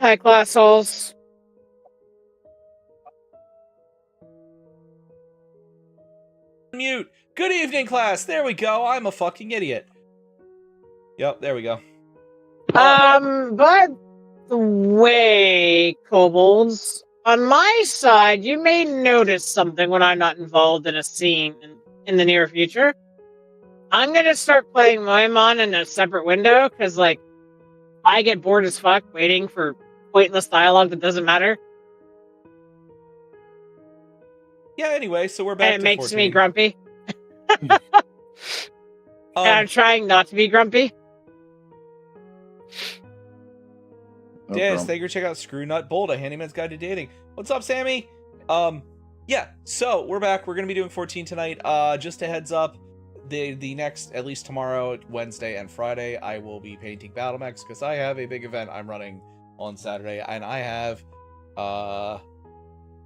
Hi, class souls. Mute. Good evening, class. There we go. I'm a fucking idiot. Yep, there we go. By the way, kobolds, on my side, you may notice something when I'm not involved in a scene in the near future. I'm gonna start playing Moemon in a separate window, because, like, I get bored as fuck waiting for pointless dialogue that doesn't matter. Yeah, anyway, so we're back and to it makes 14. me grumpy. And I'm trying not to be grumpy. Dennis, thank you for checking out Screw Nut Bold, a handyman's guide to dating. What's up, Sammy? Yeah, so we're back. We're gonna be doing 14 tonight. Just a heads up, the next, at least tomorrow, Wednesday and Friday, I will be painting battle mechs because I have a big event I'm running on Saturday, and I have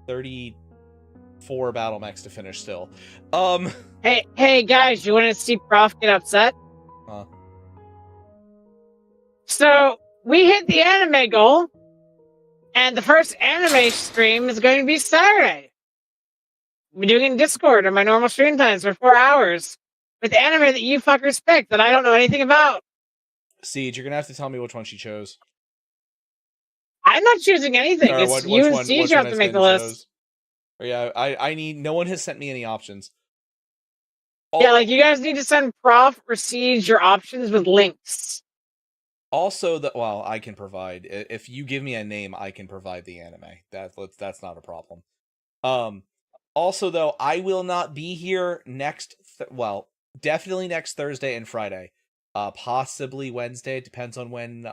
34 battle mechs to finish still. Hey guys, you want to see Prof get upset? So we hit the anime goal, and the first anime stream is going to be Saturday. We're doing it in Discord on my normal stream times for 4 hours with anime that you fuckers picked that I don't know anything about. Siege, you're gonna have to tell me which one she chose. I'm not choosing anything. It's you and Siege who have to make the list. Yeah, I need. No one has sent me any options. Yeah, like you guys need to send Prof or Siege your options with links. Also, well, I can provide. If you give me a name, I can provide the anime. That's not a problem. Also, though, I will not be here next. Well, definitely next Thursday and Friday. Possibly Wednesday. It depends on when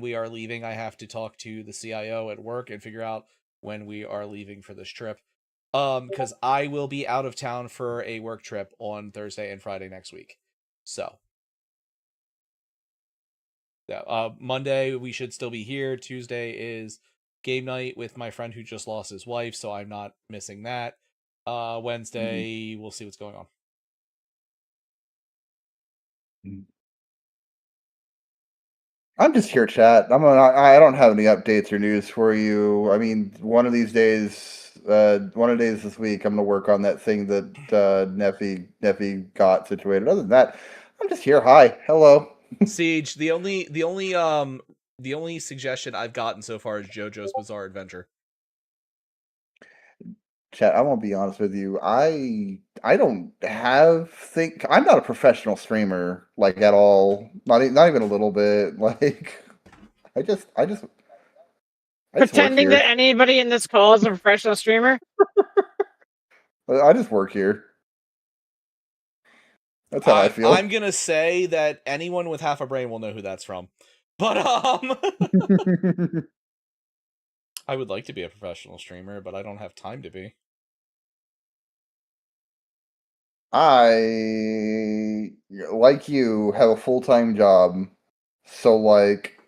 we are leaving. I have to talk to the CIO at work and figure out when we are leaving for this trip. Because I will be out of town for a work trip on Thursday and Friday next week. So. Yeah, Monday we should still be here. Tuesday is game night with my friend who just lost his wife, so I'm not missing that. Wednesday, we'll see what's going on. I'm just here, chat. I don't have any updates or news for you. I mean, one of these days this week, I'm gonna work on that thing that Neffy got situated. Other than that, I'm just here. Hi, hello. Siege. The only suggestion I've gotten so far is JoJo's Bizarre Adventure. Chat, I'm gonna be honest with you. I'm not a professional streamer, like, at all. Not even a little bit. Like, I just pretending that anybody in this call is a professional streamer. I just work here. That's how I feel. I'm gonna say that anyone with half a brain will know who that's from. But I would like to be a professional streamer, but I don't have time to be. I, like you, have a full-time job, so, like,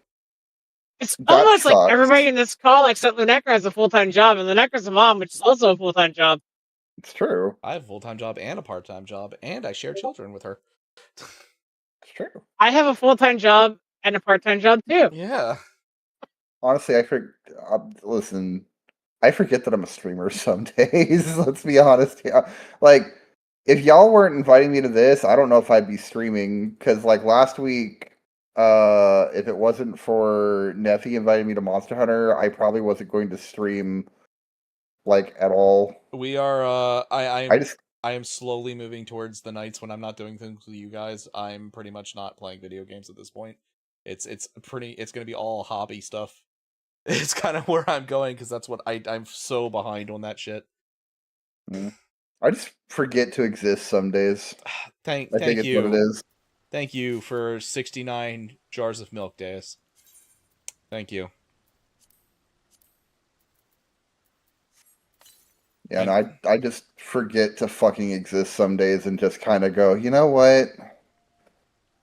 it's almost like everybody in this call except Lunecra has a full-time job, and Lunecra's a mom, which is also a full-time job. It's true. I have a full-time job and a part-time job, and I share children with her. It's true. I have a full-time job and a part-time job too. Yeah. Honestly, listen, I forget that I'm a streamer some days. Let's be honest. Yeah. Like, if y'all weren't inviting me to this, I don't know if I'd be streaming. Because, like, last week, if it wasn't for Neffy inviting me to Monster Hunter, I probably wasn't going to stream, like, at all. We are, I am slowly moving towards the nights when I'm not doing things with you guys. I'm pretty much not playing video games at this point. It's going to be all hobby stuff. It's kind of where I'm going because that's what I'm so behind on that shit. I just forget to exist some days. Thank think it's you. what it is. Thank you for 69 jars of milk days. Thank you. Yeah, and I just forget to fucking exist some days and just kind of go, you know what?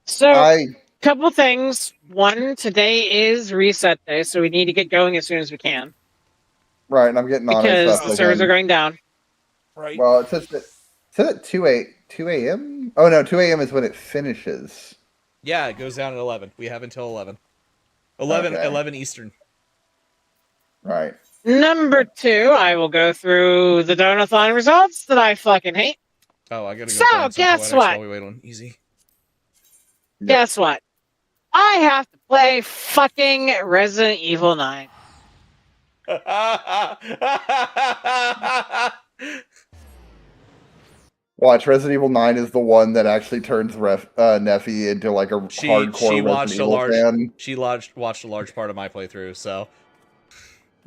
So, couple things. One, today is reset day, so we need to get going as soon as we can. Right, and I'm getting on it. Because the servers are going down. Right. Well, it says at 2 a.m.? Oh, no, 2 a.m. is when it finishes. Yeah, it goes down at 11. We have until 11. 11 Eastern. Right. Number 2, I will go through the Donathon results that I fucking hate. Oh, I gotta go. So, guess what? While we wait on easy. Yep. Guess what? I have to play fucking Resident Evil 9. Watch, Resident Evil 9 is the one that actually turns Neffy into like a hardcore Resident Evil fan. She watched a large part of my playthrough, so...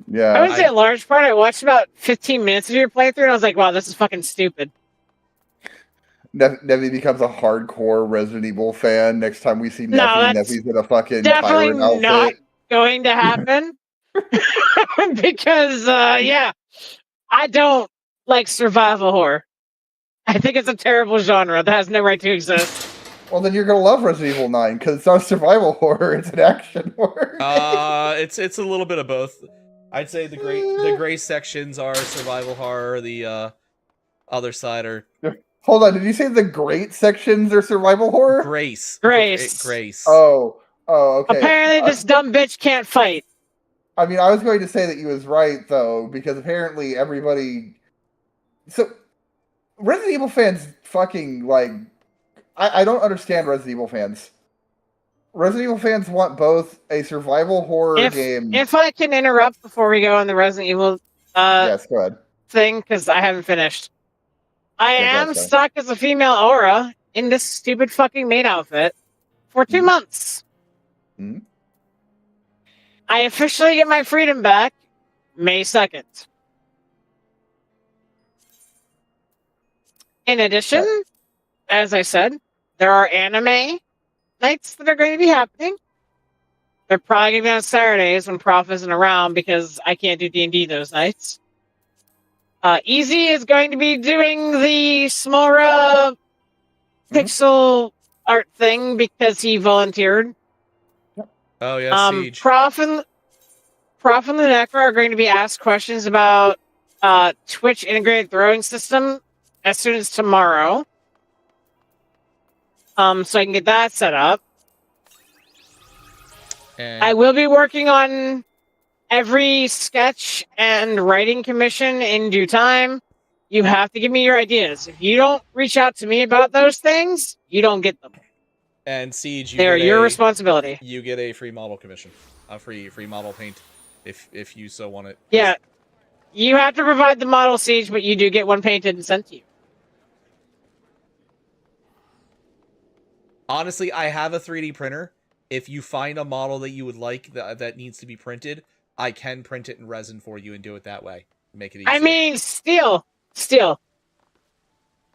Yeah. I wouldn't say a large part. I watched about 15 minutes of your playthrough, and I was like, wow, this is fucking stupid. Neffy becomes a hardcore Resident Evil fan. Next time we see Neffy, Neffy's in a fucking tyrant outfit. Not going to happen. Because, yeah, I don't like survival horror. I think it's a terrible genre that has no right to exist. Well, then you're gonna love Resident Evil 9 because it's not survival horror; it's an action horror. It's a little bit of both. I'd say the gray sections are survival horror. The other side are. Hold on, did you say the great sections are survival horror? Grace. Oh, okay. Apparently, this dumb bitch can't fight. I mean, I was going to say that he was right though, because apparently everybody. So, Resident Evil fans fucking like. I don't understand Resident Evil fans. Resident Evil fans want both a survival horror game. If I can interrupt before we go on the Resident Evil yes, go ahead. Thing, because I haven't finished. I am stuck as a female aura in this stupid fucking maid outfit for 2 months. Mm-hmm. I officially get my freedom back May 2nd. In addition, as I said, there are anime nights that are going to be happening. They're probably going to be on Saturdays when Prof isn't around because I can't do D&D those nights. Easy is going to be doing the Smora pixel art thing because he volunteered. Oh, yeah, Siege. Prof and Lunecra are going to be asked questions about Twitch integrated throwing system as soon as tomorrow. So I can get that set up. And I will be working on every sketch and writing commission in due time. You have to give me your ideas. If you don't reach out to me about those things, you don't get them. And Siege, they're your responsibility. You get a free model commission, a free model paint, if you so want it. Yeah, you have to provide the model, Siege, but you do get one painted and sent to you. Honestly, I have a 3D printer. If you find a model that you would like that needs to be printed, I can print it in resin for you and do it that way. Make it easy. I mean, still.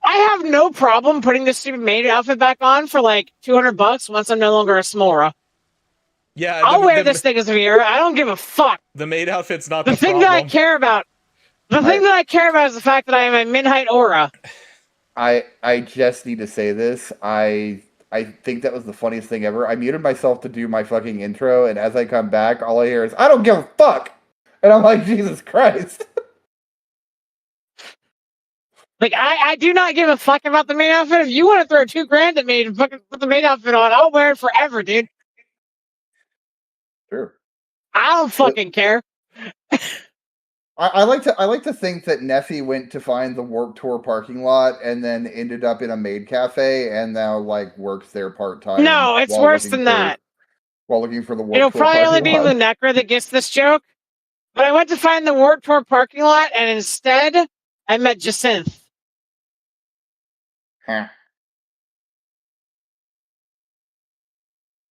I have no problem putting this stupid maid outfit back on for like $200 once I'm no longer a Smora. Yeah, I'll wear this thing as a viewer. I don't give a fuck. The maid outfit's not the thing problem. that I care about. The thing that I care about is the fact that I am a mid-height aura. I just need to say this. I think that was the funniest thing ever. I muted myself to do my fucking intro, and as I come back, all I hear is, I don't give a fuck! And I'm like, Jesus Christ. Like, I do not give a fuck about the maid outfit. If you want to throw $2,000 at me to fucking put the maid outfit on, I'll wear it forever, dude. Sure. I don't fucking care. I like to think that Neffy went to find the Warped Tour parking lot and then ended up in a maid cafe and now like works there part-time. No, it's worse than that. While looking for the Warped It'll Tour probably only parking be lot. Lunecra that gets this joke. But I went to find the Warped Tour parking lot and instead I met Jacinth. Huh.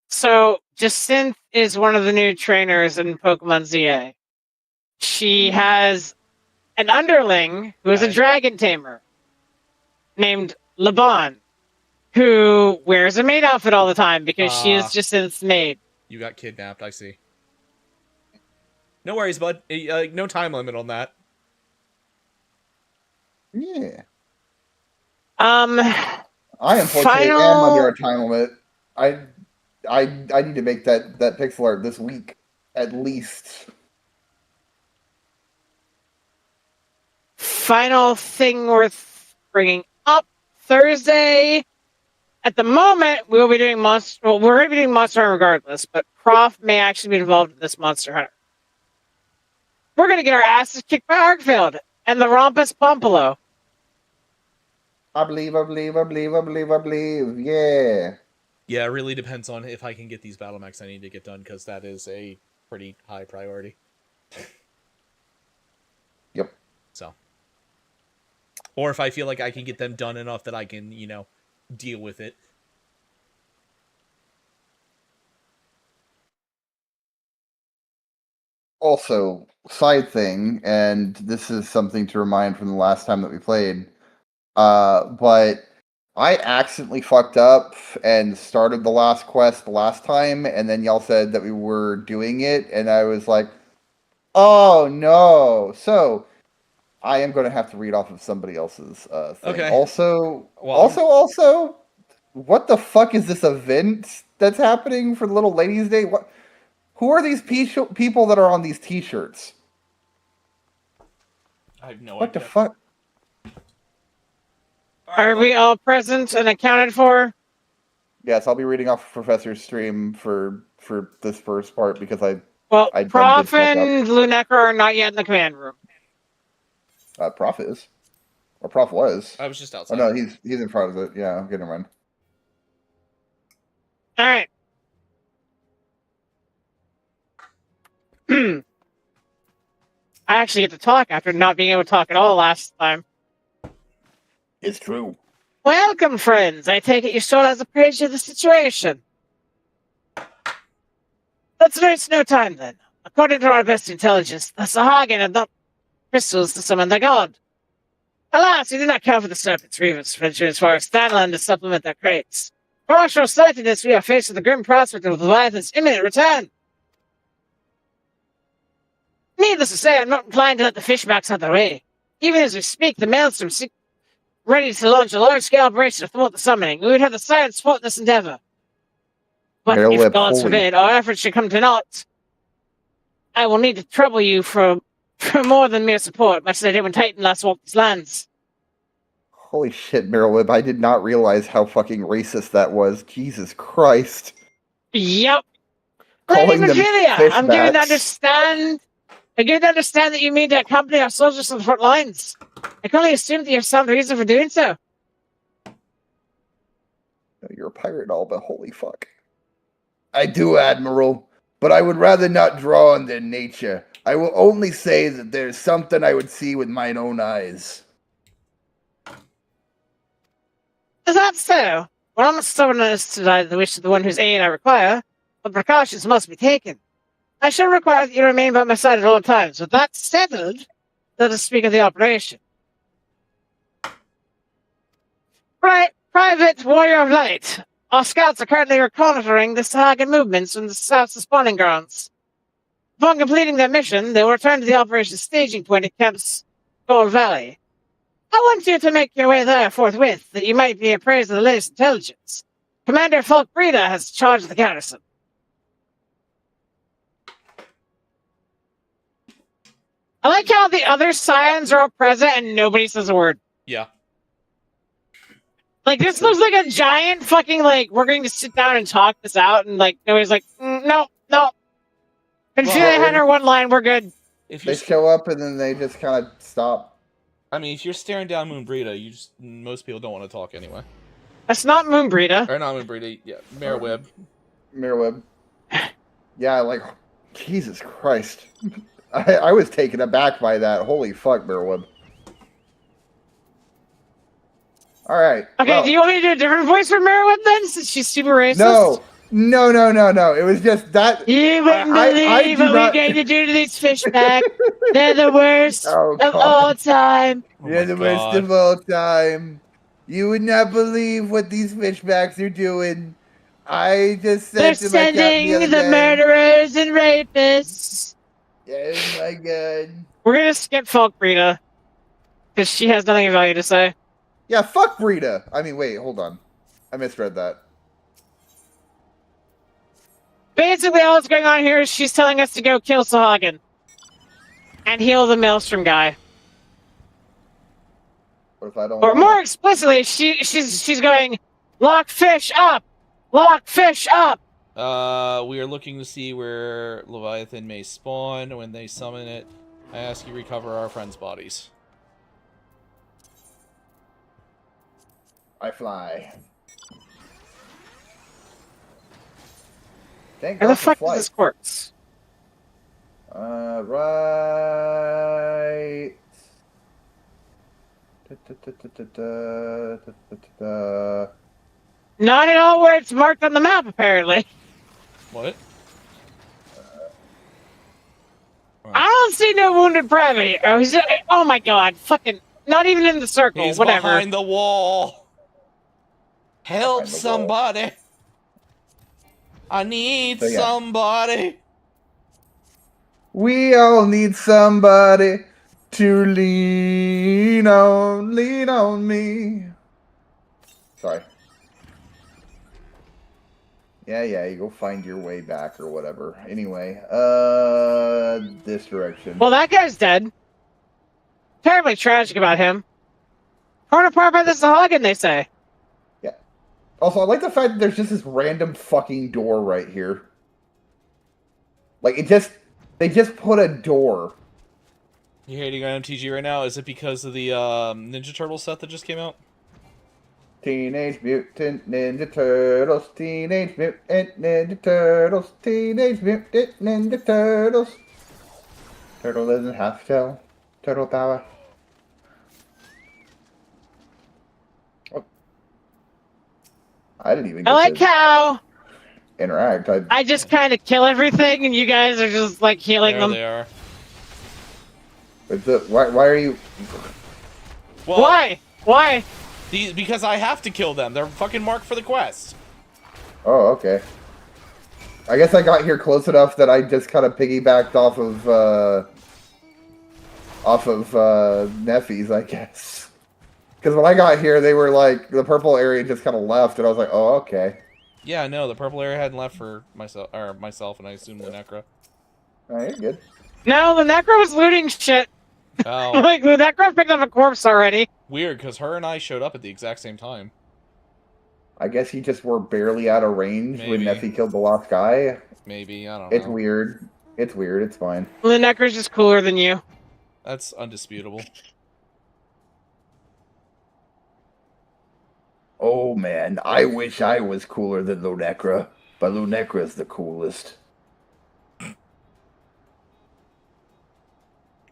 So Jacinth is one of the new trainers in Pokemon ZA. She has an underling who is a Right. dragon tamer named Laban, who wears a maid outfit all the time because she is Jacinth's maid. You got kidnapped, I see. No worries, bud. No time limit on that. Yeah. I I unfortunately am under a time limit. I need to make that pixel art this week, at least. Final thing worth bringing up: Thursday. At the moment, we'll be doing monster. Well, we're going to be doing Monster Hunter regardless, but Prof may actually be involved in this Monster Hunter. We're going to get our asses kicked by Arkfield and the Rompus Pompolo. I believe. Yeah. Yeah, it really depends on if I can get these battle mechs I need to get done, because that is a pretty high priority. Yep. So. Or if I feel like I can get them done enough that I can, deal with it. Also, side thing, and this is something to remind from the last time that we played, but I accidentally fucked up and started the last quest the last time, and then y'all said that we were doing it, and I was like, oh no. So, I am going to have to read off of somebody else's thing. Okay. Also, Well, what the fuck is this event that's happening for Little Ladies' Day? What? Who are these people that are on these T-shirts? I have no idea. What the fuck? Are we all present and accounted for? Yes, I'll be reading off Professor's stream for this first part because I Prof and Lunecra are not yet in the command room. Prof is, or Prof was. I was just outside. Oh no, he's in front of it. Yeah, I'm getting run. All right. I actually get to talk after not being able to talk at all last time. It's true. Welcome, friends. I take it you still has a page of the situation. Let's waste no time, then. According to our best intelligence, the Sahagin had not crystals to summon the god. Alas, we do not care for the Serpent's Reavers venture as far as Stanland to supplement their crates. For our short-sightedness, we are faced with the grim prospect of Leviathan's imminent return. Needless to say, I'm not inclined to let the fishbacks out their way. Even as we speak, the Maelstrom seems ready to launch a large-scale operation to thwart the summoning. We would have the science support this endeavor. But if, God forbid, our efforts should come to naught, I will need to trouble you for more than mere support, much as I did when Titan last walked these lands. Holy shit, Merylweb, I did not realize how fucking racist that was. Jesus Christ. Yep. Calling Lady them Virginia, I'm given to fishbacks. understand that you mean to accompany our soldiers on the front lines. I can only assume that you have some reason for doing so. You're a pirate and all, but holy fuck. I do, Admiral, but I would rather not draw on their nature. I will only say that there's something I would see with mine own eyes. Is that so? Well, I'm not stubborn enough to deny the wish of the one whose aid I require, but precautions must be taken. I shall require that you remain by my side at all times. With that settled, let us speak of the operation. Right, Private Warrior of Light. Our scouts are currently reconnoitering the Sahagan movements from the south's spawning grounds. Upon completing their mission, they will return to the operation's staging point at Camp's Gold Valley. I want you to make your way there forthwith, that you might be appraised of the latest intelligence. Commander Falk Breda has charge of the garrison. I like how the other scions are all present and nobody says a word. Yeah. Like, this looks like a giant fucking, we're going to sit down and talk this out, and, nobody's like, no. Confulia had her one line, we're good. If They show up and then they just kind of stop. I mean, if you're staring down Moonbrita, most people don't want to talk anyway. That's not Moonbrita. Or not Moonbrita, yeah, Meryweb. Meryweb. Yeah, Jesus Christ. I was taken aback by that. Holy fuck, Meryweb. Alright. Okay, do you want me to do a different voice for Meryweb then, since she's super racist? No. It was just that. You wouldn't believe do what not- we're going to do to these fishback. They're the worst Oh, of God. all time. Oh They're my the worst God. of all time. You would not believe what these fishbacks are doing. I just They're said to my captain the other sending the day. murderers and rapists. Oh my God. We're going to skip Folk Brita. Because she has nothing of value to say. Yeah, fuck Brita. I mean, wait, hold on. I misread that. Basically, all that's going on here is she's telling us to go kill Sahagin. And heal the Maelstrom guy. What if I don't Or want more it? explicitly, she's going, lock fish up! Lock fish up! We are looking to see where Leviathan may spawn. When they summon it, I ask you recover our friends' bodies. I fly. Thank Where the God for fuck is flight. this quartz? Right. Not at all where it's marked on the map, apparently. What? I don't see no wounded private. Oh my god, fucking, not even in the circle, He's whatever. behind the wall. Help Behind the wall. somebody. I need So, yeah. somebody. We all need somebody to lean on me. Sorry. Yeah, you go find your way back or whatever. Anyway, this direction. Well, that guy's dead. Terribly tragic about him. Torn apart by the Sahagin, they say. Yeah. Also, I like the fact that there's just this random fucking door right here. Like, they just put a door. You hating on MTG right now? Is it because of the Ninja Turtle set that just came out? Teenage Mutant Ninja Turtles, Teenage Mutant Ninja Turtles, Teenage Mutant Ninja Turtles. Turtle doesn't have to. Turtle power. Oh. I didn't even get I like to how interact. I just kind of kill everything and you guys are just like healing There them. they are. Why are you... Well, Why? Because I have to kill them. They're fucking marked for the quest. Oh, okay. I guess I got here close enough that I just kind of piggybacked off of Neffy's, I guess. Because when I got here, they were like, the purple area just kind of left, and I was like, oh, okay. Yeah, no, the purple area hadn't left for myself, and I assume Lunecra. Oh, you're good. No, the Necro was looting shit. Oh, Like, the Necro picked up a corpse already. weird, because her and I showed up at the exact same time. I guess you just were barely out of range when Maybe. Neffy killed the last guy. Maybe, I don't know. It's weird. It's weird. It's fine. The Necro's just cooler than you. That's undisputable. Oh, man. I wish I was cooler than Lunecra. But Lunecra's the coolest.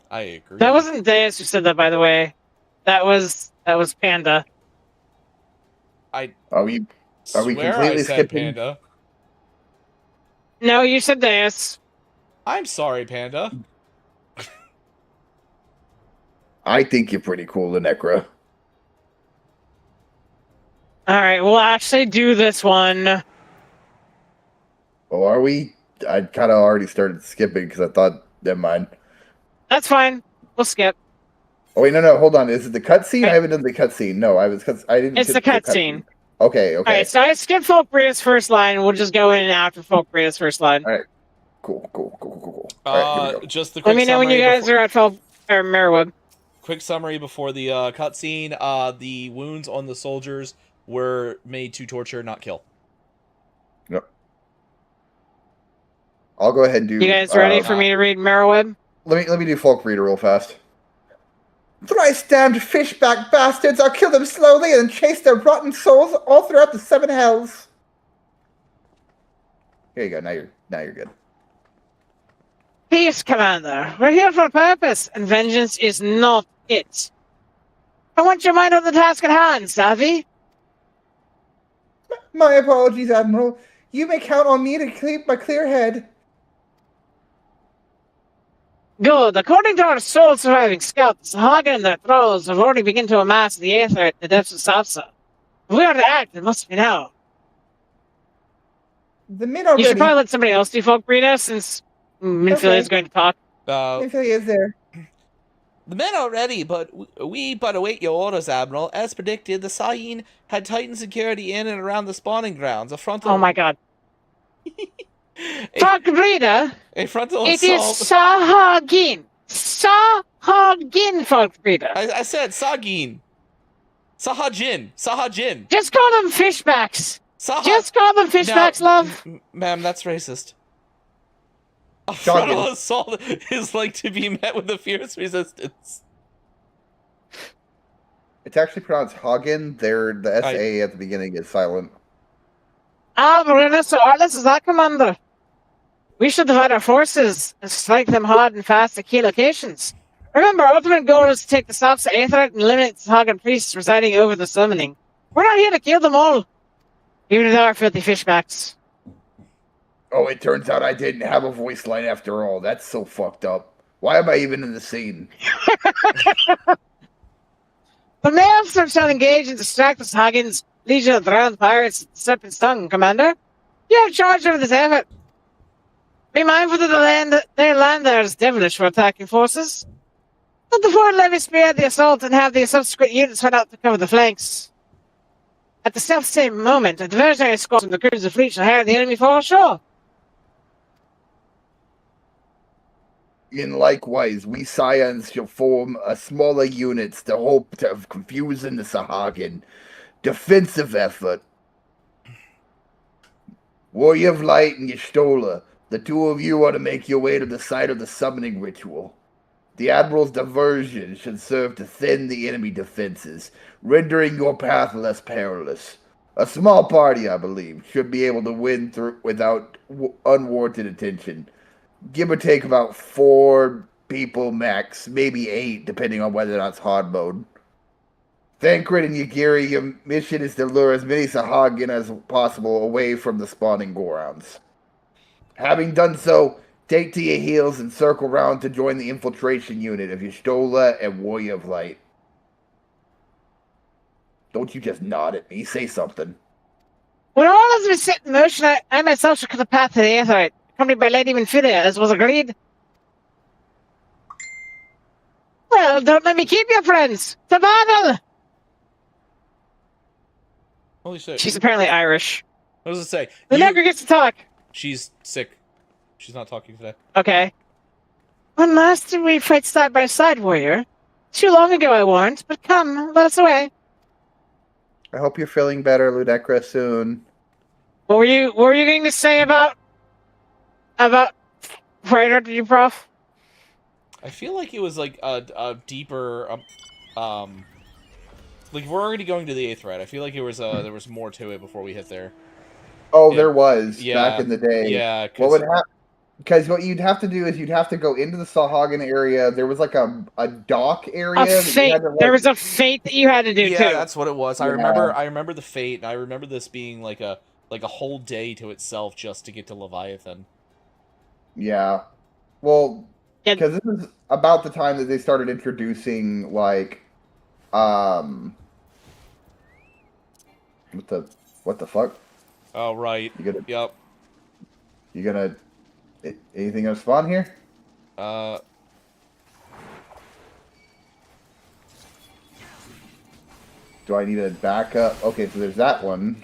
I agree. That wasn't Deus who said that, by the way. That was Panda. Are we Swear completely I said skipping? Panda. No, you said Deus. I'm sorry, Panda. I think you're pretty cool, Lunecra. Alright, we'll actually do this one. Oh, are we? I kind of already started skipping because I thought, never mind. That's fine. We'll skip. Oh wait, no, hold on. Is it the cutscene? Right. I haven't done the cutscene. No, I didn't. It's skip the cutscene. Okay. Alright, so I skipped Folk Bria's first line. We'll just go in after Folk Bria's first line. Alright. Cool. All right, here we go. Just the quick Let me know when you summary guys are at Folk or Merwood. Quick summary before the cutscene. The wounds on the soldiers were made to torture, not kill. Yep. I'll go ahead and do. You guys ready for me to read Merwood? Let me do Folk Reader real fast. Thrice damned fishback bastards! I'll kill them slowly and chase their rotten souls all throughout the seven hells. Here you go. Now you're good. Peace, Commander. We're here for a purpose, and vengeance is not it. I want your mind on the task at hand, savvy? My apologies, Admiral. You may count on me to keep my clear head. Good. According to our sole surviving scouts, Hagen and their thralls have already begun to amass the Aether at the depths of Sapsa. If we are to act, it must be now. The men are You should ready. probably let somebody else do folk breeder since Minfilia is going to talk. Minfilia is there. The men are ready, but we but await your orders, Admiral. As predicted, the Sahin had tightened security in and around the spawning grounds. A frontal... Oh my god. Folk breeder? A frontal It is assault... Sahagin. Sahagin, folk breeder. I said Sagin. Sahajin. Sahajin. Just call them fishbacks. Just call them fishbacks, love. Ma'am, that's racist. A frontal assault is like to be met with a fierce resistance. It's actually pronounced Hagen. The SA at the beginning is silent. Marina, so Arliss is our commander. We should divide our forces and strike them hard and fast at key locations. Remember, our ultimate goal is to take the Sapsa Aetherite and eliminate the Hagen priests residing over the summoning. We're not here to kill them all. Even if they are filthy fishbacks. Oh, it turns out I didn't have a voice line after all. That's so fucked up. Why am I even in the scene? The Maelstrom shall engage and distract the Hagen's Legion of Drowned Pirates at the Serpent's Tongue, Commander. You have charge over this effort. Be mindful that their land there is devilish for attacking forces. Let the forward levy spearhead the assault and have the subsequent units head out to cover the flanks. At the self-same moment, a diversionary squad from the cruiser fleet shall harry the enemy fall ashore. And likewise, we Scions shall form a smaller units to hope to have confusing the Sahagin. Defensive effort. Warrior of Light and Y'shtola, the two of you are to make your way to the site of the summoning ritual. The Admiral's diversion should serve to thin the enemy defenses, rendering your path less perilous. A small party, I believe, should be able to win through without unwarranted attention. Give or take about 4 people max, maybe 8, depending on whether or not it's hard mode. Thancred and Yagiri, your mission is to lure as many Sahagin as possible away from the spawning grounds. Having done so, take to your heels and circle round to join the infiltration unit of Y'shtola and Warrior of Light. Don't you just nod at me, say something. When all has been set in motion, I myself shall cut the path to the Aetherite, accompanied by Lady Minfilia, as was agreed. Well, don't let me keep you, friends! To battle! Holy shit. She's apparently Irish. What does it say? Lunecra gets to talk. She's sick. She's not talking today. Okay. When last did we fight side by side, warrior? Too long ago, I warned, but come, let us away. I hope you're feeling better, Lunecra, soon. What were you going to say about Praetor, did you, Prof? I feel like it was like a deeper like we're already going to the Aetherite. I feel like there was more to it before we hit there. Oh, there was back in the day. Yeah. What would happen? Because what you'd have to do is you'd have to go into the Sahagin area. There was like a dock area. A fate. There was a fate that you had to do too. Yeah, that's what it was. I remember the fate, and I remember this being like a whole day to itself just to get to Leviathan. Yeah. Well, because this is about the time that they started introducing like what the fuck? Oh right. Yep. You gonna anything gonna spawn here? Do I need a backup? Okay, so there's that one.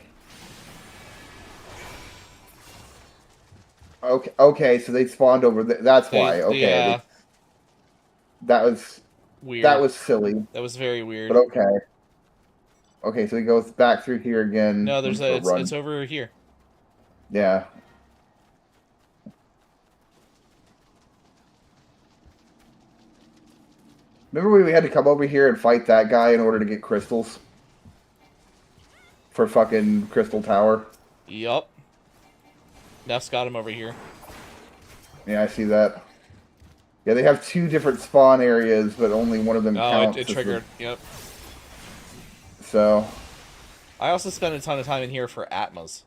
Okay, so they spawned over there. That's why. Okay. Yeah. That was weird. That was silly. That was very weird. But okay. Okay, so he goes back through here again. No, it's over here. Yeah. Remember we had to come over here and fight that guy in order to get crystals? For fucking Crystal Tower? Yup. Neff's got him over here. Yeah, I see that. Yeah, they have 2 different spawn areas, but only one of them counts. Oh, it triggered. Yep. So... I also spent a ton of time in here for Atmas.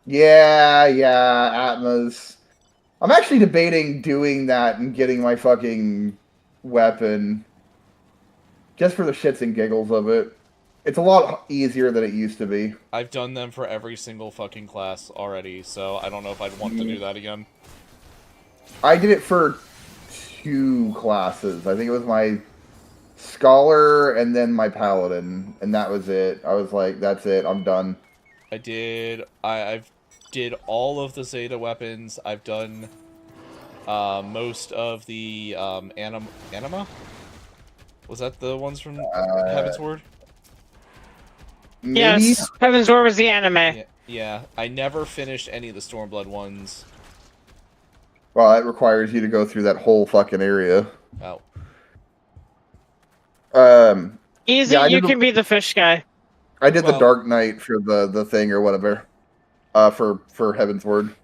Yeah, Atmos. I'm actually debating doing that and getting my fucking weapon. Just for the shits and giggles of it. It's a lot easier than it used to be. I've done them for every single fucking class already, so I don't know if I'd want to do that again. I did it for 2 classes. I think it was my Scholar and then my Paladin, and that was it. I was like, that's it, I'm done. I've did all of the Zeta weapons. I've done most of the anima? Was that the ones from Heaven's Word? Maybe? Yes, Heaven's Door was the anime. Yeah. I never finished any of the Stormblood ones. Well, that requires you to go through that whole fucking area. Oh. Easy, yeah, you can be the fish guy. I did the Dark Knight for the thing or whatever. For Heaven's Word.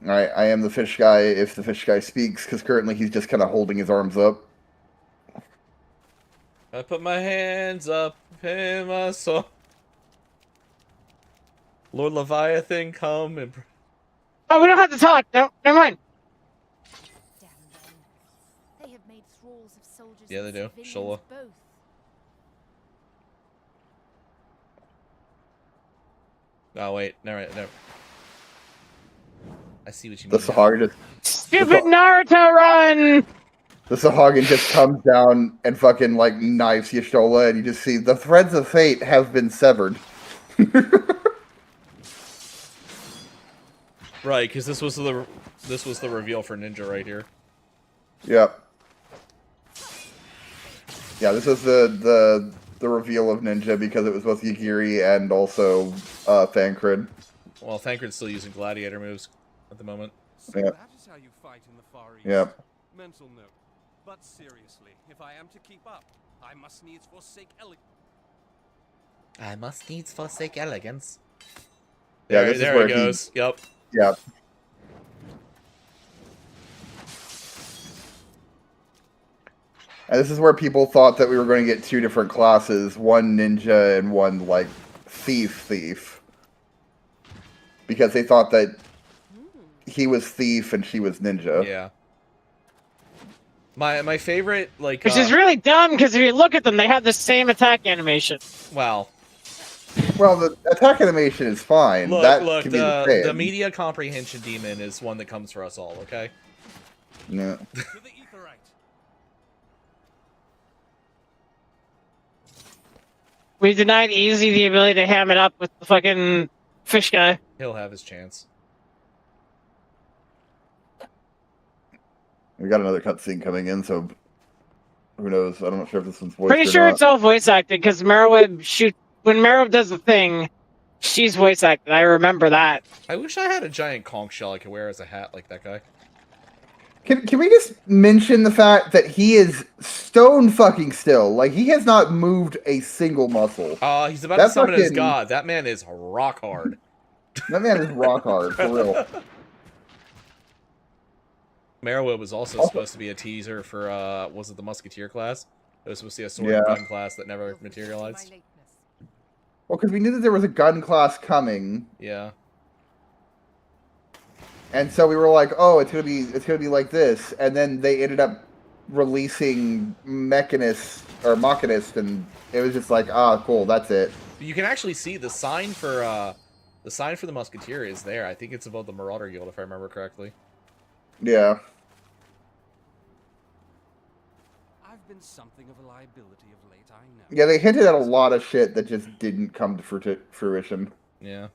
I am the fish guy if the fish guy speaks, because currently he's just kind of holding his arms up. I put my hands up, pay my soul. Lord Leviathan, come and... Oh, we don't have to talk. No, never mind. Damn them. They have made thralls of soldiers. Yeah, they do. Shola. Both. Oh, wait. Never. I see what you mean. The Sahagin Stupid Naruto run! The Sahagin just comes down and fucking, like, knives Y'shtola, and you just see the threads of fate have been severed. Right, because this was the reveal for Ninja right here. Yep. Yeah, this is the reveal of Ninja because it was both Yagiri and also Thancred. Well, Thancred's still using gladiator moves at the moment. So Yep. that is how you fight in the Far East. Yep. Mental note. But seriously, if I am to keep up, I must needs forsake elegance. I must needs forsake elegance. Yeah, There, this is there where it goes. Yep. Yeah. And this is where people thought that we were going to get 2 different classes, one ninja and one, like, thief. Because they thought that he was thief and she was ninja. Yeah. My favorite, like... Which is really dumb, because if you look at them, they have the same attack animation. Wow. Well, the attack animation is fine. Look, Can be the same. the media comprehension demon is one that comes for us all, okay? Yeah. To the Aetherite. We denied Easy the ability to ham it up with the fucking fish guy. He'll have his chance. We got another cutscene coming in, so who knows? I'm not sure if this one's voiced Pretty or sure not. it's all voice acted, because when Marrow does the thing, she's voice acted. I remember that. I wish I had a giant conch shell I could wear as a hat like that guy. Can we just mention the fact that he is stone fucking still? Like, he has not moved a single muscle. He's about to summon his god. That man is rock hard. That man is rock hard, for real. Marrow was also supposed to be a teaser for, was it the Musketeer class? It was supposed to be a sword and gun class that never materialized. Well, because we knew that there was a gun class coming. Yeah. And so we were like, oh, it's gonna be like this. And then they ended up releasing Machinist, and it was just like, ah, cool, that's it. You can actually see the sign for the Musketeer is there. I think it's above the Marauder Guild, if I remember correctly. Yeah. I've been something of a liability of late, I know. Yeah, they hinted at a lot of shit that just didn't come to fruition. Yeah.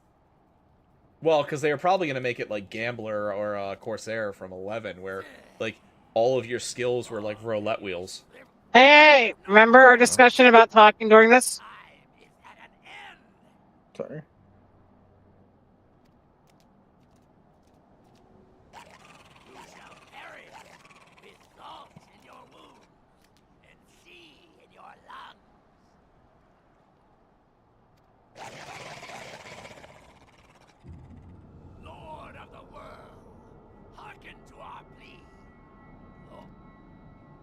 Well, because they were probably going to make it like Gambler or Corsair from 11, where, like, all of your skills were like roulette wheels. Hey, remember our discussion about talking during this? Sorry.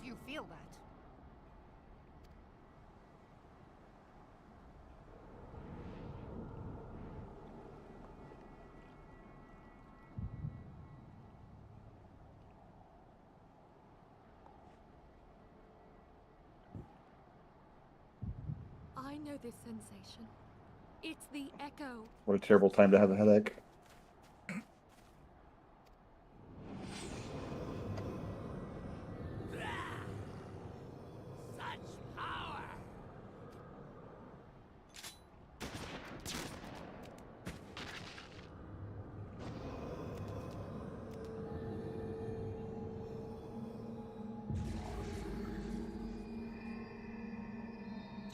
Do you feel that? know this sensation. It's the echo. What a terrible time to have a headache. Such power!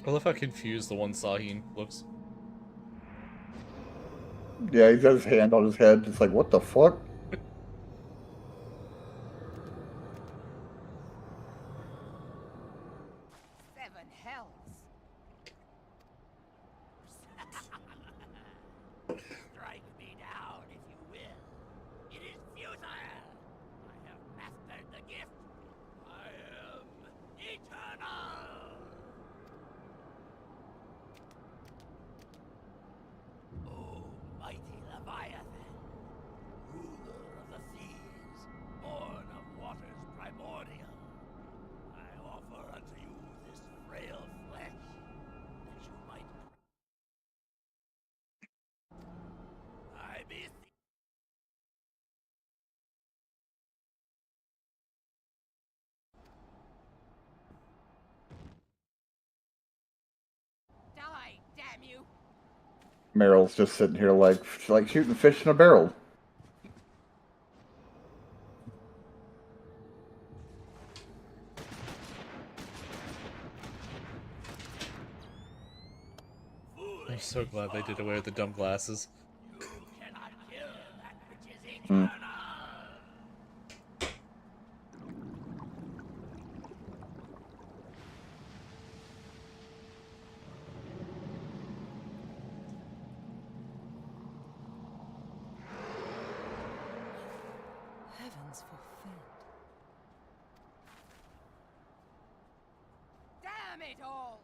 I love how confused the one Sahin looks. Yeah, he's got his hand on his head, just like, what the fuck? Seven hells. Strike me down if you will. It is futile. I have mastered the gift. I am eternal. Oh, mighty Leviathan, ruler of the seas, born of waters primordial, I offer unto you this frail flesh, that you might. I beseech. Die, damn you! Meryl's just sitting here like shooting fish in a barrel. I'm so glad they did away with the dumb glasses. You cannot kill that which is Hmm. eternal. Heavens forfend. Damn it all!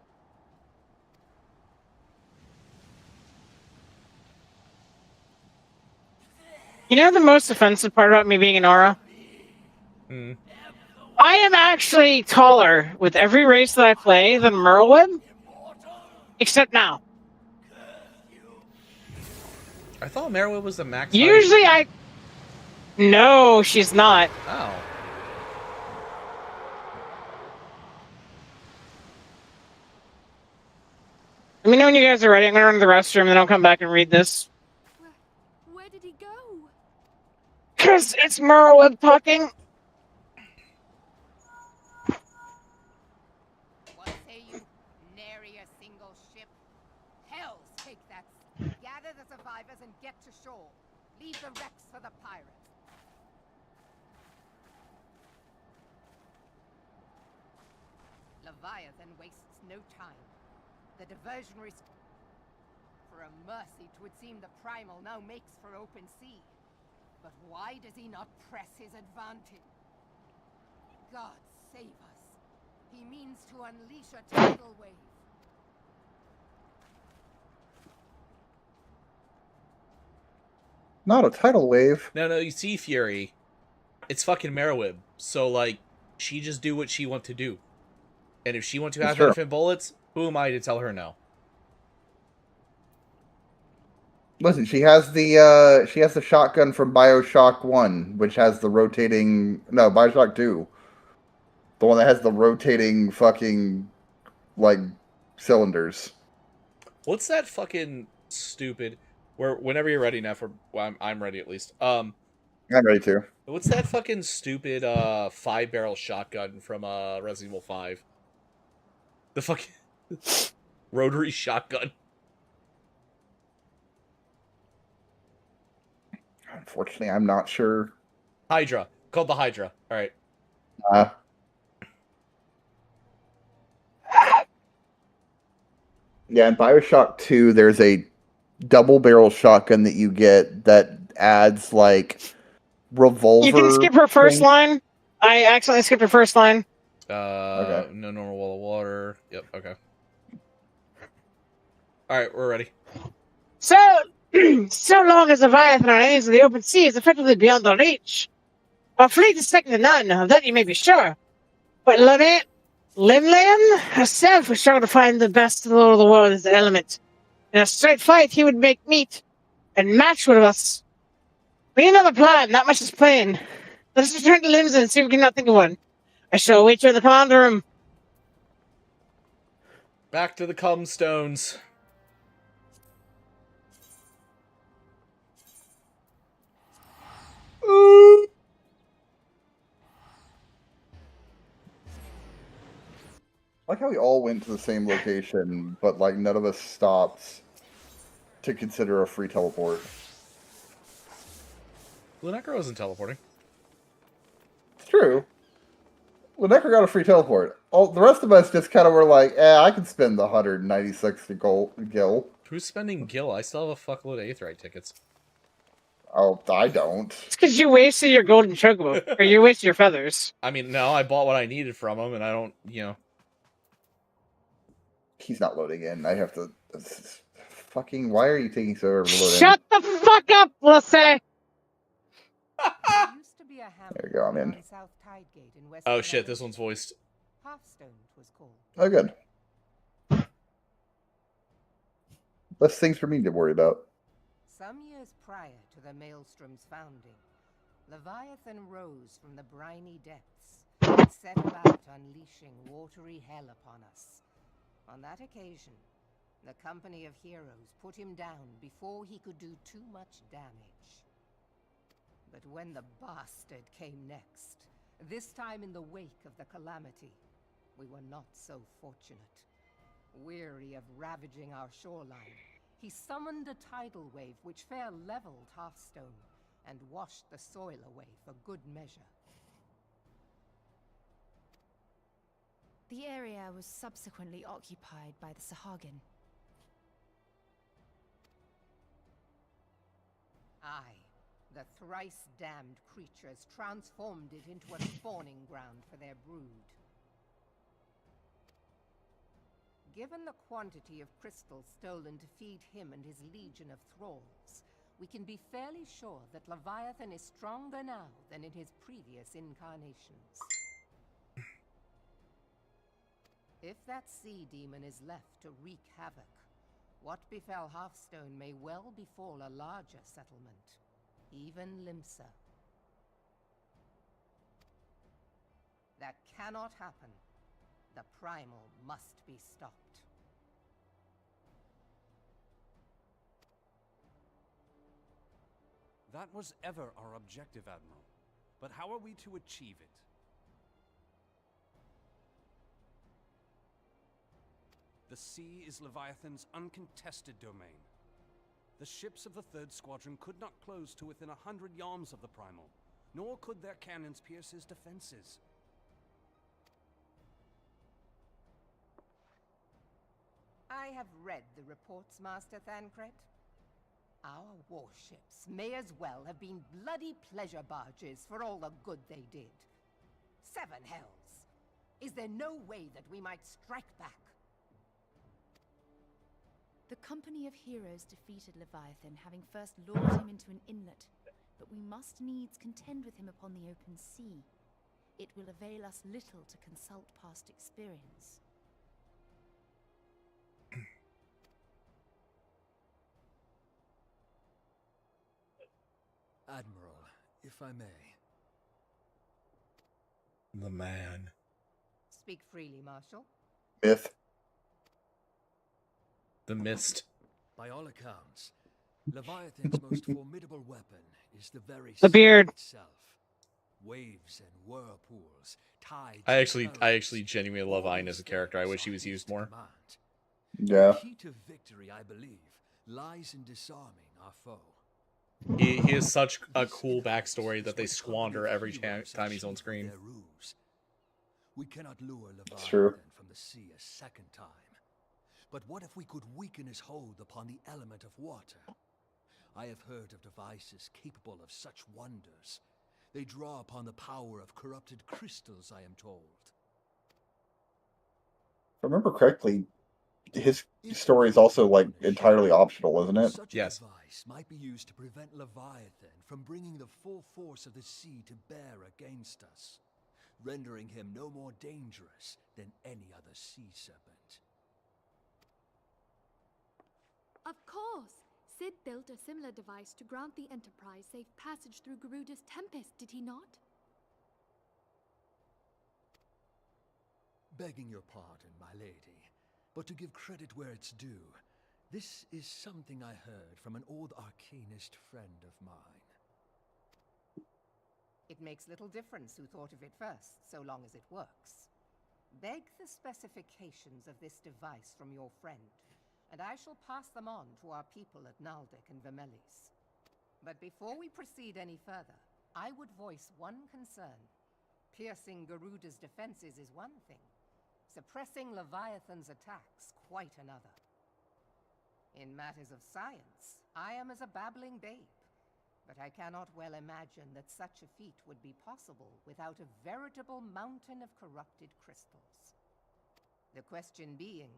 You know the most offensive part about me being an aura? Hmm. I am actually taller with every race that I play than Merlwood, except now. I thought Merylwood was the max height. Usually I... No, she's not. Oh. Let me know when you guys are ready. I'm gonna run to the restroom and then I'll come back and read this. Where did he go? Cause it's Merlwood talking. What say you? Nary a single ship? Hells take that. Gather the survivors and get to shore. Leave the wrecks for the pirates. Leviathan wastes no time. The diversionary... For a mercy, 'twould seem the primal now makes for open sea. But why does he not press his advantage? God save us. He means to unleash a tidal wave. Not a tidal wave. No, you see, Fury, it's fucking Merylwood. So, like, she just do what she want to do. And if she want to have true. infinite bullets, who am I to tell her no? Listen, she has the shotgun from BioShock 1, which has the rotating... No, BioShock 2. The one that has the rotating fucking, like, cylinders. What's that fucking stupid... Whenever you're ready, Neff, well, I'm ready at least. I'm ready to. What's that fucking stupid 5-barrel shotgun from Resident Evil 5? The fucking rotary shotgun. Unfortunately, I'm not sure. Hydra. Called the Hydra. Alright. Yeah, in BioShock 2, there's a double barrel shotgun that you get that adds, like, revolver... You can skip her first thing. line. I accidentally skipped her first line. Okay. No normal wall of water. Yep, okay. Alright, we're ready. So, so long as Leviathan on enemies of the open sea is effectively beyond our reach. Our fleet is second to none, of that you may be sure. But Lunecra, Limlim herself was trying to find the best of all the world as the element. In a straight fight, he would make meat and match with us. We need another plan, not much is plain. Let's return to Limsa and see if we cannot think of one. I shall await you in the command room. Back to the cum stones. I like how we all went to the same location, but like none of us stopped to consider a free teleport. Lunecra wasn't teleporting. It's true. Lunecra got a free teleport. All the rest of us just kind of were like, I can spend the 196 gil. Who's spending gil? I still have a fuckload of Aetheryte tickets. Oh, I don't. It's because you wasted your golden chocobo, or you wasted your feathers. I mean, no, I bought what I needed from him, and I don't, you know. He's not loading in. I have to. Fucking. Why are you taking so ever to load in? Shut the fuck up, Lasse! There used to be a hamlet There you go, I'm in. on South Tidegate in West Oh shit, London. this one's voiced. Hearthstone, 'twas called. Oh, good. Less things for me to worry about. Some years prior to the Maelstrom's founding, Leviathan rose from the briny depths and set about unleashing watery hell upon us. On that occasion, the company of heroes put him down before he could do too much damage. But when the bastard came next, this time in the wake of the calamity, we were not so fortunate. Weary of ravaging our shoreline, he summoned a tidal wave which fair leveled Hearthstone and washed the soil away for good measure. The area was subsequently occupied by the Sahagin. Aye, the thrice-damned creatures transformed it into a spawning ground for their brood. Given the quantity of crystals stolen to feed him and his legion of thralls, we can be fairly sure that Leviathan is stronger now than in his previous incarnations. If that sea demon is left to wreak havoc, what befell Hearthstone may well befall a larger settlement, even Limsa. That cannot happen. The primal must be stopped. That was ever our objective, Admiral. But how are we to achieve it? The sea is Leviathan's uncontested domain. The ships of the 3rd Squadron could not close to within 100 yards of the Primal, nor could their cannons pierce his defenses. I have read the reports, Master Thancred. Our warships may as well have been bloody pleasure barges for all the good they did. 7 hells! Is there no way that we might strike back? The company of heroes defeated Leviathan, having first lured him into an inlet, but we must needs contend with him upon the open sea. It will avail us little to consult past experience. Admiral, if I may. The man. Speak freely, Marshal. Myth. The mist. By all accounts, Leviathan's most formidable weapon is the very The beard. sea itself. Waves and whirlpools, tides. I and actually currents, genuinely love all Ayn as a character. I wish he was used more. command. Yeah. The key to victory, I believe, lies in disarming our foe. He has such a cool backstory that they squander every time he's on screen. Their ruse. We cannot lure It's true. Leviathan from the sea a second time. But what if we could weaken his hold upon the element of water? I have heard of devices capable of such wonders. They draw upon the power of corrupted crystals, I am told. If I remember correctly, his story is also like entirely optional, isn't it? Such Yes. a device might be used to prevent Leviathan from bringing the full force of the sea to bear against us. rendering him no more dangerous than any other sea serpent. Of course! Sid built a similar device to grant the Enterprise safe passage through Garuda's Tempest, did he not? Begging your pardon, my lady, but to give credit where it's due, this is something I heard from an old arcanist friend of mine. It makes little difference who thought of it first, so long as it works. Beg the specifications of this device from your friend, and I shall pass them on to our people at Naldek and Vermelis. But before we proceed any further, I would voice one concern. Piercing Garuda's defenses is one thing. Suppressing Leviathan's attacks, quite another. In matters of science, I am as a babbling babe, but I cannot well imagine that such a feat would be possible without a veritable mountain of corrupted crystals. The question being,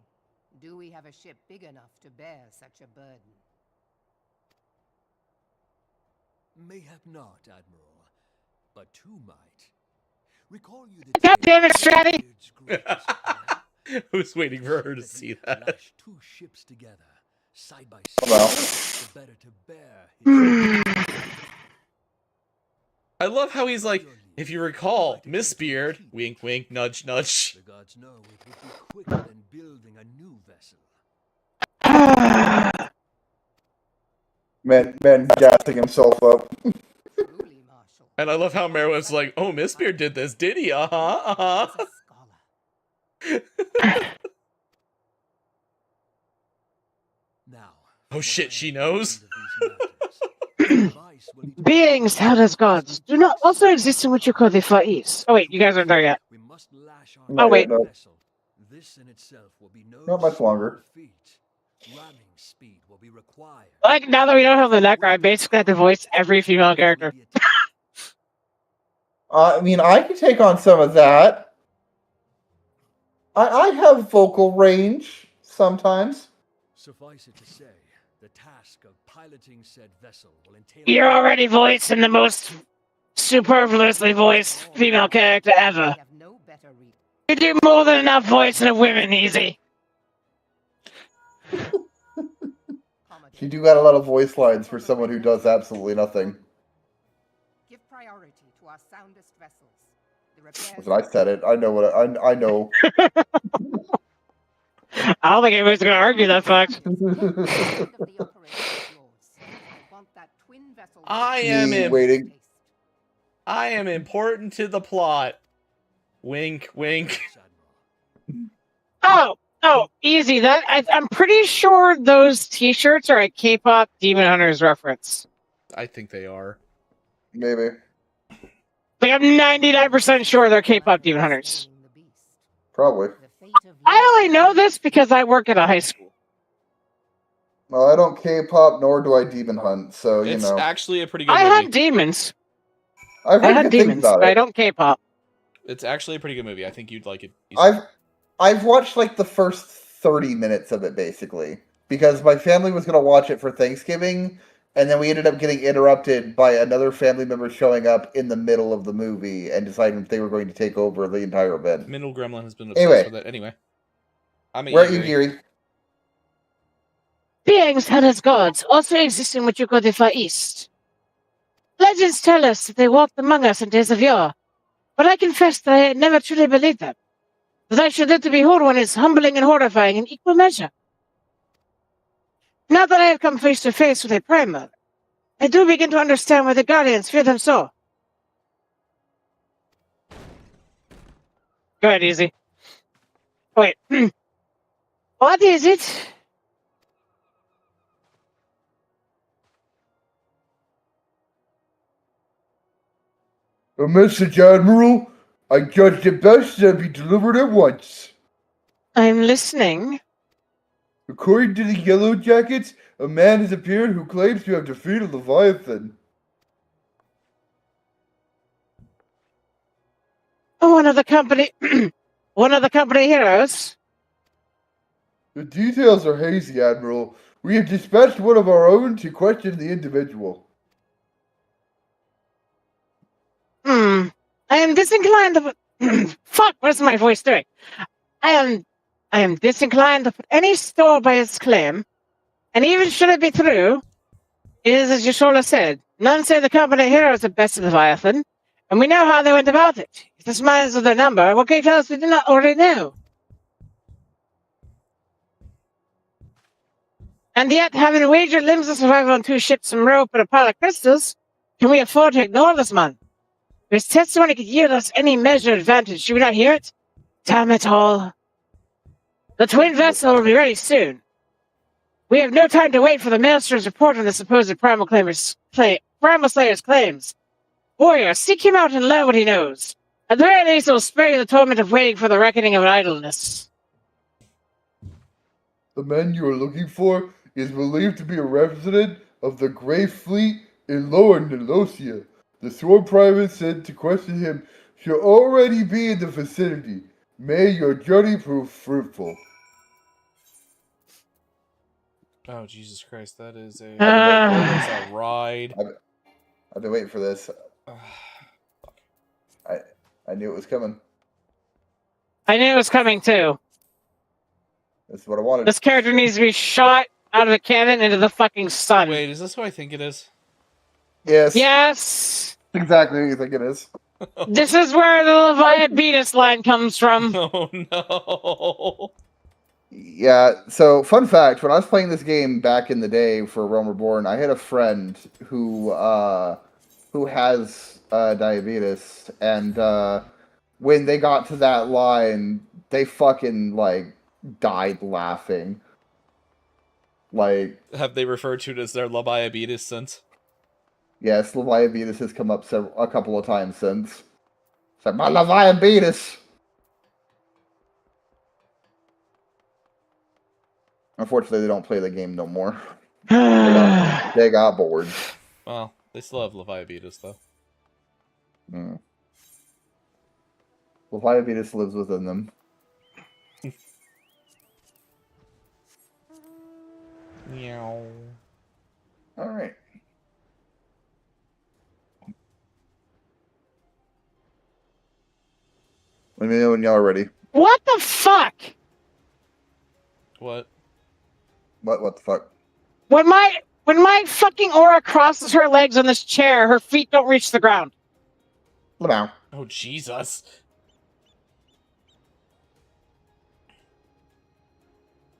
do we have a ship big enough to bear such a burden? Mayhap not, Admiral, but two might. Recall you the God damn it, Stratty! I was waiting for her to see that. Lash two ships together, side by side, Well. the better to bear his I love how he's like, if you recall, Miss Beard, wink wink, nudge nudge. The gods know it would be quicker than building a new vessel. Man gassing himself up. Truly, Marshal. And I love how Merwin's like, oh, Miss Beard did this, did he? Uh-huh. As a scholar. Now, Oh shit, she knows? Beings held as gods do not also exist in what you call the Far East. Oh wait, you guys aren't there yet. We must lash Oh, wait. No. vessel. This in itself will be no Not much longer. small feat. Ramming speed will be required. Like, now that we don't have the Lunecra, I basically have to voice every female character. I mean, I can take on some of that. I have vocal range sometimes. Suffice it to say, the task of piloting said vessel will entail. You're already voicing the most superfluously voiced female character ever. I have no better read. You do more than enough voicing of women, easy. You do got a lot of voice lines for someone who does absolutely nothing. Give priority to our soundest vessels. The repairs. Listen, I said it. I know what I know. I don't think anybody's gonna argue that fact. The end of the operation is yours. I want that twin vessel. I am important to the plot. Wink, wink. Oh, easy. That I'm pretty sure those T-shirts are a K-pop Demon Hunters reference. I think they are. Maybe. Like, I'm 99% sure they're K-pop Demon Hunters. Probably. I only know this because I work at a high school. Well, I don't K-pop, nor do I demon hunt, so, you It's know. actually a pretty good I movie. had demons. I've I heard had good things demons, about but I it. don't K-pop. It's actually a pretty good movie. I think you'd like it. easily. I've watched, like, the first 30 minutes of it, basically. Because my family was going to watch it for Thanksgiving, and then we ended up getting interrupted by another family member showing up in the middle of the movie and deciding that they were going to take over the entire event. Middle Gremlin has been obsessed Anyway. with it. Anyway. I'm Where are you, Geary? Beings held as gods also exist in what you call the Far East. Legends tell us that they walked among us in days of yore, but I confess that I had never truly believed them. That I should live to behold one is humbling and horrifying in equal measure. Now that I have come face to face with a primal, I do begin to understand why the Guardians fear them so. Go ahead, Easy. Wait. What is it? A message, Admiral. I judged it best that it be delivered at once. I'm listening. According to the Yellow Jackets, a man has appeared who claims to have defeated Leviathan. One of the company heroes. The details are hazy, Admiral. We have dispatched one of our own to question the individual. I am disinclined of Fuck, what is my voice doing? I am disinclined to put any store by his claim, and even should it be true, it is as Yashola said. None say the company here is the best of Leviathan, and we know how they went about it. If this man is of their number, what can you tell us we do not already know? And yet, having wagered limbs of survival on 2 ships, some rope, and a pile of crystals, can we afford to ignore this man? His testimony could yield us any measure of advantage. Should we not hear it? Damn it all. The twin vessel will be ready soon. We have no time to wait for the Maelstrom's report on the supposed Primal Slayer's claims. Warrior, seek him out and learn what he knows. At the very least, it will spare you the torment of waiting for the reckoning of idleness. The man you are looking for is believed to be a resident of the Grey Fleet in Lower Nilosia. The sworn private sent to question him should already be in the vicinity. May your journey prove fruitful. Oh, Jesus Christ, that is a ride. I've been waiting for this. I knew it was coming. I knew it was coming too. This is what I wanted. This character needs to be shot out of a cannon into the fucking sun. Wait, is this what I think it is? Yes. Yes! Exactly what you think it is. This is where the Leviathan line comes from. Oh no. Yeah, so fun fact, when I was playing this game back in the day for Realm Reborn, I had a friend who has diabetes, and when they got to that line, they fucking, like, died laughing. Like... Have they referred to it as their Leviathan since? Yes, Leviathan has come up a couple of times since. It's like, my Leviathan! Unfortunately, they don't play the game no more. They got bored. Well, they still have Leviathan, though. Mm. Leviathan lives within them. Meow. Alright. Let me know when y'all are ready. What the fuck? What? What the fuck? When my fucking aura crosses her legs on this chair, her feet don't reach the ground. Lamau. Oh, Jesus.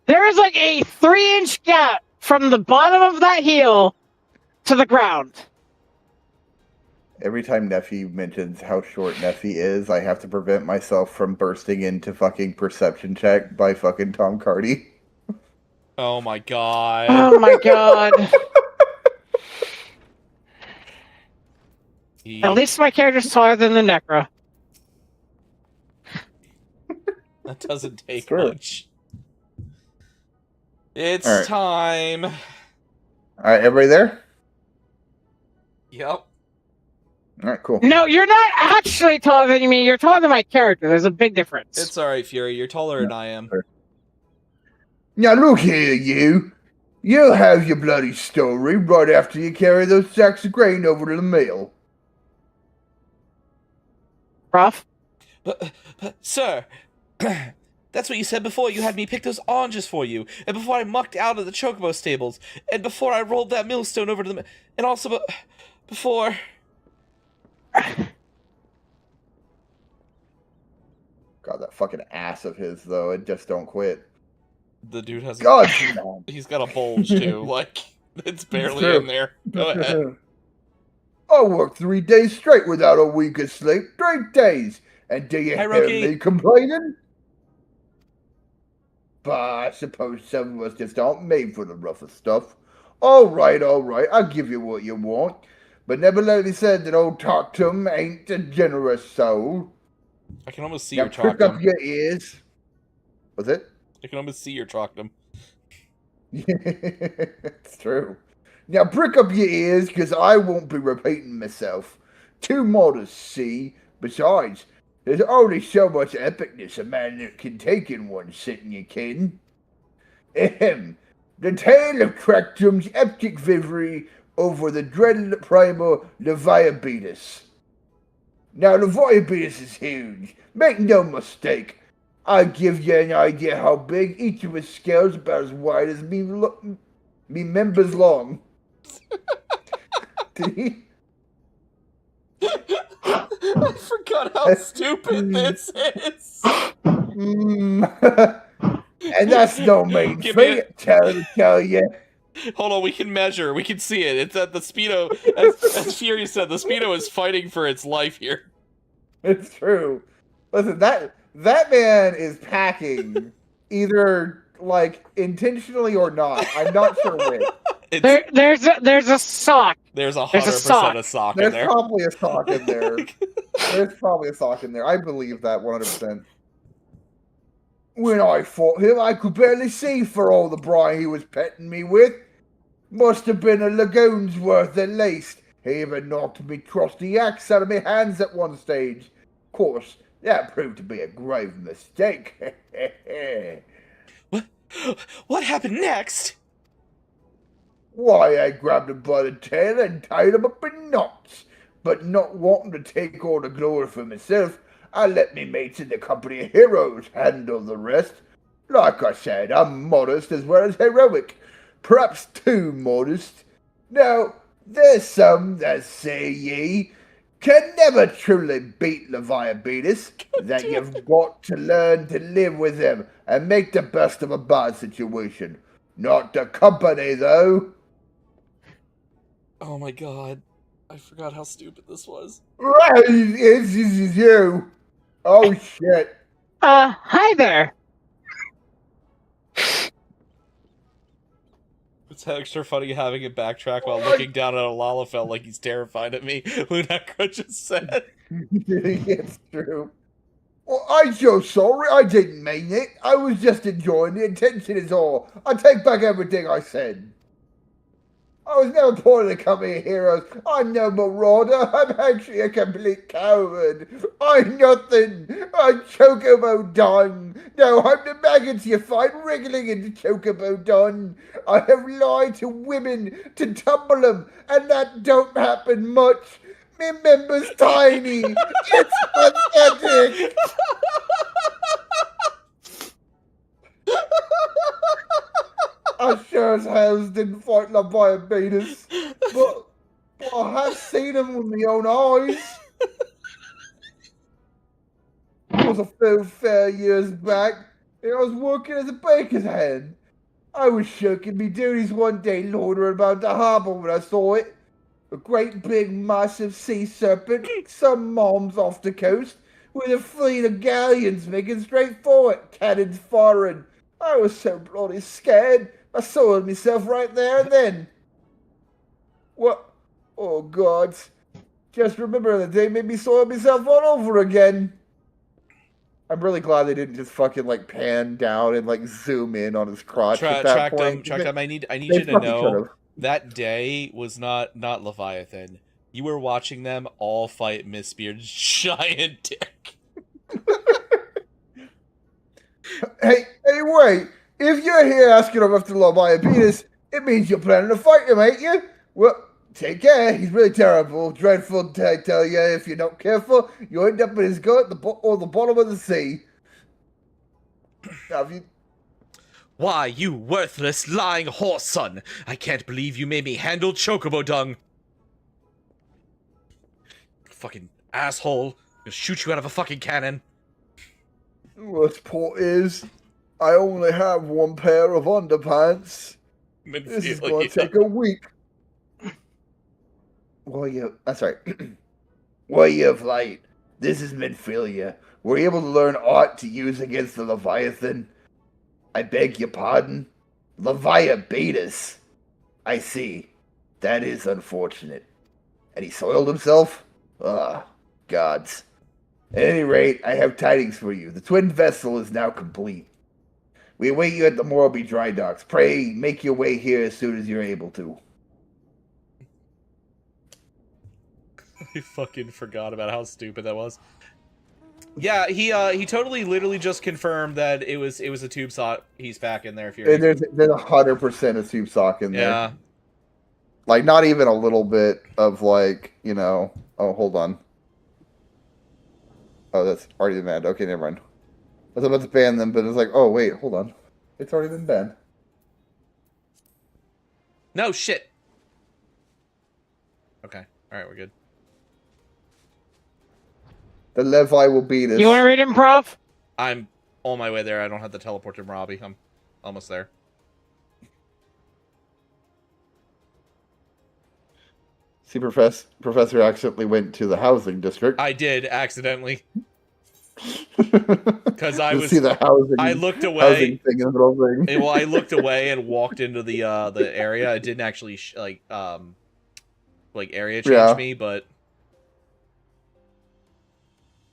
There is like a 3-inch gap from the bottom of that heel to the ground. Every time Neffy mentions how short Neffy is, I have to prevent myself from bursting into fucking perception check by fucking Tom Cardy. Oh my god. Oh my god. At least my character's taller than the Necra. That doesn't take much. It's All right. time. Alright, everybody there? Yep. Alright, cool. No, you're not actually taller than me. You're taller than my character. There's a big difference. It's alright, Fury. You're taller than I am. Now look here, you. You'll have your bloody story right after you carry those sacks of grain over to the mill. Prof? Sir, that's what you said before you had me pick those oranges for you, and before I mucked out of the chocobo stables, and before I rolled that millstone over to the... And also, before... God, that fucking ass of his, though, it just don't quit. The dude has... God! He's got a bulge, too. Like, it's barely in there. Go ahead. I worked 3 days straight without a week of sleep. 3 days. And do you hear me complaining? But I suppose some of us just aren't made for the rougher stuff. All right, I'll give you what you want. But never let me say that old Tartum ain't a generous soul. I can almost see now your prick Troctum. up your ears. What's it? I can almost see your Troctum. It's true. Now prick up your ears, because I won't be repeating myself. 2 more to see. Besides, there's only so much epicness a man can take in one sitting, you kin. Ahem. The tale of Tractum's epic victory over the dreaded primal Leviathan. Now, Leviathan is huge. Make no mistake. I'll give you an idea how big. Each of his scales about as wide as me members long. Did he? I forgot how stupid this is. And that's no main feat, tell you. Hold on, we can measure. We can see it. It's at the Speedo. As Fury said, the Speedo is fighting for its life here. It's true. Listen, that man is packing, either like intentionally or not. I'm not sure which. There's a sock. There's 100% a sock in there. There's probably a sock in there. There's probably a sock in there. I believe that 100%. When I fought him, I could barely see for all the brine he was petting me with. Must have been a lagoon's worth at least. He even knocked me trusty axe out of my hands at one stage. Of course, that proved to be a grave mistake. What happened next? Why, I grabbed him by the tail and tied him up in knots. But not wanting to take all the glory for myself, I let me mates in the company of heroes handle the rest. Like I said, I'm modest as well as heroic. Perhaps too modest. Now, there's some that say ye can never truly beat Leviathan, that you've got to learn to live with him and make the best of a bad situation. Not the company, though. Oh my god. I forgot how stupid this was. Right, it's you. Oh, shit. Hi there. It's extra funny having it backtrack while looking down at a Lalafell like he's terrified at me. Lunecra just said. It's true. Well, I'm so sorry. I didn't mean it. I was just enjoying the attention is all. I take back everything I said. I was never part of the company of heroes. I'm no marauder. I'm actually a complete coward. I'm nothing. I'm Chocobo Don. No, I'm the maggots you find wriggling into Chocobo Don. I have lied to women to tumble them, and that don't happen much. Me member's tiny. It's pathetic. I sure as hell didn't fight Leviathan, but I have seen him with my own eyes. It was a few fair years back, and I was working as a baker's hand. I was shirking me duties one day loitering about the harbour when I saw it. A great big massive sea serpent, some moms off the coast, with a fleet of galleons making straight for it, cannons firing. I was so bloody scared. I soiled myself right there and then. What? Oh, God. Just remember that they made me soil myself all over again. I'm really glad they didn't just fucking, like, pan down and, like, zoom in on his crotch at that point. Track them. I need you to know that day was not Leviathan. You were watching them all fight Miss Beard's giant dick. Hey, wait. If you're here asking him after Leviathan, it means you're planning to fight him, ain't you? Well, take care. He's really terrible. Dreadful, I tell you. If you're not careful, you'll end up in his gut or the bottom of the sea. Why, you worthless, lying horse son! I can't believe you made me handle Chocobo dung! Fucking asshole. I'll shoot you out of a fucking cannon. Worst part is, I only have one pair of underpants. This is going to take a week. Well, that's right. Well, you've light. This is Minfilia. Were you able to learn aught to use against the Leviathan? I beg your pardon? Leviathan. I see. That is unfortunate. And he soiled himself? Ah, gods. At any rate, I have tidings for you. The twin vessel is now complete. We await you at the Morby dry docks. Pray, make your way here as soon as you're able to. I fucking forgot about how stupid that was. Yeah, he totally literally just confirmed that it was a tube sock he's back in there. If you're there's 100% a tube sock in there. Yeah. Like, not even a little bit of, like, you know... Oh, hold on. Oh, that's already been banned. Okay, never mind. I was about to ban them, but it's like, oh wait, hold on. It's already been banned. No shit. Okay. All right, we're good. The Levi will beat us. You want to read him, Prof? I'm on my way there. I don't have to teleport to Robbie. I'm almost there. See, Professor accidentally went to the housing district. I did accidentally. Because I was. See the housing. I looked away. Housing thing in the middle thing. Well, I looked away and walked into the area. I didn't actually area change me, but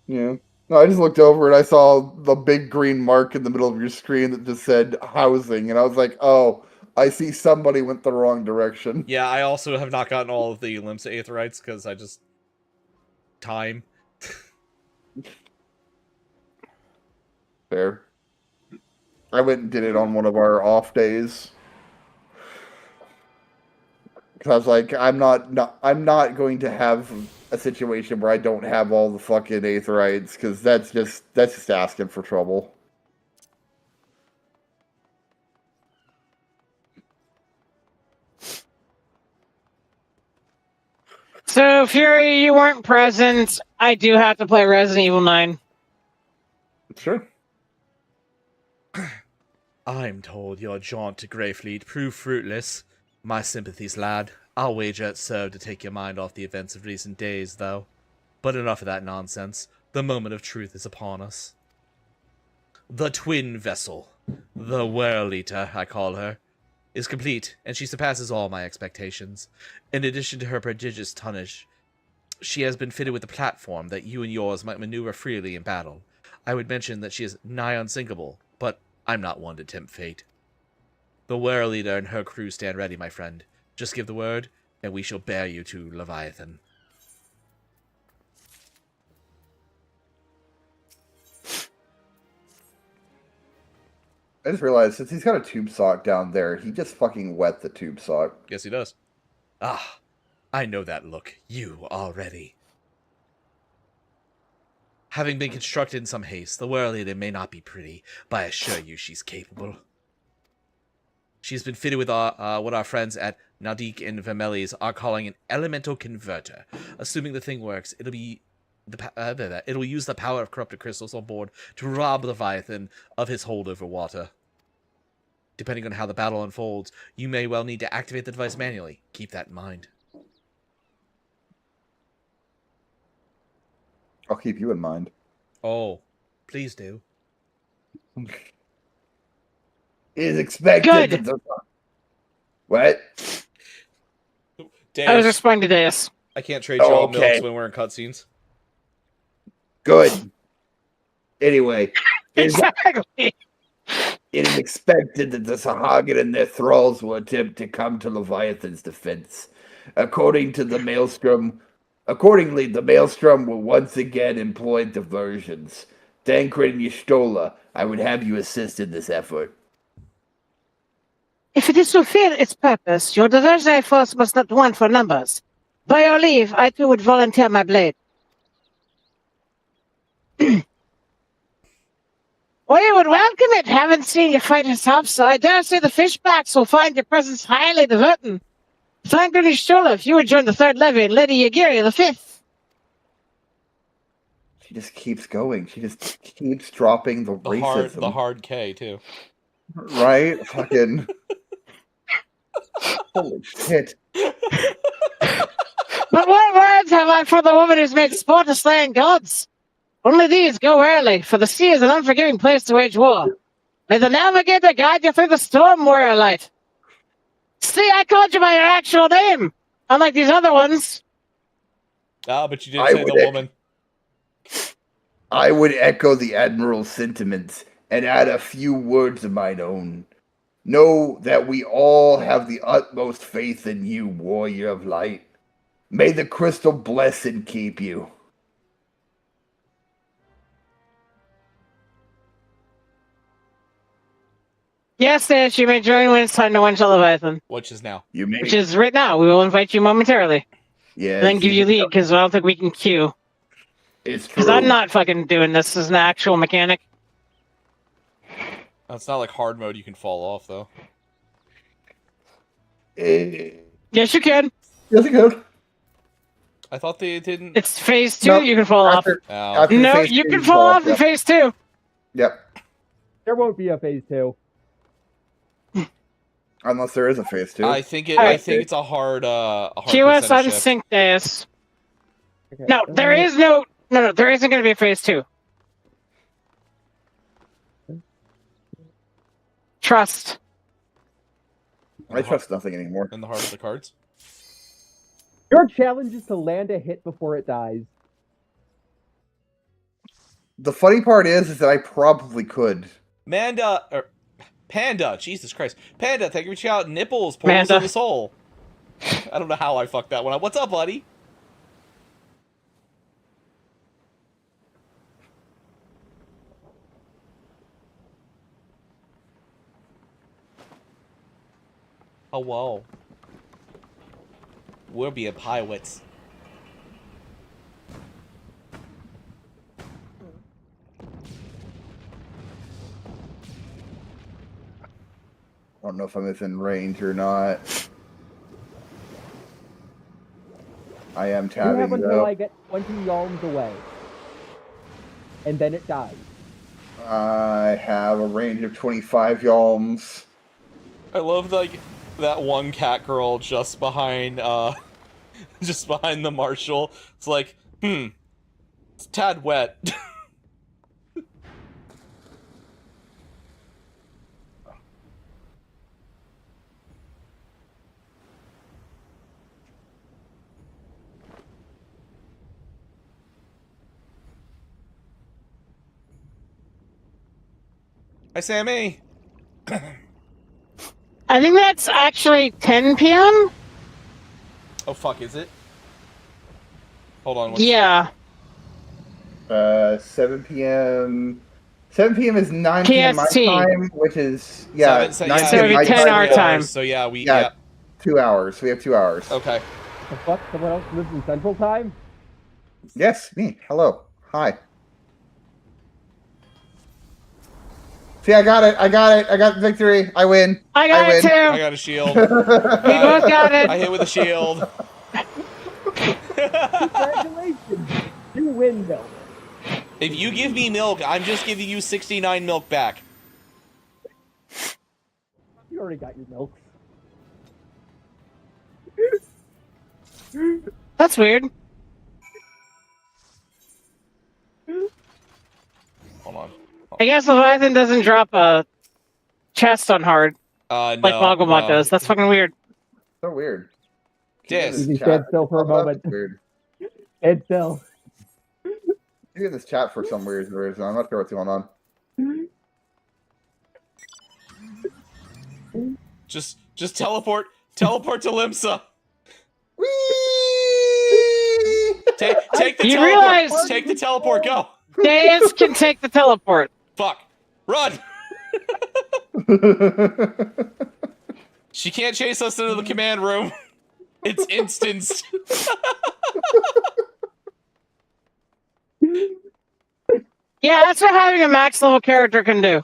yeah. No, I just looked over and I saw the big green mark in the middle of your screen that just said housing, and I was like, oh, I see somebody went the wrong direction. Yeah, I also have not gotten all of the Limsa Aetherites because I just time. Fair. I went and did it on one of our off days. Because I was like, I'm not going to have a situation where I don't have all the fucking Aetherites, because that's just asking for trouble. So, Fury, you weren't present. I do have to play Resident Evil 9. Sure. I'm told your jaunt to Greyfleet proved fruitless. My sympathies, lad. I'll wager it served to take your mind off the events of recent days, though. But enough of that nonsense. The moment of truth is upon us. The twin vessel, the Whirl Eater, I call her, is complete, and she surpasses all my expectations. In addition to her prodigious tonnage, she has been fitted with a platform that you and yours might maneuver freely in battle. I would mention that she is nigh unsinkable, but I'm not one to tempt fate. The Whirl Eater and her crew stand ready, my friend. Just give the word, and we shall bear you to Leviathan. I just realized, since he's got a tube sock down there, he just fucking wet the tube sock. Yes, he does. Ah, I know that look. You already. Having been constructed in some haste, the Whirl Eater may not be pretty, but I assure you she's capable. She's been fitted with what our friends at Naudic and Vermelis are calling an elemental converter. Assuming the thing works, it'll use the power of corrupted crystals on board to rob Leviathan of his hold over water. Depending on how the battle unfolds, you may well need to activate the device manually. Keep that in mind. I'll keep you in mind. Oh, please do. It is expected. Good. What? I was responding to this. I can't trade y'all milks when we're in cutscenes. Good. Anyway, Exactly. it is expected that the Sahagin and their thralls will attempt to come to Leviathan's defense. Accordingly, the Maelstrom will once again employ diversions. Tancred and Y'shtola, I would have you assist in this effort. If it is to fulfill its purpose, your diversionary force must not want for numbers. By your leave, I too would volunteer my blade. We would welcome it. Haven't seen you fight yourself, so I dare say the fishbacks will find your presence highly diverting. Tancred and Y'shtola, if you would join the Third Levy and Lady Yagiri the Fifth. She just keeps going. She just keeps dropping the racism. The hard K, too. Right? Fucking... Holy shit. But what words have I for the woman who's made sport of slaying gods? Only these go early, for the sea is an unforgiving place to wage war. May the navigator guide you through the storm, warrior light. See, I called you by your actual name, unlike these other ones. Ah, but you did say the woman. I would echo the Admiral's sentiments and add a few words of mine own. Know that we all have the utmost faith in you, warrior of light. May the crystal bless and keep you. Yes, Ash, you may join when it's time to went to Leviathan. Which is now. Which is right now. We will invite you momentarily. Yeah. And then give you lead, because I don't think we can queue. It's true. Because I'm not fucking doing this as an actual mechanic. It's not like hard mode. You can fall off though. Yes, you can. Yes, you could. I thought they didn't. It's phase 2. Nope. You can fall off. After No, phase you 2, can fall off in yep. phase 2. Yep. There won't be a phase 2. Unless there is a phase 2. I think Alright. it's a hard QS percentage shift. unsync days. Okay. No, there is no, there isn't going to be a phase 2. Trust. I trust nothing anymore. In the heart of the cards. Your challenge is to land a hit before it dies. The funny part is that I probably could. Panda, Jesus Christ. Panda, thank you for reaching out. Nipples, portals Manda. of the soul. I don't know how I fucked that one up. What's up, buddy? Oh, whoa. We'll be a pirates. I don't know if I'm within range or not. I am You have tabbing until though. I get 20 yalms away. And then it dies. I have a range of 25 yalms. I love like that one cat girl just behind just behind the marshal. It's like, it's a tad wet. Hi, Sammy. I think that's actually 10 p.m. Oh fuck, is it? Hold on. Yeah. 7 p.m. 7 p.m. is 9 p.m. my PST. time, which is 9 so p.m. it'd be my 10 our time. So yeah, Yeah. 2 hours. We have 2 hours. Okay. The fuck? Someone else lives in Central Time? Yes, me. Hello. Hi. See, I got it. I got victory. I win. I got it too. I got a shield. We both got it. I hit with a shield. Congratulations. You win, though. If you give me milk, I'm just giving you 69 milk back. You already got your milk. That's weird. Hold on. I guess Leviathan doesn't drop a chest on hard No, like Mogulmot does. That's fucking weird. So weird. Dis. You stand still for a moment. Weird. Stand still. You in this chat for some weird reason. I'm not sure what's going on. Just teleport to Limsa. Whee! Take the You teleport. realize- Take the teleport. Go. Deus can take the teleport. Fuck. Run. She can't chase us into the command room. It's instanced. Yeah, that's what having a max level character can do.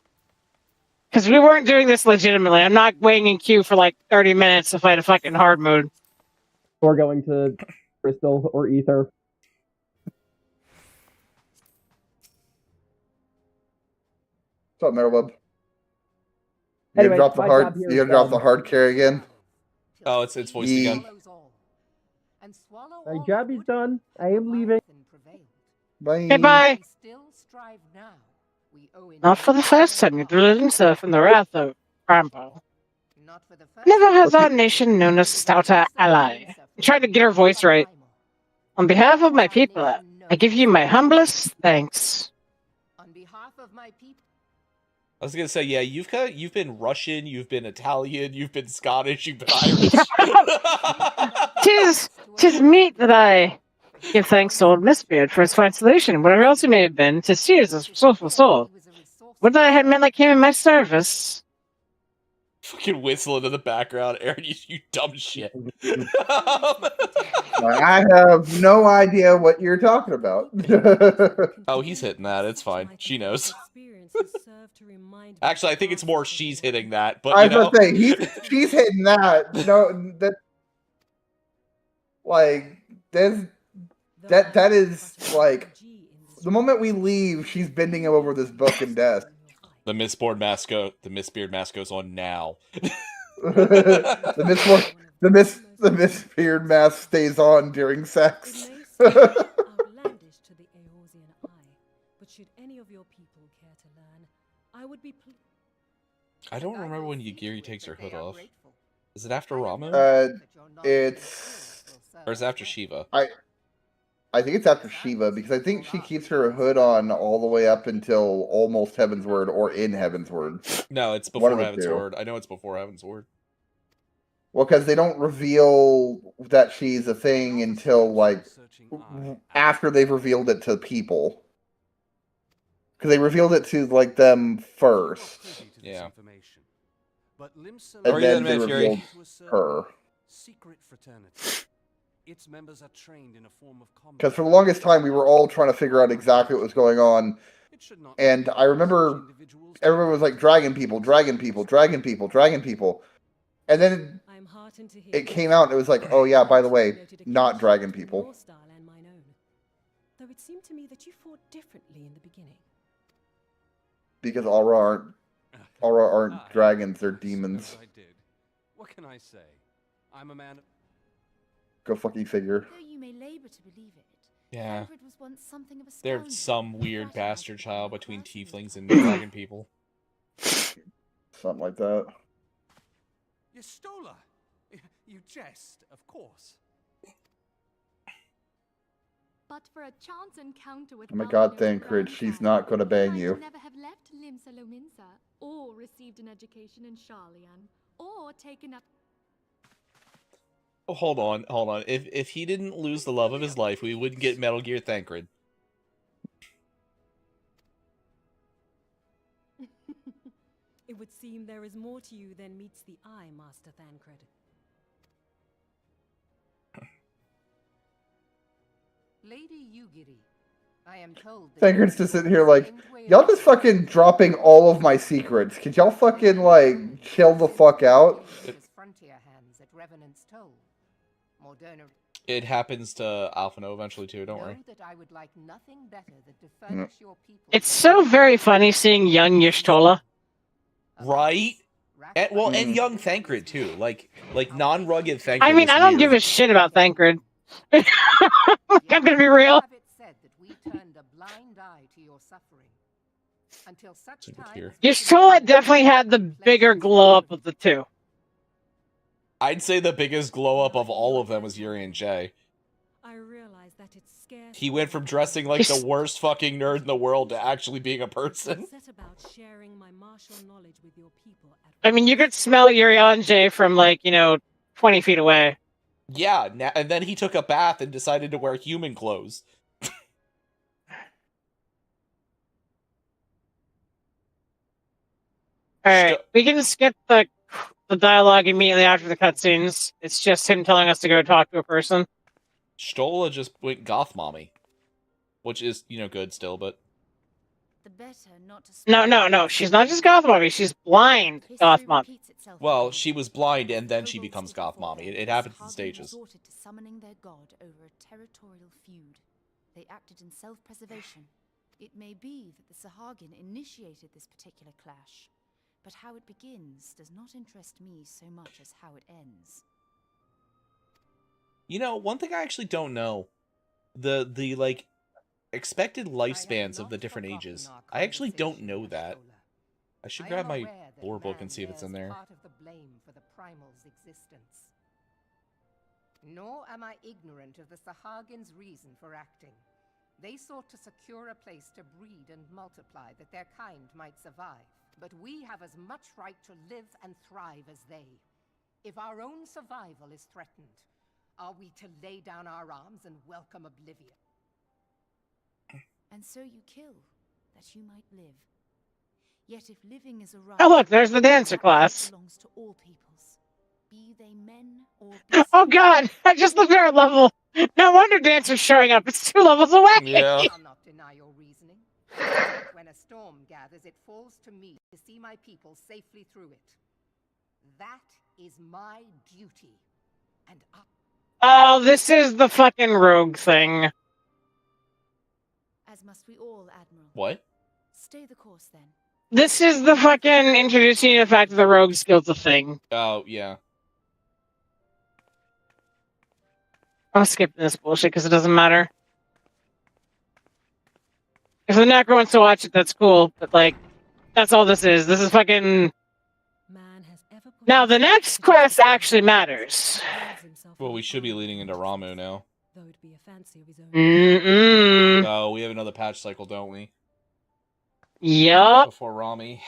Because we weren't doing this legitimately. I'm not waiting in queue for like 30 minutes to fight a fucking hard mode. Or going to Crystal or Ether. What's up, Merlub? You Anyway, gonna drop the my hard? job here You is gonna drop the done. hard carry again? Oh, it's voiced Yeah. again. My job is done. I am leaving. Bye. Goodbye. Still strive now. We owe in Not for the first time you drilled himself in the wrath of Rambo. Not for the first Never has our nation known a stouter ally. I tried to get her voice right. On behalf of my people, I give you my humblest thanks. On behalf of my people. I was gonna say, yeah, you've been Russian, you've been Italian, you've been Scottish, you've been Irish. Tis meet that I give thanks to old Mistbeard for his fine solution, whatever else he may have been, to steers his resourceful soul. Would that I had men like him in my service? Fucking whistling in the background, Aaron, you dumb shit. I have no idea what you're talking about. Oh, he's hitting that. It's fine. She knows. Actually, I think it's more she's hitting that, but I you know. was gonna say she's hitting that. No, that like that is like the moment we leave, she's bending him over this book and desk. The Mistbeard mask goes on now. the Mistbeard mask stays on during sex. Outlandish to the Eorzean eye, but should any of your people care to learn, I would be pleased. I don't remember when Yagiri takes her hood off. Is it after Ramu? It's or is it after Shiva? I think it's after Shiva, because I think she keeps her hood on all the way up until almost Heaven's Word or in Heaven's Word. No, it's before Heaven's Word. I know it's before Heaven's Word. Well, because they don't reveal that she's a thing until, like, after they've revealed it to people. Because they revealed it to, like, them first. Yeah. And then they revealed her. Secret fraternity. Its members are trained in a form of combat. Because for the longest time, we were all trying to figure out exactly what was going on. And I remember everyone was like, dragon people, dragon people, dragon people, dragon people. And then it came out and it was like, oh yeah, by the way, not dragon people. Though it seemed to me that you fought differently in the beginning. Because Aura aren't dragons, they're demons. I did. What can I say? I'm a man. Go fucking figure. Though you may labor to believe it, Yeah. Tancred was once something of a They're scoundrel, some weird fraternized bastard with child the between person. tieflings and dragon people. Something like that. You stole her. You jest, of course. But for a chance encounter with Oh my god, Balthazar Thancred, she's Grandfather, not gonna bang might you. never have left Limsa Lominsa, or received an education in Sharlayan, or taken up. Oh, hold on. If he didn't lose the love of his life, we wouldn't get Metal Gear Thancred. It would seem there is more to you than meets the eye, Master Thancred. Lady Yugiri, I am told that Thancred's just sitting here like, y'all just fucking dropping all of my secrets. Could y'all fucking, like, chill the fuck out? Frontier hands at Revenant's Toll. Moderna It happens to Alphino eventually too, don't worry. know that I would like nothing better than to furnish your people. It's so very funny seeing young Y'shtola. Right? And, well, and young Thancred too. Like non-rugged Thancred. I mean, is I don't weird. give a shit about Thancred. I'm gonna be real. Have it said that we turned a blind eye to your suffering. Until such time Here. Y'shtola definitely had the bigger glow up of the two. I'd say the biggest glow up of all of them was Yuri and Jay. I realize that it's scarce. He went from dressing like the worst fucking nerd in the world to actually being a person. Set about sharing my martial knowledge with your people at I mean, you could smell Yuri and Jay from, like, 20 feet away. Yeah, and then he took a bath and decided to wear human clothes. Alright, we can skip the dialogue immediately after the cutscenes. It's just him telling us to go talk to a person. Stola just went goth mommy. Which is, good still, but... The better not to No, she's not just goth mommy, she's blind goth mommy. Well, she was blind and then she becomes goth mommy. It happens in stages. Resorted to summoning their god over a territorial feud. They acted in self-preservation. It may be that the Sahagin initiated this particular clash, but how it begins does not interest me so much as how it ends. One thing I actually don't know. The expected lifespans of the different ages. I actually don't know that. I should grab my lore book and see if it's in there. Part of the blame for the primal's existence. Nor am I ignorant of the Sahagin's reason for acting. They sought to secure a place to breed and multiply that their kind might survive. But we have as much right to live and thrive as they. If our own survival is threatened, are we to lay down our arms and welcome oblivion? And so you kill, that you might live. Yet if living is a right, Oh, look, there's the dancer that right class. belongs to all peoples, be they men or Oh beasts. god, I just looked at our level. No wonder dancer's showing up. It's 2 levels away. Yeah. I'll not deny your reasoning. But when a storm gathers, it falls to me to see my people safely through it. That is my duty. And I... Oh, this is the fucking rogue thing. As must we all, Admiral. What? Stay the course then. This is the fucking introducing you to the fact that the rogue skill's a thing. Oh, yeah. I'm skipping this bullshit because it doesn't matter. If the Necro wants to watch it, that's cool. But, like, that's all this is. This is fucking... Man has ever put Now, the himself next to quest justice actually and matters. holds himself Well, in we should be power leading into Ramu now. though it be a fancy of his own. Mm-mm. Oh, we have another patch cycle, don't we? Yup. Before Rami.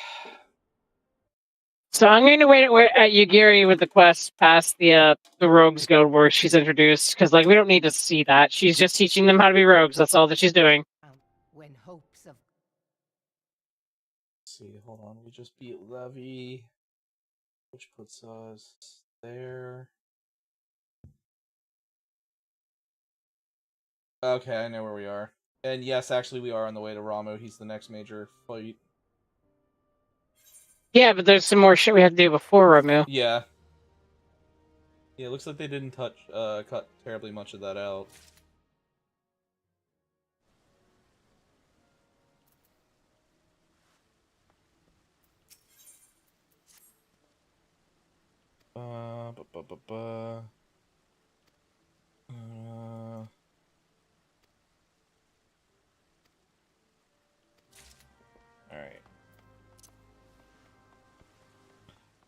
So I'm going to wait at Yugiri with the quest past the Rogues Guild where she's introduced, because, like, we don't need to see that. She's just teaching them how to be rogues. That's all that she's doing. When hopes of... Let's see, hold on. We just beat Levy, which puts us there. Okay, I know where we are. And yes, actually, we are on the way to Ramu. He's the next major fight. Yeah, but there's some more shit we have to do before Ramu. Yeah. Yeah, it looks like they didn't cut terribly much of that out. Alright.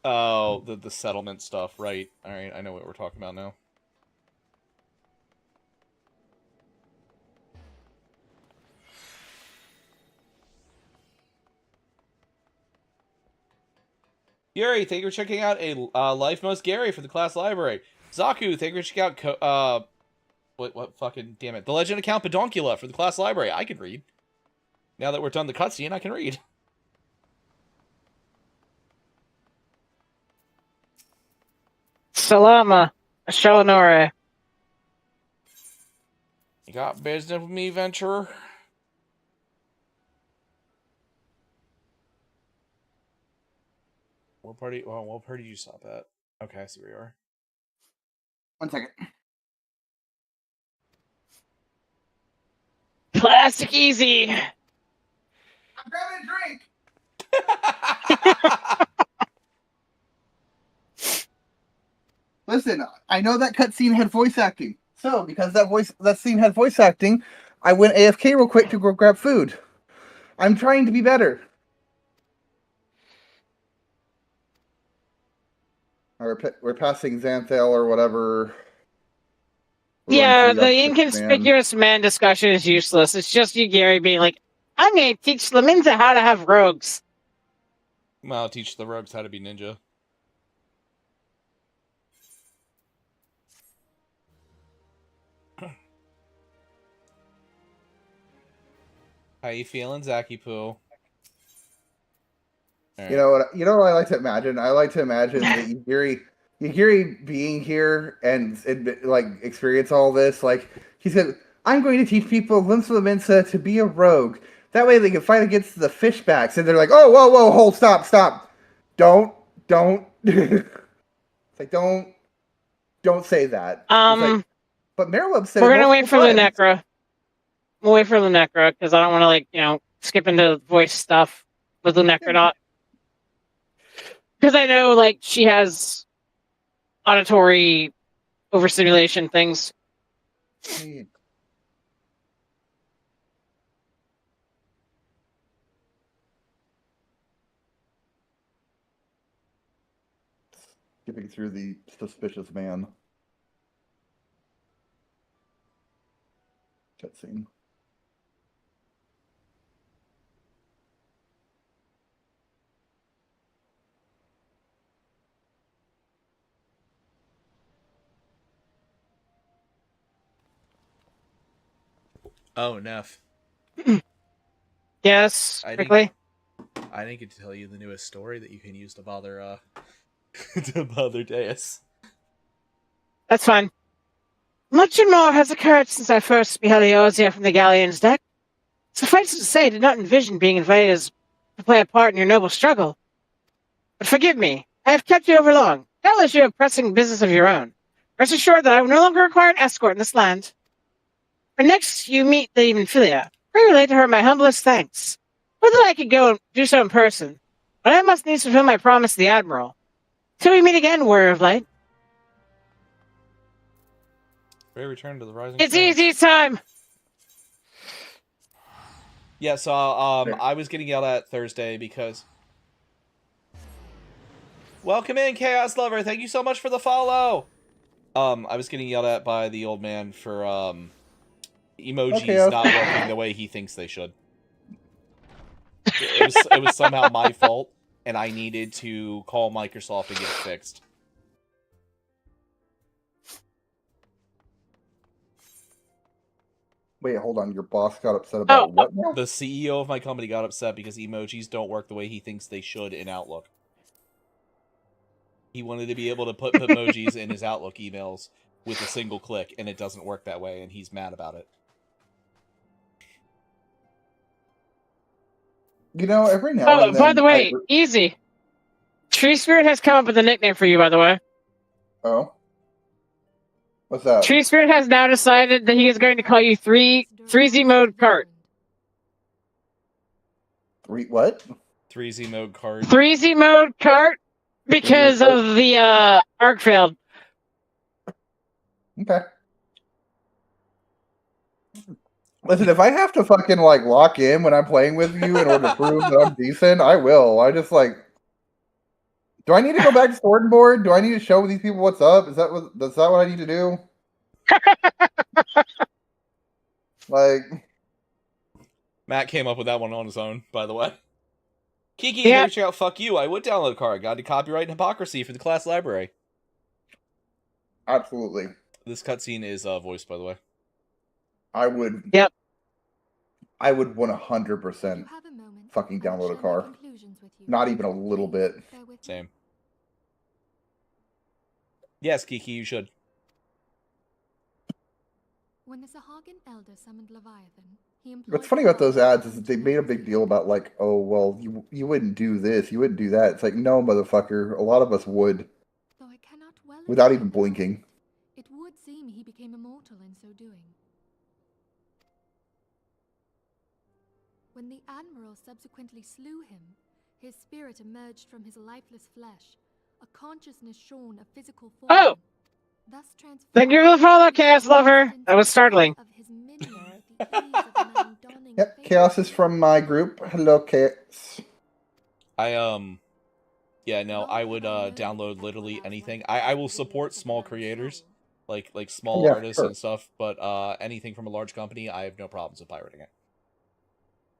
Oh, the settlement stuff, right. Alright, I know what we're talking about now. Gary, thank you for checking out a Life Most Gary for the class library. Zaku, thank you for checking out what fucking damn it. The Legend of Count Pedoncula for the class library. I can read. Now that we're done the cutscene, I can read. Salama. Shalanore. You got business with me, Venturer? What party? Well, what party did you stop at? Okay, I see where you are. 1 second. Plastic easy. I'm grabbing a drink. Listen, I know that cutscene had voice acting. So, because that scene had voice acting, I went AFK real quick to go grab food. I'm trying to be better. We're passing Xanthale or whatever. Yeah, the inconspicuous man discussion is useless. It's just you, Gary, being like, I'm going to teach Laminza how to have rogues. Well, I'll teach the rogues how to be ninja. How you feeling, Zaki Poo? Right. You know what I like to imagine? I like to imagine that Yugiri being here and like experience all this. Like he said, I'm going to teach people of Laminza to be a rogue. That way they can fight against the fishbacks. And they're like, oh, whoa, hold, stop. Don't. It's like, don't say that. Like, but Merlib said we're going to wait for Lunecra. We'll wait for Lunecra, because I don't want to, skip into voice stuff with Lunecra not. Because I know, she has auditory overstimulation things. Skipping through the suspicious man cutscene. Oh, Neff. Yes, quickly. I didn't get to tell you the newest story that you can use to bother to bother Deus. That's fine. Much and more has occurred since I first beheld Eorzea from the galleon's deck. Suffice it to say, I did not envision being invited to play a part in your noble struggle. But forgive me, I have kept you over long. Doubtless you have pressing business of your own. Rest assured that I will no longer require an escort in this land. For next you meet the Evenphilia, pray relate to her my humblest thanks. Would that I could go and do so in person, but I must needs fulfill my promise to the Admiral. Till we meet again, Warrior of Light. Ray, return to the Rising It's Stars. easy time! Yeah, so I was getting yelled at Thursday because... Welcome in, Chaos Lover! Thank you so much for the follow! I was getting yelled at by the old man for, emojis not working the way he thinks they should. It was somehow my fault, and I needed to call Microsoft and get it fixed. Wait, hold on. Your boss got upset about what now? The CEO of my company got upset because emojis don't work the way he thinks they should in Outlook. He wanted to be able to put emojis in his Outlook emails with a single click, and it doesn't work that way, and he's mad about it. You know, every now and then... by the way, easy. Tree Spirit has come up with a nickname for you, by the way. Oh? What's that? Tree Spirit has now decided that he is going to call you 3Z Mode Cart. What? 3Z Mode Cart. 3Z Mode Cart because of the arc failed. Okay. Listen, if I have to fucking, like, lock in when I'm playing with you in order to prove that I'm decent, I will. I just, like... Do I need to go back to Sword and Board? Do I need to show these people what's up? Is that what I need to do? Like... Matt came up with that one on his own, by the way. Kiki, yeah. reaching out, fuck you. I would download a card. Got to copyright and hypocrisy for the class library. Absolutely. This cutscene is voiced, by the way. I would... Yep. I would 100% fucking download a car. Not even a little bit. Same. Yes, Kiki, you should. When the Sahagin Elder summoned Leviathan, he employed... What's funny about those ads is that they made a big deal about, like, oh, well, you wouldn't do this, you wouldn't do that. It's like, no, motherfucker, a lot of us would. Though I cannot well without even blinking. It would seem he became immortal in so doing. When the Admiral subsequently slew him, his spirit emerged from his lifeless flesh, a consciousness shorn of physical form. Oh! Thus Thank you for the follow, Chaos Lover! That was startling. Yep, Chaos is from my group. Hello, Chaos. Yeah, no, I would download literally anything. I will support small creators, like small artists and stuff, but anything from a large company, I have no problems with pirating it.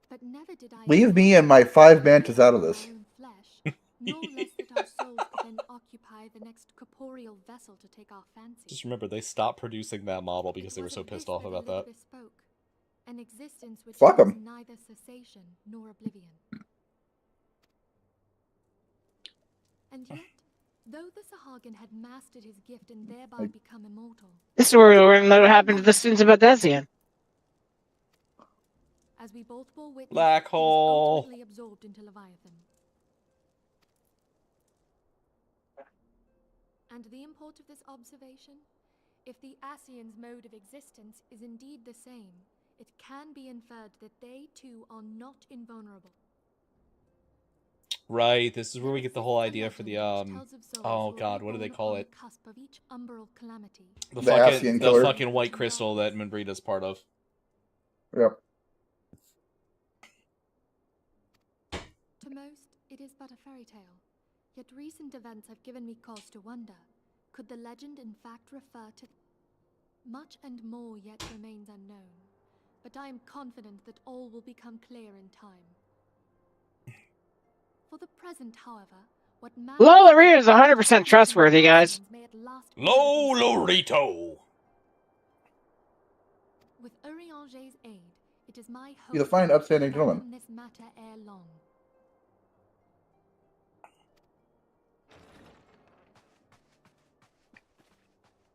But never did I Leave me and my 5 mantas out of this. No less that our souls could then occupy the next corporeal vessel to take our fancy. Just remember, they stopped producing that model because they were so pissed off about that. An existence which Fuck 'em. was neither cessation nor oblivion. And yet, though the Sahagin had mastered his gift and thereby become immortal, This is where we learn what happened to the students about Desian. as we both bore witness, Black he was hole. ultimately absorbed into Leviathan. And the import of this observation? If the Asian's mode of existence is indeed the same, it can be inferred that they too are not invulnerable. Right, this is where we get the whole idea for the oh god, what do they call it? The fucking white crystal that Minbrita's part of. Yep. To most, it is but a fairy tale. Yet recent events have given me cause to wonder. Could the legend in fact refer to... Much and more yet remains unknown. But I am confident that all will become clear in time. For the present, however, what matters... Lolorito is 100% trustworthy, guys. Lolorito! With Urianger's aid, it is my hope... He's a fine, upstanding gentleman. This matter ere long.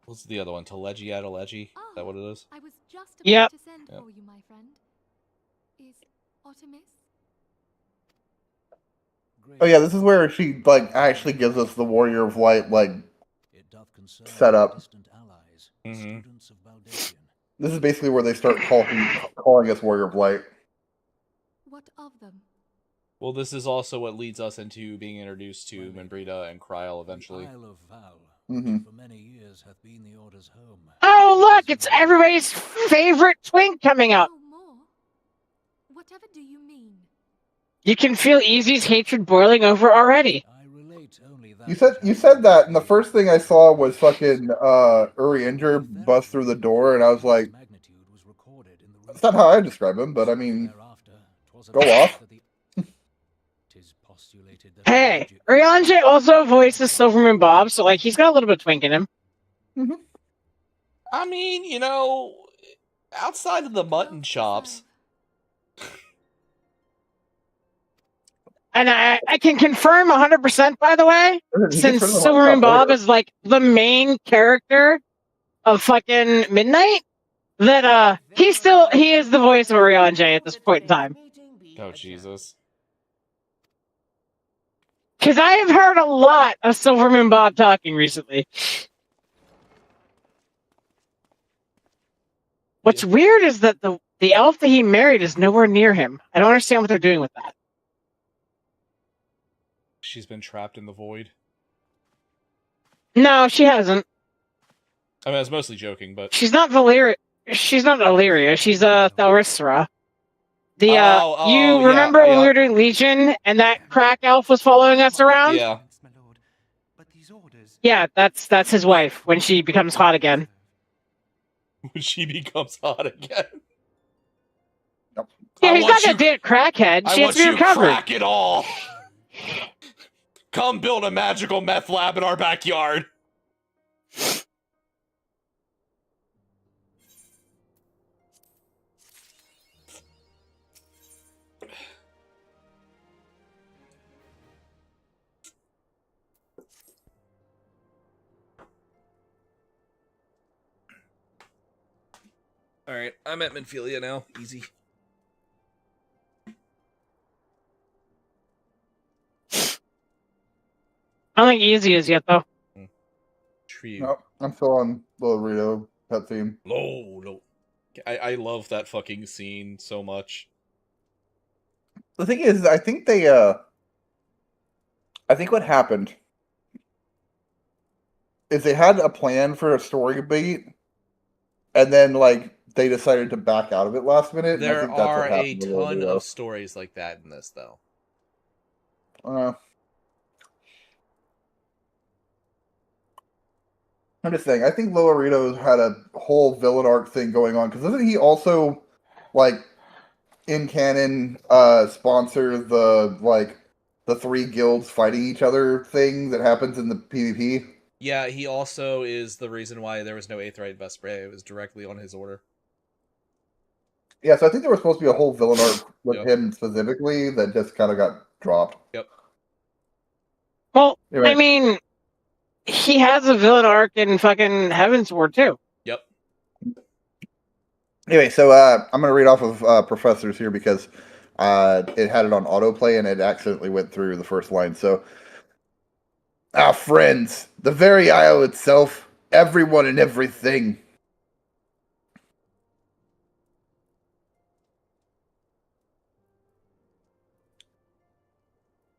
What's the other one? Telegi Adeleji? Is that what it is? I was just about Yep. to send for you, my friend. Is Artemis? Oh yeah, this is where she like actually gives us the Warrior of Light like setup. Mm-hmm. This is basically where they start calling us Warrior of Light. What of them? Well, this is also what leads us into being introduced to Membrita and Kryl eventually. Mm-hmm. For many years hath been the Order's home. Oh, look, it's everybody's favorite twink coming up. Oh, more? Whatever do you mean? You can feel Easy's hatred boiling over already. I relate only that You said that, and the first thing I saw was fucking Urianger bust through the door, and I was like, that's not how I describe him, but I mean, go off. Hey, Ryanje also voices Silvermoon Bob, so like he's got a little bit of twink in him. Mm-hmm. I mean, you know, outside of the mutton chops. And I can confirm 100%, by the way, since Silvermoon Bob is like the main character of fucking Midnight, that he is the voice of Ryanje at this point in time. Oh Jesus. Because I have heard a lot of Silvermoon Bob talking recently. What's weird is that the elf that he married is nowhere near him. I don't understand what they're doing with that. She's been trapped in the void. No, she hasn't. I mean, I was mostly joking, but she's not Valyria. She's not Illyria. She's Thalrisra. You remember when we were doing Legion and that crack elf was following us around? Yeah. Yeah, that's his wife when she becomes hot again. When she becomes hot again. Yeah, he's not that damn crackhead. She has to be recovered. Crack it all. Come build a magical meth lab in our backyard. Alright, I'm at Minfilia now. Easy. I don't think Easy is yet, though. True. No, I'm still on Lorito pet theme. No. I love that fucking scene so much. The thing is, I think what happened is they had a plan for a story beat, and then, like, they decided to back out of it last minute. There I think that's are what a happened with ton Lorito. of stories like that in this, though. I'm just saying, I think Lorito's had a whole villain arc thing going on, because isn't he also, like, in canon, sponsor the three guilds fighting each other thing that happens in the PvP? Yeah, he also is the reason why there was no Aetheryte Vespre. It was directly on his order. Yeah, so I think there was supposed to be a whole villain arc with him specifically that just kind of got dropped. Yep. Well, anyway. I mean, he has a villain arc in fucking Heavensward, too. Yep. Anyway, so I'm going to read off of Professors here because it had it on autoplay and it accidentally went through the first line. So, friends, the very isle itself, everyone and everything.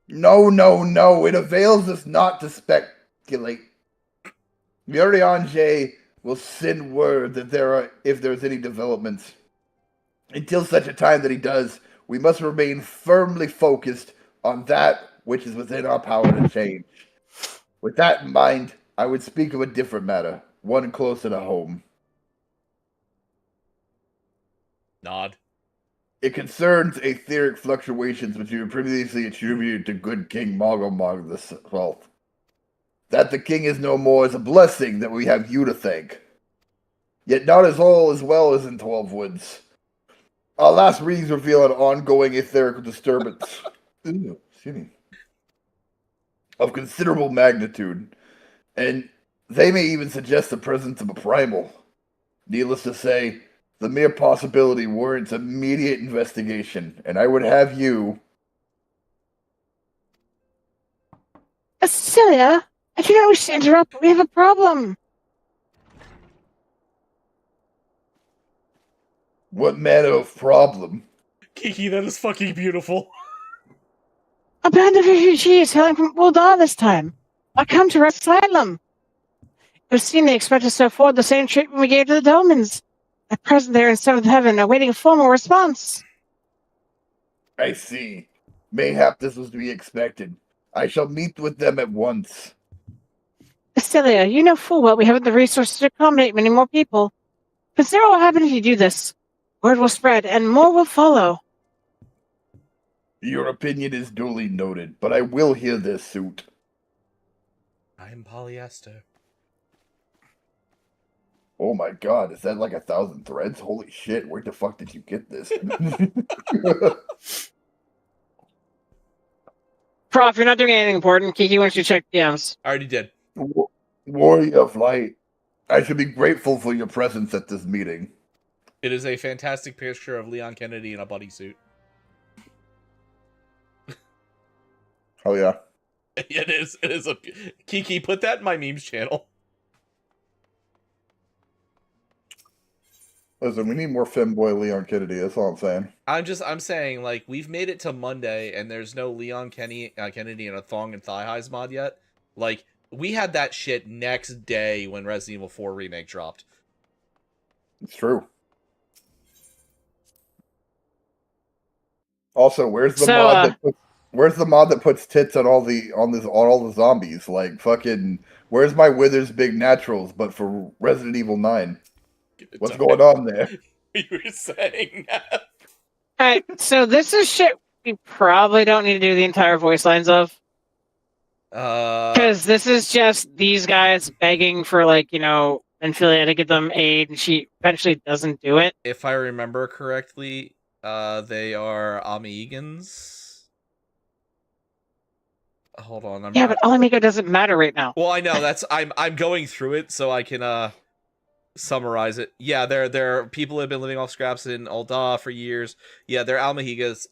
No, it avails us not to speculate. Urianger will send word that if there's any developments. Until such a time that he does, we must remain firmly focused on that which is within our power to change. With that in mind, I would speak of a different matter, one closer to home. Nod. It concerns etheric fluctuations which you previously attributed to good King Mogomog the 12th. That the king is no more is a blessing that we have you to thank. Yet not as all as well as in 12 Woods. Our last readings reveal an ongoing etherical disturbance of considerable magnitude, and They may even suggest the presence of a primal. Needless to say, the mere possibility warrants immediate investigation, and I would have you... Celia, I do not wish to interrupt, but we have a problem. What manner of problem? Kiki, that is fucking beautiful. A band of refugees hailing from Ul'dah this time. I come to asylum. It would seem they expect us to afford the same treatment we gave to the Domans. At present, they are in 7th heaven, awaiting a formal response. I see. Mayhap this was to be expected. I shall meet with them at once. Celia, you know full well we haven't the resources to accommodate many more people. Consider what will happen if you do this. Word will spread, and more will follow. Your opinion is duly noted, but I will hear this suit. I am polyester. Oh my god, is that like 1,000 threads? Holy shit, where the fuck did you get this? Prof, you're not doing anything important. Kiki wants you to check DMs. I already did. Warrior of Light, I should be grateful for your presence at this meeting. It is a fantastic picture of Leon Kennedy in a bodysuit. Oh yeah. It is. It is a Kiki. Put that in my memes channel. Listen, we need more femboy Leon Kennedy. That's all I'm saying. I'm saying, like, we've made it to Monday, and there's no Leon Kennedy in a thong and thigh highs mod yet. Like, we had that shit next day when Resident Evil 4 Remake dropped. It's true. Also, where's the mod that puts tits on all the zombies? Like fucking, where's my Withers Big Naturals, but for Resident Evil 9? What's going on there? You were saying that. Alright, so this is shit we probably don't need to do the entire voice lines of. Because this is just these guys begging for, like, you know, Ophelia to give them aid, and she eventually doesn't do it. If I remember correctly, they are Amigans. Hold on. Yeah, but Amigo doesn't matter right now. Well, I know that's I'm going through it so I can summarize it. Yeah, they're people who have been living off scraps in Ul'dah for years. Yeah, they're Almahigans.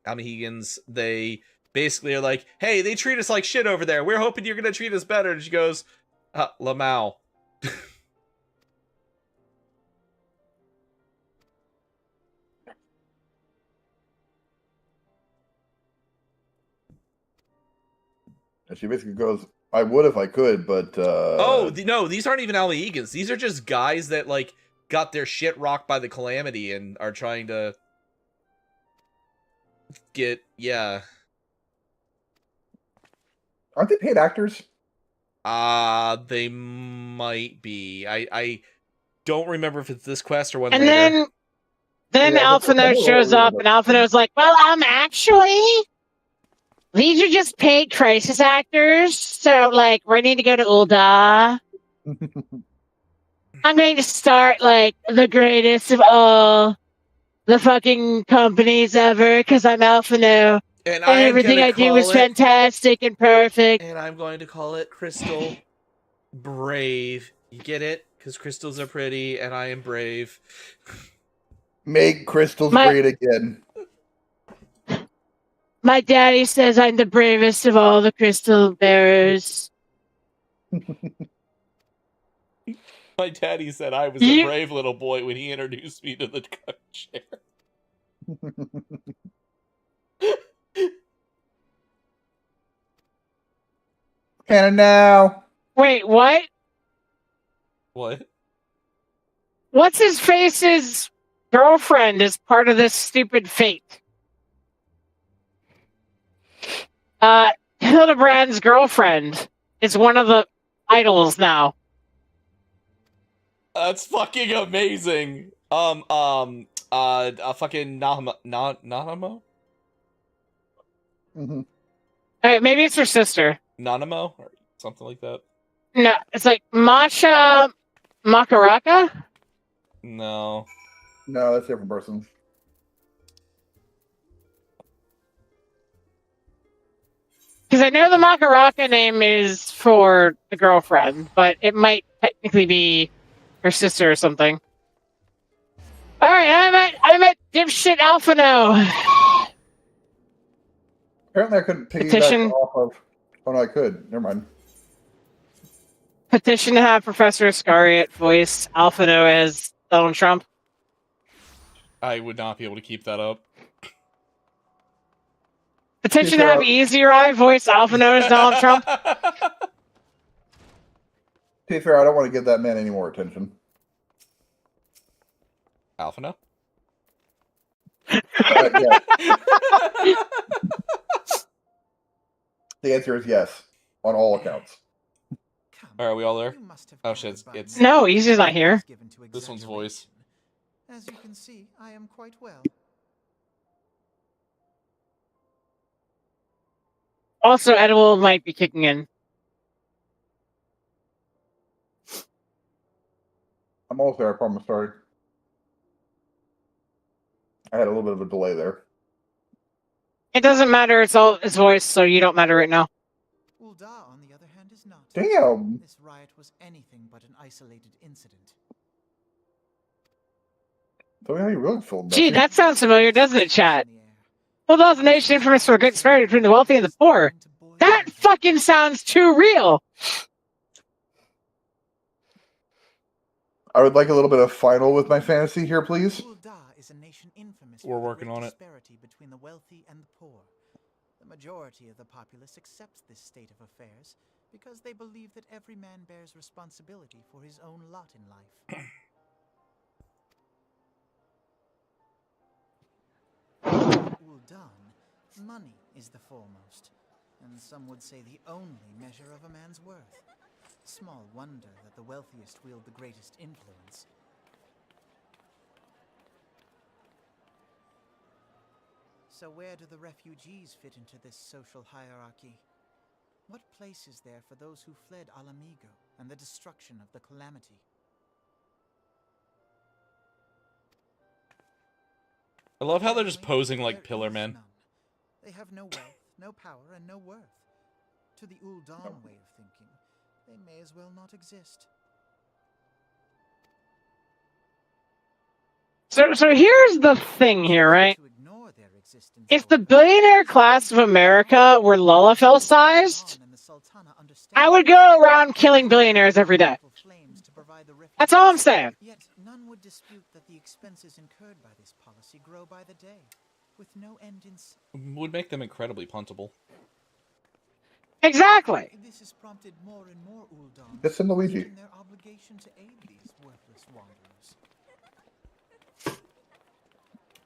Almahigans. They basically are like, hey, they treat us like shit over there. We're hoping you're gonna treat us better. And she goes, Lamau. And she basically goes, I would if I could, but no, these aren't even Almahigans. These are just guys that, like, got their shit rocked by the Calamity and are trying to get, yeah. Aren't they paid actors? They might be. I don't remember if it's this quest or one and later. Then Yeah, Alphino shows up, and Alphino's like, well, actually, these are just paid crisis actors, so, like, we need to go to Ul'dah. I'm going to start, like, the greatest of all the fucking companies ever, because I'm Alphino. And everything I do is fantastic and perfect. And I'm going to call it Crystal Brave. You get it? Because crystals are pretty, and I am brave. Make crystals great again. My daddy says I'm the bravest of all the crystal bearers. My daddy said I was a brave little boy when he introduced me to the gun chair. Hannah now. Wait, what? What? What's his face's girlfriend is part of this stupid fate? Hildebrand's girlfriend is one of the idols now. That's fucking amazing. Fucking Nahamo? Mm-hmm. Alright, maybe it's her sister. Nanamo? Or something like that? No, it's like Masha Makaraka? No. No, that's a different person. Because I know the Makaraka name is for the girlfriend, but it might technically be her sister or something. All right, I'm at dipshit Alpha now. Apparently, I couldn't piggyback Petition. off of. Oh no, I could. Never mind. Petition to have Professor Iscariot voice Alphino as Donald Trump. I would not be able to keep that up. Petition to have Easier Eye voice Alphino as Donald Trump. To be fair, I don't want to give that man any more attention. Alphino? Yeah. The answer is yes, on all accounts. Are we all there? Oh shit, it's... No, Easy's not here. This one's voice. As you can see, I am quite well. Also, Edible might be kicking in. I'm almost there, I promise. Sorry. I had a little bit of a delay there. It doesn't matter, it's all his voice, so you don't matter right now. Ulda, on the other hand, is not. Damn! This riot was anything but an isolated incident. So how you really feel? Gee, that sounds familiar, doesn't it, chat? Ulda's a nation infamous for a great disparity between the wealthy and the poor. That fucking sounds too real! I would like a little bit of final with my fantasy here, please. Is a nation infamous We're working on it. Disparity between the wealthy and the poor. The majority of the populace accepts this state of affairs because they believe that every man bears responsibility for his own lot in life. Uldan, money is the foremost, and some would say the only measure of a man's worth. Small wonder that the wealthiest wield the greatest influence. So where do the refugees fit into this social hierarchy? What place is there for those who fled Alamigo and the destruction of the Calamity? I love how they're just posing like pillar men. They have no wealth, no power, and no worth. To the Uldan way of thinking, they may as well not exist. So here's the thing here, right? If the billionaire class of America were Lullafell-sized, I would go around killing billionaires every day. That's all I'm saying. Yet none would dispute that the expenses incurred by this policy grow by the day, with no end in sight. Would make them incredibly puntable. Exactly. This has prompted more and more Uldans This and Luigi. in their obligation to aid these worthless wanderers.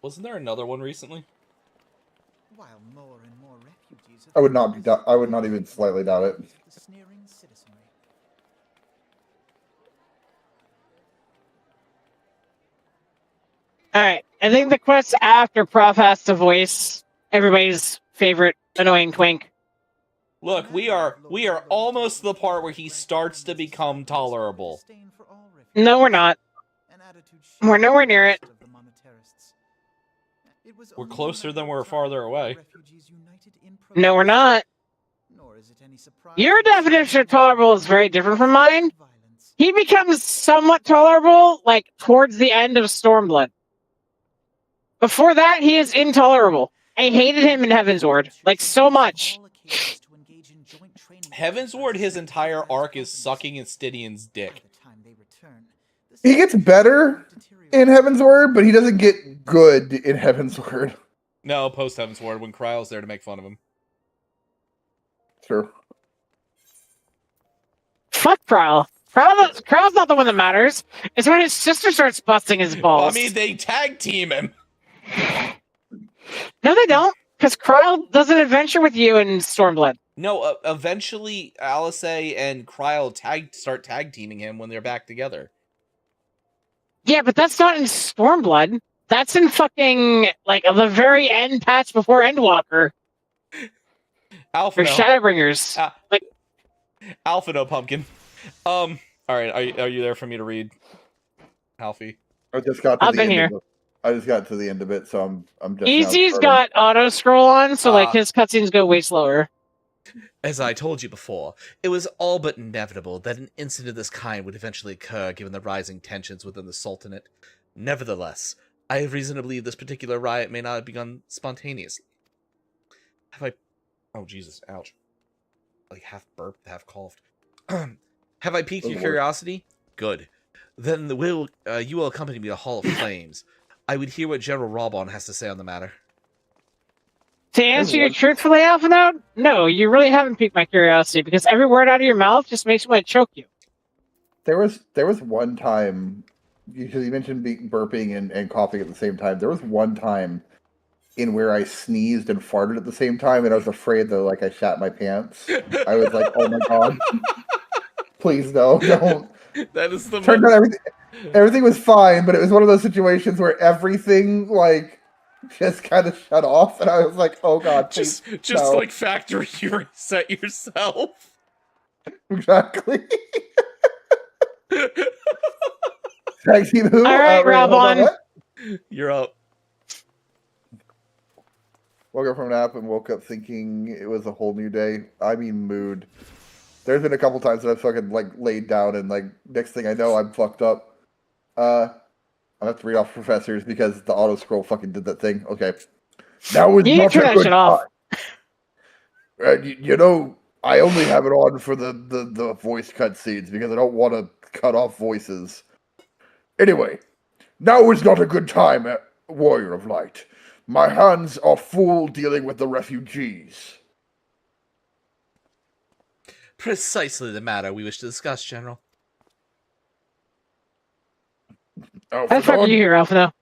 Wasn't there another one recently? While more and more refugees I would not be. I would not even slightly doubt it. the sneering citizenry. Alright, I think the quest after Prof has to voice everybody's favorite annoying twink. Look, we are almost to the part where he starts to become tolerable. No, we're not. We're nowhere near it. We're closer than we're farther away. No, we're not. Your definition of tolerable is very different from mine. He becomes somewhat tolerable, like, towards the end of Stormblood. Before that, he is intolerable. I hated him in Heavensward, like, so much. Heavensward, his entire arc is sucking Stydian's dick. He gets better in Heavensward, but he doesn't get good in Heavensward. No, post Heavensward, when Kryle's there to make fun of him. Sure. Fuck Kryle. Kryle's not the one that matters. It's when his sister starts busting his balls. Well, I mean, they tag team him. No, they don't. Because Kryle does an adventure with you in Stormblood. No, eventually Alice and Kryle start tag teaming him when they're back together. Yeah, but that's not in Stormblood. That's in fucking, like, the very end patch before Endwalker. Alpha or Shadowbringers. Like, Alpha Pumpkin. Alright, are you there for me to read? Alfie? I just got to I've the been end here. of it. I just got to the end of it, so I'm just Easy's now got auto scroll on, so like his cutscenes go way slower. As I told you before, it was all but inevitable that an incident of this kind would eventually occur given the rising tensions within the Sultanate. Nevertheless, I have reason to believe this particular riot may not have begun spontaneously. Have I... Oh, Jesus, ouch. Like, half burped, half coughed. Have I piqued your curiosity? Good. Then you will accompany me to Hall of Flames. I would hear what General Robon has to say on the matter. To answer you truthfully, Alpha Note, no, you really haven't piqued my curiosity because every word out of your mouth just makes me want to choke you. There was one time, because you mentioned burping and coughing at the same time. There was one time in where I sneezed and farted at the same time, and I was afraid that like I shat my pants. I was like, "Oh my god, please no, don't." That is the Turned out everything was fine, but it was one of those situations where everything like just kind of shut off, and I was like, "Oh god, please, just no." like factory reset yourself. Exactly. Thanks, Team Who. All right, Robon. You're up. Woke up from a nap and woke up thinking it was a whole new day. I mean, mood. There's been a couple times that I've fucking like laid down and like next thing I know I'm fucked up. I have to read off professors because the auto scroll fucking did that thing. Okay. That was not a good time. You know, I only have it on for the voice cutscenes because I don't want to cut off voices. Anyway, now is not a good time, Warrior of Light. My hands are full dealing with the refugees. Precisely the matter we wish to discuss, General. That's what you hear, Alpha.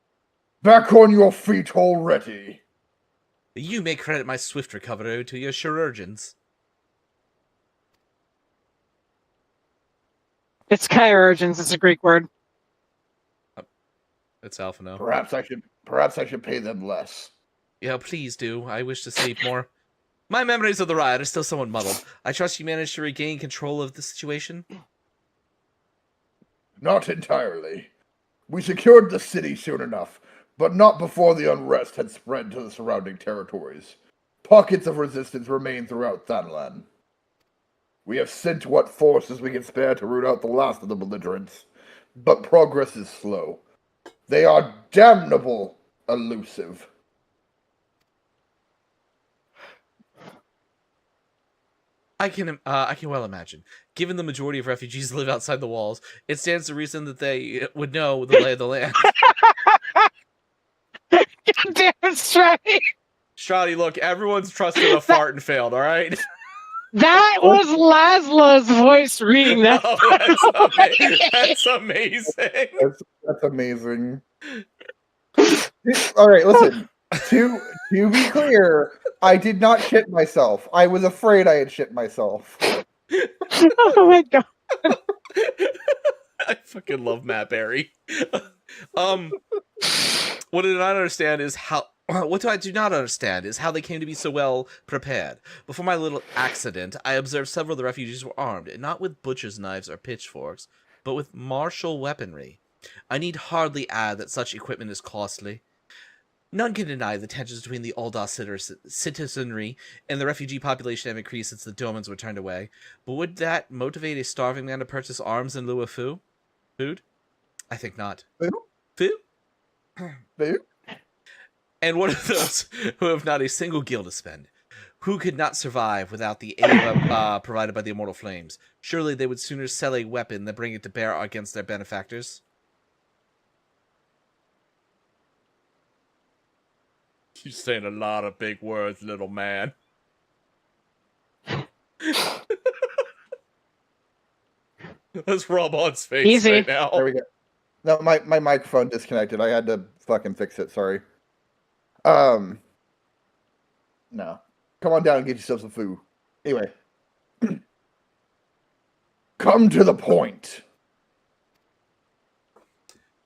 Back on your feet already. You may credit my swift recovery to your chirurgeons. It's chirurgeons. It's a Greek word. It's Alpha now. Perhaps I should pay them less. Yeah, please do. I wish to sleep more. My memories of the riot are still somewhat muddled. I trust you managed to regain control of the situation? Not entirely. We secured the city soon enough, but not before the unrest had spread to the surrounding territories. Pockets of resistance remain throughout Thanalan. We have sent what forces we can spare to root out the last of the belligerents, but progress is slow. They are damnable elusive. I can well imagine. Given the majority of refugees live outside the walls, it stands to reason that they would know the lay of the land. God damn it, Strati! Strati, look, everyone's trusted a fart and failed, alright? That was Laszlo's voice reading that. Oh, that's amazing. That's amazing. All right, listen. To be clear, I did not shit myself. I was afraid I had shit myself. Oh my god. I fucking love Matt Berry. What I do not understand is how they came to be so well prepared. Before my little accident, I observed several of the refugees were armed, and not with butcher's knives or pitchforks, but with martial weaponry. I need hardly add that such equipment is costly. None can deny the tensions between the Ul'dah citizenry and the refugee population have increased since the Domans were turned away. But would that motivate a starving man to purchase arms in lieu of food? I think not. Food? And what of those who have not a single gil to spend? Who could not survive without the aid provided by the immortal flames? Surely they would sooner sell a weapon than bring it to bear against their benefactors. You're saying a lot of big words, little man. Let's rub on his face Easy. right now. There we go. No, my microphone disconnected. I had to fucking fix it. Sorry. No. Come on down and get yourself some food. Anyway. Come to the point.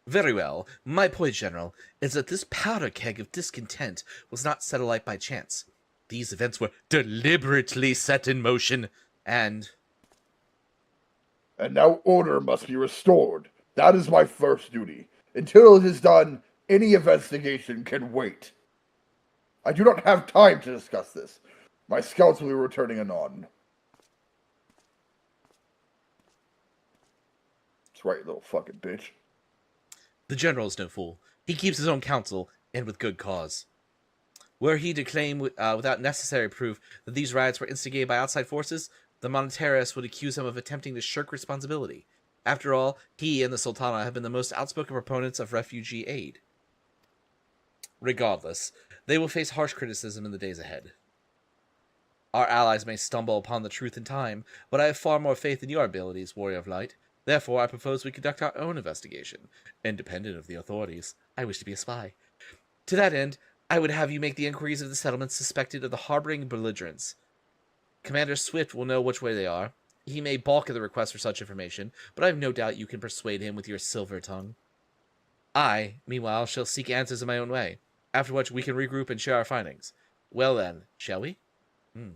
Very well. My point, General, is that this powder keg of discontent was not set alight by chance. These events were deliberately set in motion, and now order must be restored. That is my first duty. Until it is done, any investigation can wait. I do not have time to discuss this. My scouts will be returning anon. That's right, you little fucking bitch. The general is no fool. He keeps his own counsel, and with good cause. Were he to claim without necessary proof that these riots were instigated by outside forces, the monetarists would accuse him of attempting to shirk responsibility. After all, he and the Sultana have been the most outspoken proponents of refugee aid. Regardless, they will face harsh criticism in the days ahead. Our allies may stumble upon the truth in time, but I have far more faith in your abilities, Warrior of Light. Therefore, I propose we conduct our own investigation. Independent of the authorities, I wish to be a spy. To that end, I would have you make the inquiries of the settlements suspected of the harboring belligerents. Commander Swift will know which way they are. He may balk at the request for such information, but I have no doubt you can persuade him with your silver tongue. I, meanwhile, shall seek answers in my own way, after which we can regroup and share our findings. Well then, shall we?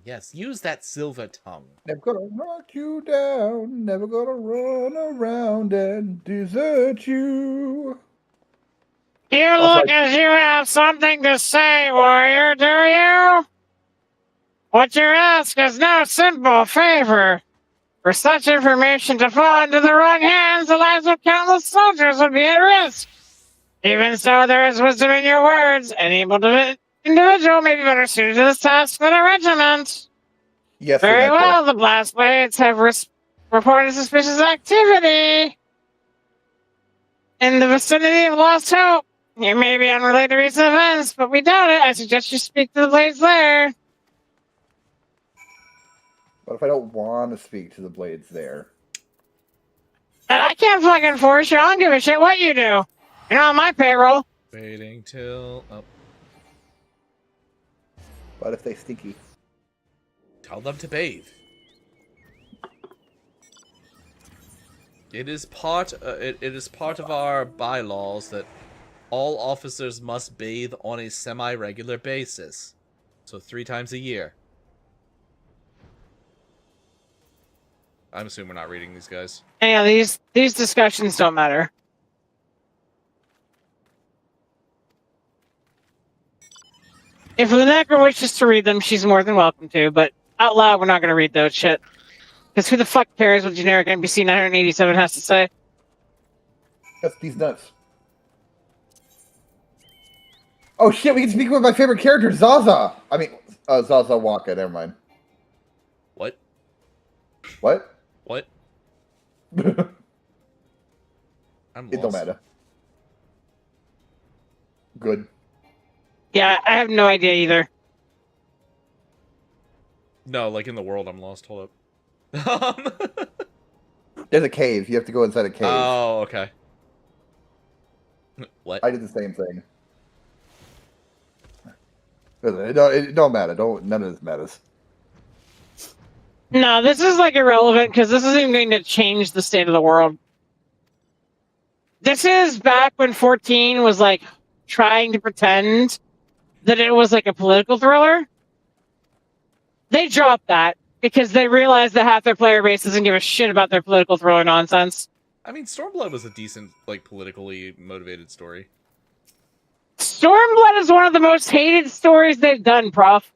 Yes, use that silver tongue. Never gonna knock you down, never gonna run around and desert you. You look as you have something to say, warrior, do you? What you ask is no simple favor. For such information to fall into the wrong hands, the lives of countless soldiers would be at risk. Even so, there is wisdom in your words. An able individual may be better suited to this task than a regiment. Yes, Very well, the blast blades have reported suspicious activity in the vicinity of Lost Hope. You may be unrelated to recent events, but we doubt it. I suggest you speak to the blades there. What if I don't want to speak to the blades there? I can't fucking force you. I don't give a shit what you do. You're not on my payroll. Waiting till... Oh. What if they stinky? Tell them to bathe. It is part of our bylaws that all officers must bathe on a semi-regular basis. So 3 times a year. I'm assuming we're not reading these guys. Yeah, these discussions don't matter. If Lunecra wishes to read them, she's more than welcome to, but out loud, we're not going to read those shit. Because who the fuck cares what generic NPC 987 has to say? That's these nuts. Oh shit, we can speak with my favorite character, Zaza! I mean, Zaza Waka, never mind. What? What? What? I'm It don't lost. matter. Good. Yeah, I have no idea either. No, like in the world, I'm lost. Hold up. There's a cave. You have to go inside a cave. Oh, okay. What? I did the same thing. It don't matter. None of this matters. No, this is like irrelevant because this isn't even going to change the state of the world. This is back when 14 was like trying to pretend that it was like a political thriller. They dropped that because they realized that half their player base doesn't give a shit about their political thriller nonsense. I mean, Stormblood was a decent, like, politically motivated story. Stormblood is one of the most hated stories they've done, Prof.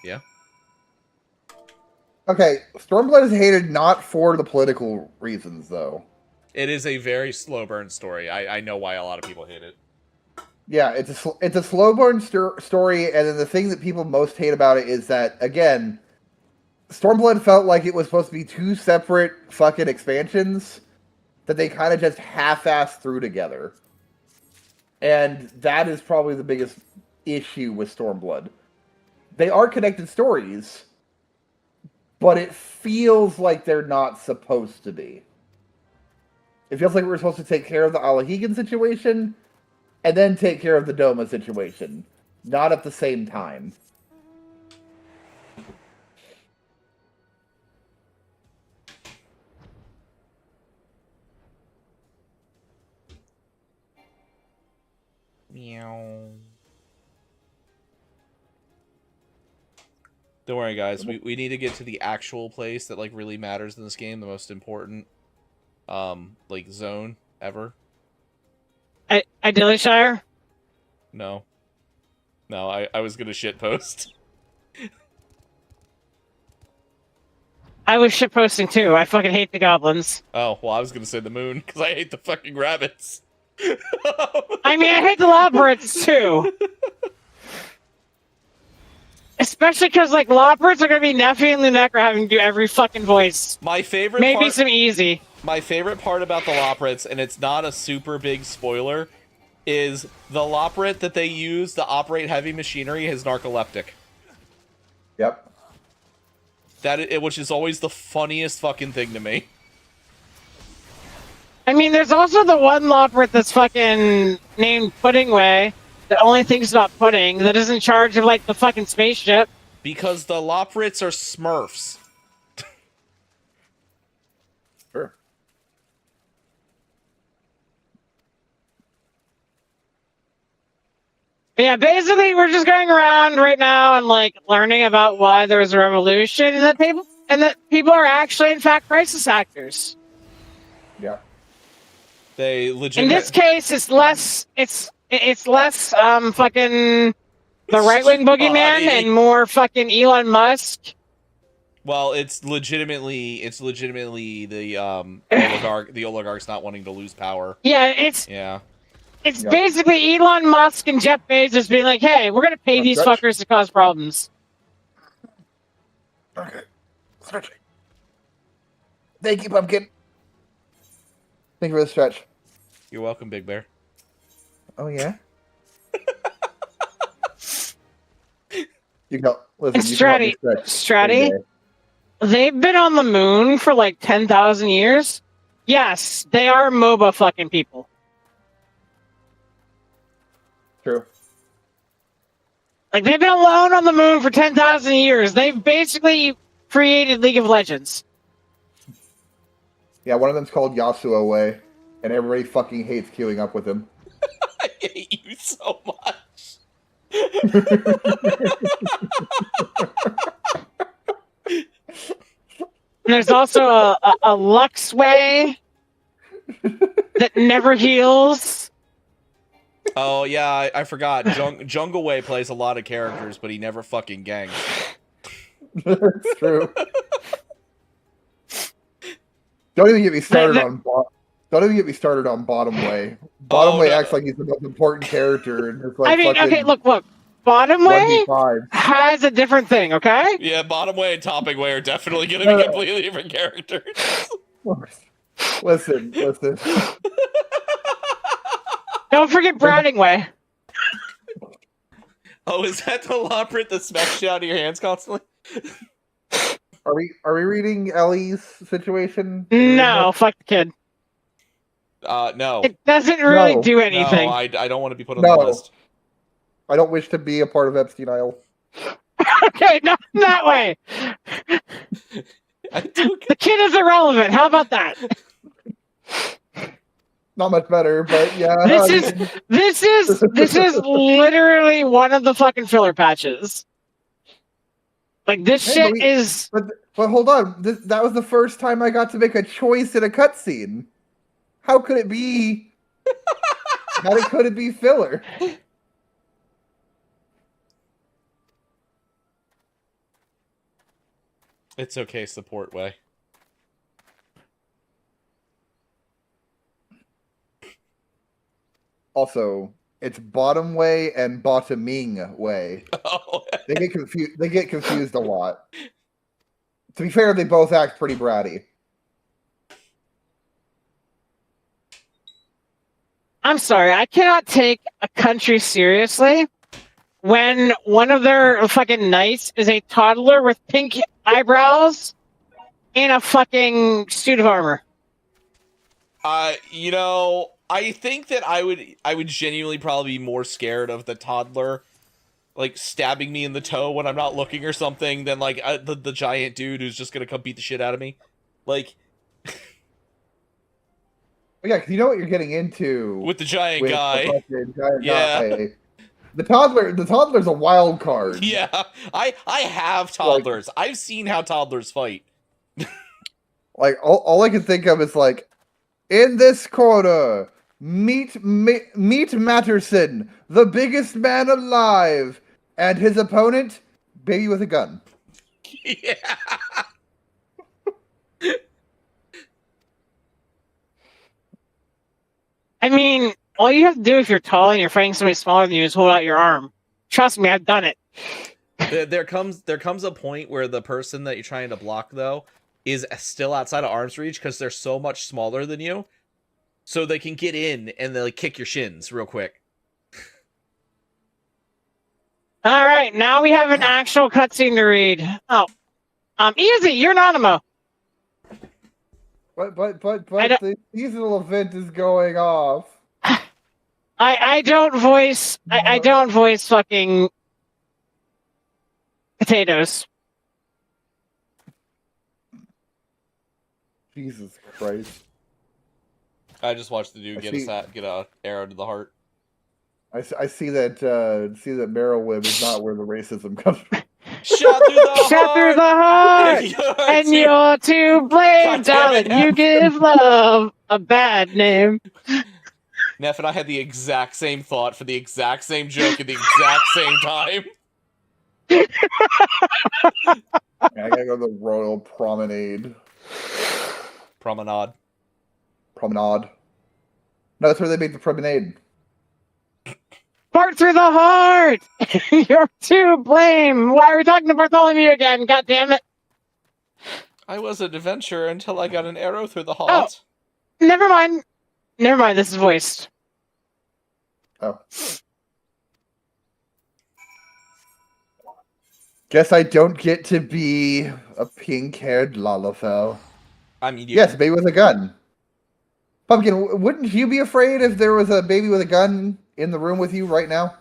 Yeah. Okay, Stormblood is hated not for the political reasons, though. It is a very slow burn story. I know why a lot of people hate it. Yeah, it's a slow burn story, and then the thing that people most hate about it is that, again, Stormblood felt like it was supposed to be 2 separate fucking expansions that they kind of just half-assed through together. And that is probably the biggest issue with Stormblood. They are connected stories, but it feels like they're not supposed to be. It feels like we're supposed to take care of the Alahegan situation and then take care of the Doma situation. Not at the same time. Meow. Don't worry, guys. We need to get to the actual place that, like, really matters in this game. The most important, like, zone ever. Idylishire? No. No, I was gonna shitpost. I was shitposting too. I fucking hate the goblins. Oh, well, I was gonna say the moon, because I hate the fucking rabbits. I mean, I hate the Lobrits too. Especially because, like, Lobrits are gonna be Nephi and Lunecra having to do every fucking voice. My favorite Maybe some easy. My favorite part about the Loprits, and it's not a super big spoiler, is the Loprit that they use to operate heavy machinery is narcoleptic. Yep. Which is always the funniest fucking thing to me. I mean, there's also the one Loprit that's fucking named Puddingway that only thinks about pudding, that is in charge of, like, the fucking spaceship. Because the Loprits are Smurfs. Sure. Yeah, basically, we're just going around right now and, like, learning about why there was a revolution and that people are actually, in fact, crisis actors. Yeah. They In this case, it's less fucking the right-wing boogeyman and more fucking Elon Musk. Well, it's legitimately the oligarchs not wanting to lose power. Yeah, it's basically Elon Musk and Jeff Bezos being like, hey, we're gonna pay these fuckers to cause problems. Okay. Stretch. Thank you, Pumpkin. Thank you for the stretch. You're welcome, Big Bear. Oh, yeah? You go. Listen, Stratty, they've been on the moon for like 10,000 years. Yes, they are MOBA fucking people. True. Like, they've been alone on the moon for 10,000 years. They've basically created League of Legends. Yeah, one of them's called Yasuo Way, and everybody fucking hates queuing up with him. I hate you so much. There's also a Lux Way that never heals. Oh, yeah, I forgot. Jungle Way plays a lot of characters, but he never fucking gangs. That's true. Don't even get me started on Bottom Way. Bottom Way acts like he's the most important character. And it's like, I mean, okay, look. Bottom Way has a different thing, okay? Yeah, Bottom Way and Topping Way are definitely going to be completely different characters. Listen. Don't forget Browning Way. Oh, is that the Loprit that smacks you out of your hands constantly? Are we reading Ellie's situation? No, fuck the kid. No. It doesn't really do anything. No, I don't want to be put on the list. I don't wish to be a part of Epstein Isle. Okay, not that way. The kid is irrelevant. How about that? Not much better, but yeah. This is literally one of the fucking filler patches. Like, this shit is. But hold on, that was the first time I got to make a choice in a cutscene. How could it be? How could it be filler? It's okay, support way. Also, it's Bottom Way and Bottoming Way. Oh. They get confused a lot. To be fair, they both act pretty bratty. I'm sorry, I cannot take a country seriously when one of their fucking knights is a toddler with pink eyebrows and a fucking suit of armor. You know, I think that I would genuinely probably be more scared of the toddler, like, stabbing me in the toe when I'm not looking or something than, like, the giant dude who's just gonna come beat the shit out of me. Like... Yeah, because you know what you're getting into with the giant guy. Guy. The toddler's a wild card. Yeah, I have toddlers. Like, I've seen how toddlers fight. Like, all I can think of is, like, in this corner, meet Matterson, the biggest man alive, and his opponent, baby with a gun. Yeah. I mean, all you have to do if you're tall and you're fighting somebody smaller than you is hold out your arm. Trust me, I've done it. There comes a point where the person that you're trying to block, though, is still outside of arm's reach because they're so much smaller than you. So they can get in and they'll kick your shins real quick. All right, now we have an actual cutscene to read. Oh, easy, you're anonymous. But the seasonal event is going off. I don't voice I don't voice fucking potatoes. Jesus Christ! I just watched the dude get a arrow to the heart. I see that marrow whip is not where the racism comes from. Shot through the heart. Shot through the heart. And you're to blame, darling. You give love a bad name. Neff and I had the exact same thought for the exact same joke at the exact same time. I gotta go to the Royal Promenade. Promenade. No, that's where they made the promenade. Fart through the heart! You're to blame! Why are we talking to Bartholomew again? God damn it! I was an adventurer until I got an arrow through the heart. Oh, never mind. Never mind, this is voiced. Oh. Guess I don't get to be a pink-haired Lalafell. I mean, yes, baby with a gun. Pumpkin, wouldn't you be afraid if there was a baby with a gun in the room with you right now?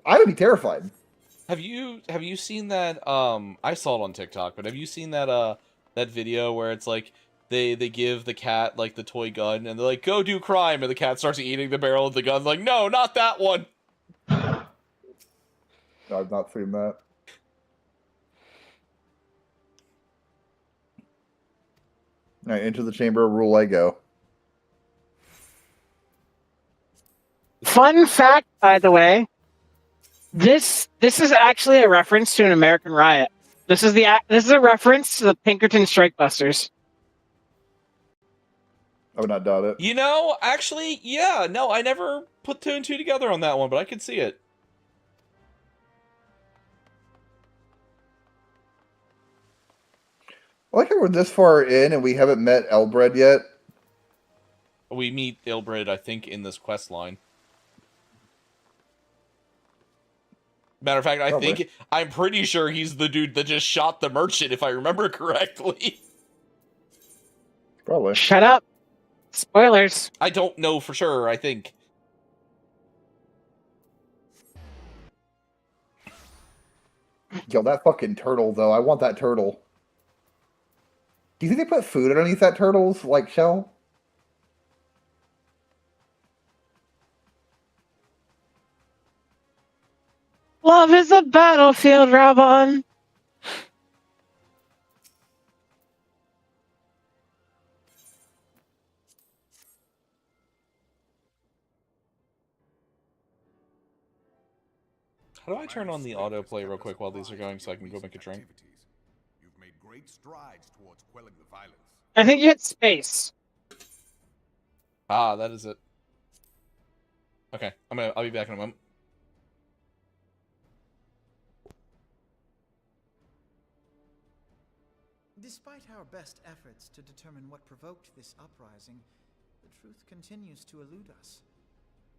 I would be terrified. Have you seen that? I saw it on TikTok, but have you seen that that video where it's like they give the cat like the toy gun and they're like, go do crime, and the cat starts eating the barrel of the gun, like, no, not that one. No, I've not seen that. All right, into the chamber of rule I go. Fun fact, by the way, this is actually a reference to an American riot. This is a reference to the Pinkerton Strike Busters. I would not doubt it. You know, actually, yeah, no, I never put two and two together on that one, but I could see it. I like how we're this far in and we haven't met Elbred yet. We meet Elbred, I think, in this quest line. Matter of fact, I'm pretty sure he's the dude that just shot the merchant, if I remember correctly. Probably. Shut up. Spoilers. I don't know for sure, I think. Yo, that fucking turtle, though. I want that turtle. Do you think they put food underneath that turtle's, like, shell? Love is a battlefield, Rabon. How do I turn on the autoplay real quick while these are going so I can go make a drink? You've made great strides towards quelling the violence. I think you hit space. Ah, that is it. Okay, I'll be back in a moment. Despite our best efforts to determine what provoked this uprising, the truth continues to elude us.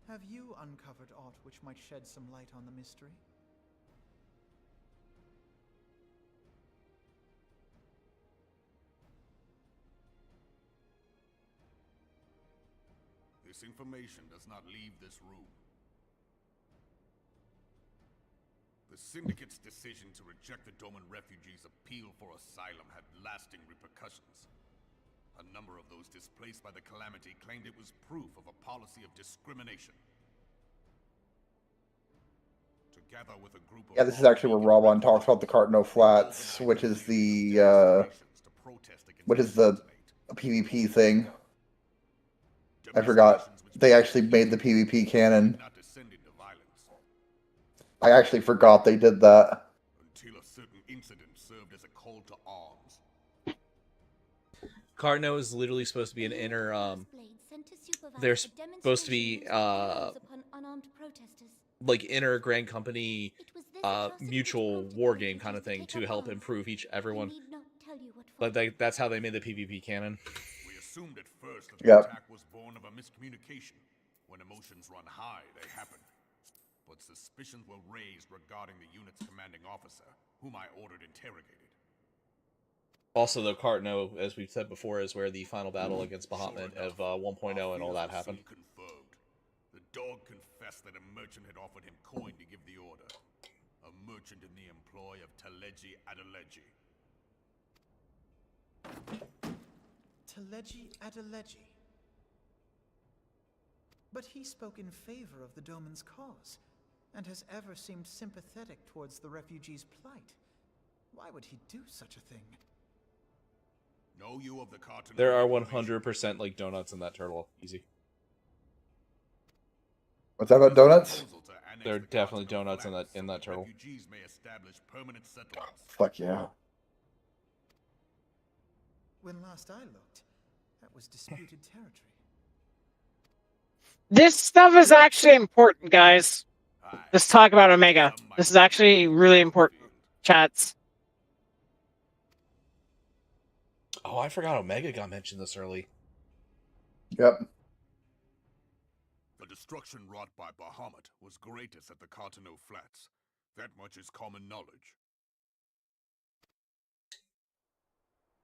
Have you uncovered aught which might shed some light on the mystery? This information does not leave this room. The Syndicate's decision to reject the Doman refugees' appeal for asylum had lasting repercussions. A number of those displaced by the Calamity claimed it was proof of a policy of discrimination. Together with a group of... Yeah, this is actually where Robon talks about the Cartno Flats, which is the PvP thing. I forgot. They actually made the PvP canon. I actually forgot they did that. Until a certain incident served as a call to arms. Cardno is literally supposed to be an inner. They're supposed to be like inner Grand Company, mutual war game kind of thing to help improve everyone. But that's how they made the PvP canon. We assumed at first that the attack was born of a miscommunication. When emotions run high, they happen. But suspicions were raised regarding the unit's commanding officer, whom I ordered interrogated. Also, the Cardno, as we've said before, is where the final battle against Bahamut of 1.0 and all that happened. Confirmed. The dog confessed that a merchant had offered him coin to give the order. A merchant in the employ of Teleji Adeleji. Teleji Adeleji. But he spoke in favor of the Doman's cause, and has ever seemed sympathetic towards the refugees' plight. Why would he do such a thing? Know you of the carton? There are 100% like donuts in that turtle. Easy. What's that about donuts? There are definitely donuts in that turtle. Refugees may establish permanent settlements. Fuck yeah. When last I looked, that was disputed territory. This stuff is actually important, guys. Let's talk about Omega. This is actually really important, chats. Oh, I forgot Omega got mentioned this early. Yep. The destruction wrought by Bahamut was greatest at the Cartano Flats. That much is common knowledge.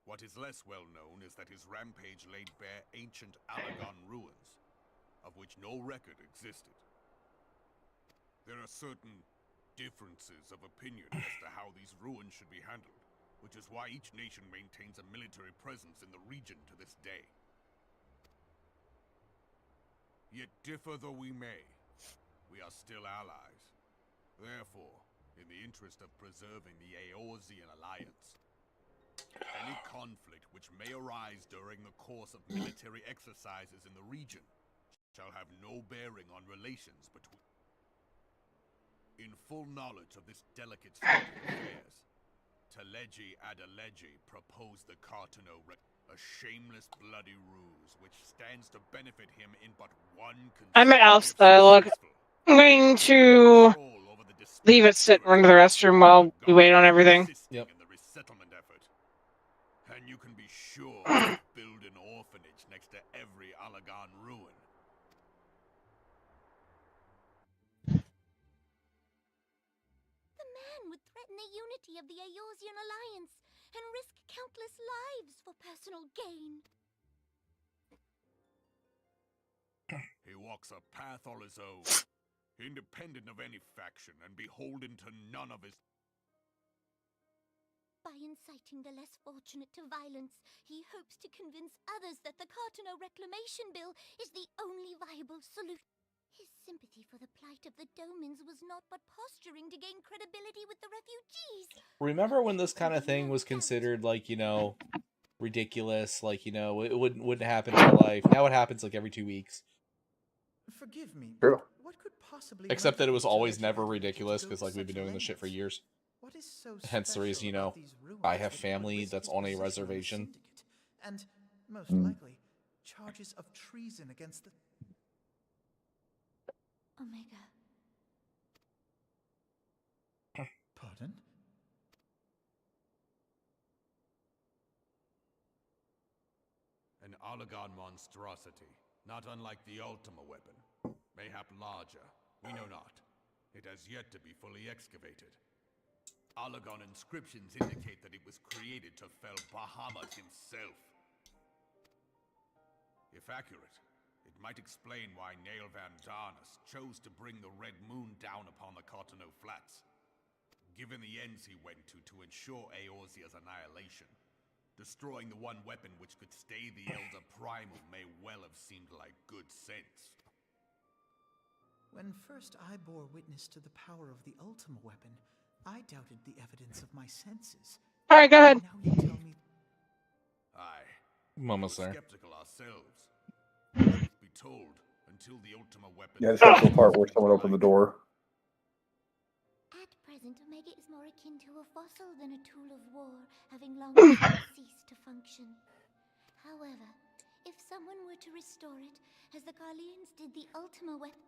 What is less well known is that his rampage laid bare ancient Alagon ruins, of which no record existed. There are certain differences of opinion as to how these ruins should be handled, which is why each nation maintains a military presence in the region to this day. Yet differ though we may, we are still allies. Therefore, in the interest of preserving the Eorzean alliance, any conflict which may arise during the course of military exercises in the region shall have no bearing on relations between. In full knowledge of this delicate state of affairs, Teleji Adeleji proposed the Cartano a shameless bloody ruse which stands to benefit him in but one I'm at Alp's dialogue. I'm going to leave it sit and run to the restroom while we wait on everything. Yep. In the resettlement effort. And you can be sure to build an orphanage next to every Alagon ruin. The man would threaten the unity of the Eorzean alliance and risk countless lives for personal gain. He walks a path all his own, independent of any faction and beholden to none of his. By inciting the less fortunate to violence, he hopes to convince others that the Cartano Reclamation Bill is the only viable solution. His sympathy for the plight of the Domans was not but posturing to gain credibility with the refugees. Remember when this kind of thing was considered like, ridiculous, like, it wouldn't happen in real life. Now it happens like every 2 weeks. Forgive me. True. What could possibly Except that it was always never ridiculous because like we've been doing this shit for years. What is so Hence the reason, about these ruins I have that would family risk that's his on a position reservation. syndicate? And most likely, charges of treason against the Omega. Pardon? An Alagon monstrosity, not unlike the Ultima weapon. Mayhap larger, we know not. It has yet to be fully excavated. Alagon inscriptions indicate that it was created to fell Bahamut himself. If accurate, it might explain why Nail Van Darnus chose to bring the Red Moon down upon the Cartano Flats. Given the ends he went to ensure Eorzea's annihilation, destroying the one weapon which could stay the Elder Primal may well have seemed like good sense. When first I bore witness to the power of the Ultima weapon, I doubted the evidence of my senses. Alright, go ahead. Now you tell me. Aye. I'm almost we were there. skeptical ourselves. Truth be told, until the Ultima weapon. Yeah, this is the part where someone opened the door. At present, Omega is more akin to a fossil than a tool of war, having long since ceased to function. However, if someone were to restore it, as the Garleans did the Ultima weapon...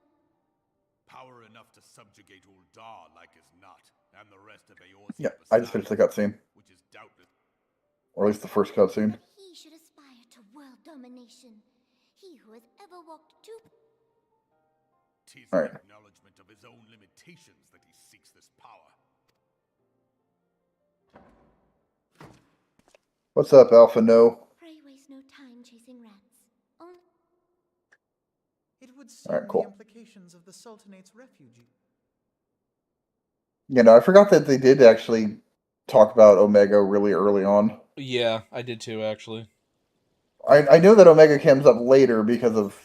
Power enough to subjugate Uldar like as not, and the rest of Eorzea. Yeah, I just finished the cutscene. Which is doubtless... Or at least the first cutscene. But he should aspire to world domination. He who has ever walked two... Tis All an right. acknowledgement of his own limitations that he seeks this power. What's up, Alpha No? Pray waste no time chasing rats. Only... It would seem Alright, cool. the implications of the Sultanate's refugee. You know, I forgot that they did actually talk about Omega really early on. Yeah, I did too, actually. I know that Omega comes up later because of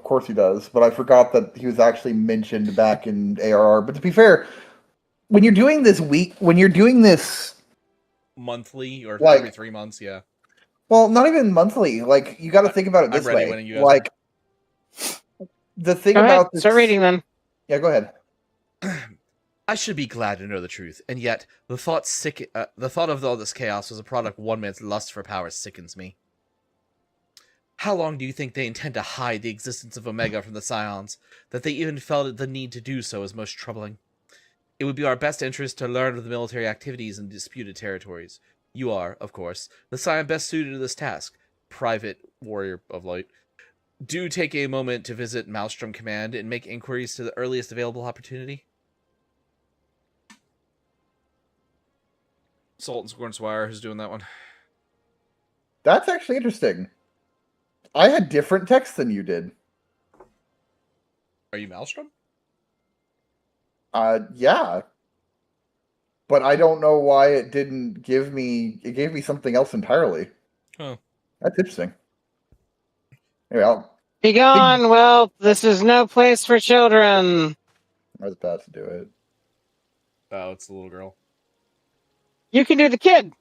course he does, but I forgot that he was actually mentioned back in ARR. But to be fair, when you're doing this monthly or like, every 3 months, yeah. Well, not even monthly. Like, you got to think about it this way. When you like, the thing go about ahead, this... start reading then. Yeah, go ahead. I should be glad to know the truth, and yet the thought of all this chaos was a product of one man's lust for power sickens me. How long do you think they intend to hide the existence of Omega from the Scions? That they even felt the need to do so is most troubling. It would be our best interest to learn of the military activities in disputed territories. You are, of course, the Scion best suited to this task, Private Warrior of Light. Do take a moment to visit Maelstrom Command and make inquiries to the earliest available opportunity. Sultan Scornswire, who's doing that one? That's actually interesting. I had different text than you did. Are you Maelstrom? Yeah. But I don't know why it didn't give me... It gave me something else entirely. Oh. That's interesting. Anyway, I'll... Be gone! Well, this is no place for children. I was about to do it. Oh, it's the little girl. You can do the kid.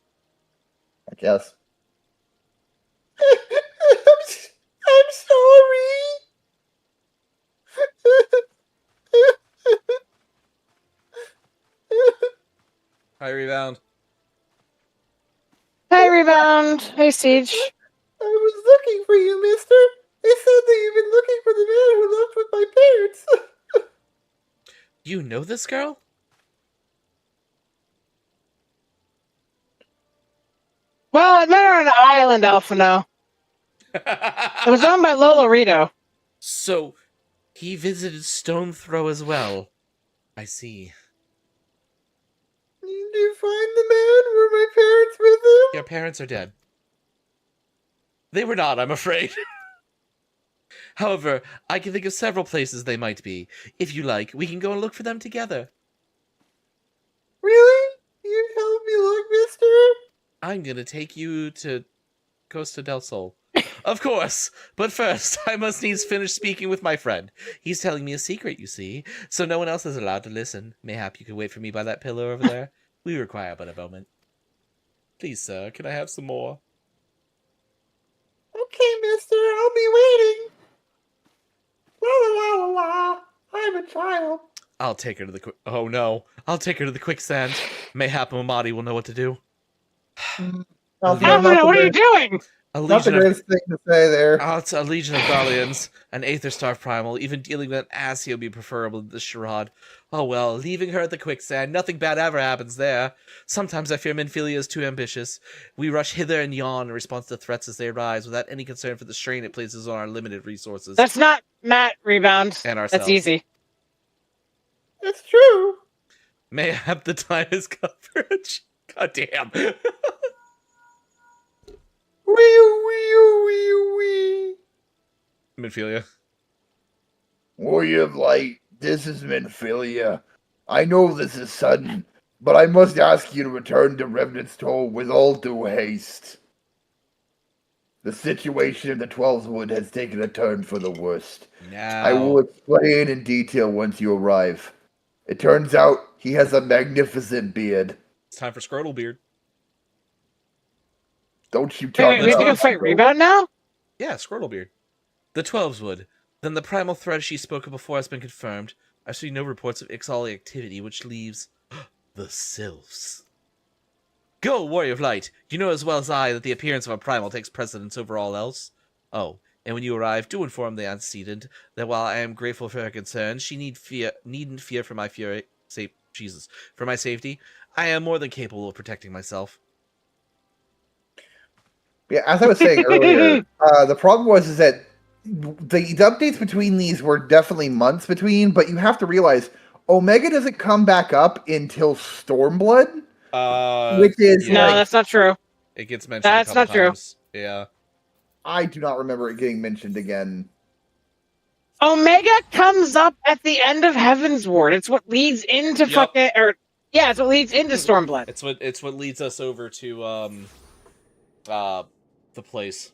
I guess. I'm sorry. Hi, Rebound. Hey, Rebound. Hey, Siege. I was looking for you, mister. They said that you've been looking for the man who left with my parents. You know this girl? Well, I met her on an island, Alphino. It was owned by Lolo Rito. So, he visited Stone Throw as well. I see. Did you find the man? Were my parents with him? Your parents are dead. They were not, I'm afraid. However, I can think of several places they might be. If you like, we can go and look for them together. Really? You help me look, mister? I'm gonna take you to Costa del Sol. Of course, but first, I must needs finish speaking with my friend. He's telling me a secret, you see, so no one else is allowed to listen. Mayhap you could wait for me by that pillar over there. We require but a moment. Please, sir, can I have some more? Okay, mister, I'll be waiting. La la la la la. I'm a child. I'll take her to the oh no. I'll take her to the quicksand. Mayhap Momadi will know what to do. Alphino, what are you doing? Not the greatest thing to say there. It's a legion of Garleans, an Aetherstar Primal, even dealing with an Asio would be preferable to the charade. Oh well, leaving her at the quicksand, nothing bad ever happens there. Sometimes I fear Minfilia is too ambitious. We rush hither and yon in response to threats as they arise, without any concern for the strain it places on our limited resources. That's not Matt, Rebound. And ourselves. That's easy. It's true. Mayhap the time is coverage. God damn. Wee. Minfilia. Warrior of Light, this is Minfilia. I know this is sudden, but I must ask you to return to Remnant's Toll with all due haste. The situation in the Twelves Wood has taken a turn for the worst. Now. I will explain in detail once you arrive. It turns out he has a magnificent beard. It's time for Scrotalbeard. Don't you talk Wait, we have to fight Rebound now? Yeah, Scrotalbeard. The Twelves Wood. Then the primal threat she spoke of before has been confirmed. I see no reports of Ixali activity, which leaves the Sylphs. Go, Warrior of Light. You know as well as I that the appearance of a primal takes precedence over all else. Oh, and when you arrive, do inform the antecedent that while I am grateful for her concern, she needn't fear for my for my safety. I am more than capable of protecting myself. Yeah, as I was saying earlier, the problem was is that the updates between these were definitely months between, but you have to realize Omega doesn't come back up until Stormblood, which is no, that's not true. It gets mentioned. That's a couple not times. true. Yeah. I do not remember it getting mentioned again. Omega comes up at the end of Heaven's Ward. It's what leads into it's what leads into Stormblood. It's what leads us over to the place.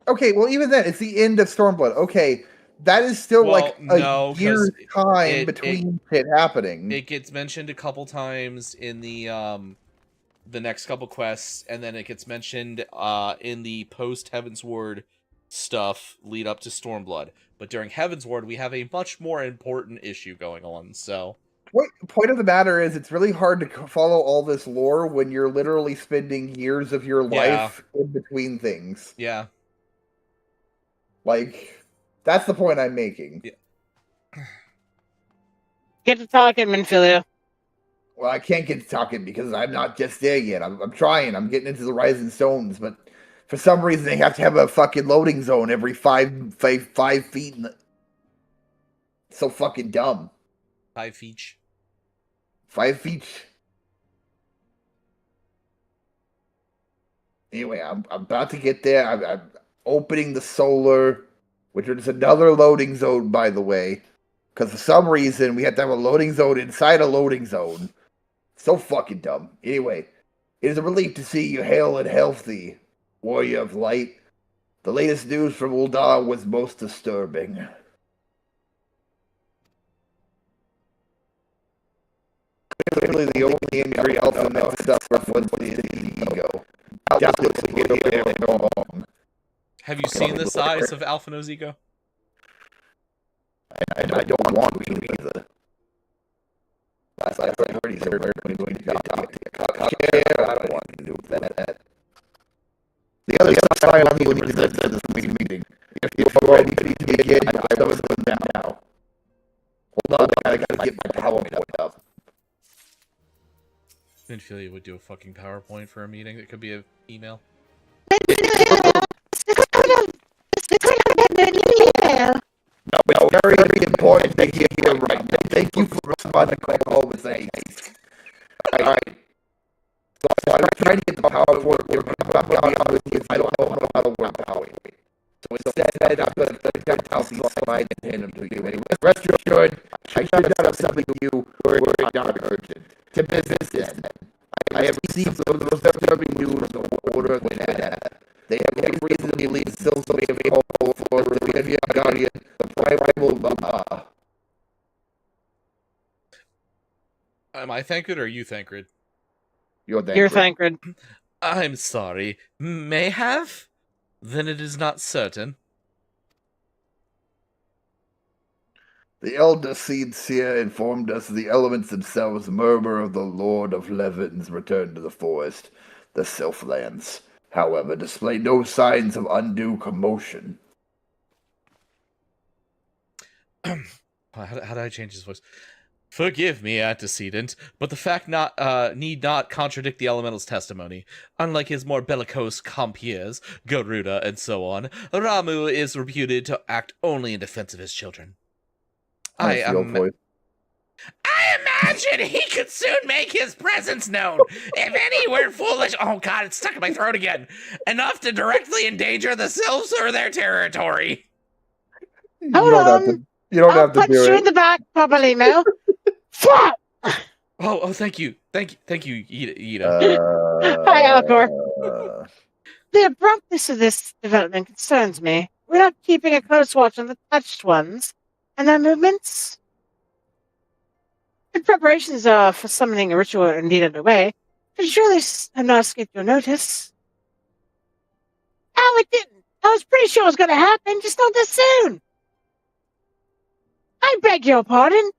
Okay, well even then, it's the end of Stormblood. Okay, that is still like a year's time between it happening. It gets mentioned a couple times in the next couple quests, and then it gets mentioned in the post Heaven's Ward stuff lead up to Stormblood. But during Heaven's Ward, we have a much more important issue going on. So, point of the matter is, it's really hard to follow all this lore when you're literally spending years of your life in between things. Yeah. Like, that's the point I'm making. Yeah. Get to talking, Minfilia. Well, I can't get to talking because I'm not just there yet. I'm trying. I'm getting into the Rising Stones, but for some reason they have to have a fucking loading zone every 5 feet. So fucking dumb. 5 feet. 5 feet. Anyway, I'm about to get there. I'm opening the solar, which is another loading zone, by the way. Because for some reason, we have to have a loading zone inside a loading zone. So fucking dumb. Anyway, it is a relief to see you hale and healthy, Warrior of Light. The latest news from Uldar was most disturbing. Clearly, the only injury Alpha Male suffered was his ego. Doubtlessly, he'll go home. Have you seen the size of Alphino's ego? I don't want to either. Last I heard, he's going to be I don't want to do that. The other side of me when he said this meeting. If you're ready to begin, I was them now. Hold on, I gotta get my PowerPoint up. Minfilia would do a fucking PowerPoint for a meeting. That could be an email. No, very, very important to hear here right now. Thank you for responding to my call with haste. Alright. So I'm trying to get the PowerPoint working. I'm going to be honest with you, I don't know how to work PowerPoint. So instead, I'm going to get out these slides and hand them to you. Anyway, rest assured, I should not have something to you were it not urgent. To business then. I have received those disturbing news of order of that. They have every reason to believe still may have called for the heavy guardian, the primal Am I Thancred or are you Thancred? You're Thancred. You're Thancred. I'm sorry. May have? Then it is not certain. The elder seed seer informed us the elements themselves murmur of the Lord of Levin's return to the forest. The Sylphlands, however, display no signs of undue commotion. How did I change his voice? Forgive me, antecedent, but the fact need not contradict the elemental's testimony. Unlike his more bellicose compeers, Garuda and so on, Ramu is reputed to act only in defense of his children. I imagine he could soon make his presence known. If any were foolish, oh god, it's stuck in my throat again, enough to directly endanger the Sylphs or their territory. Hold on. You don't have to punch you in the back, Pabalino. Fuck! Oh, thank you, Ida. Hi, Alcor. The abruptness of this development concerns me. We're not keeping a close watch on the touched ones and their movements. The preparations for summoning a ritual are indeed underway. But surely have not escaped your notice. Oh, it didn't. I was pretty sure it was going to happen, just not this soon. I beg your pardon.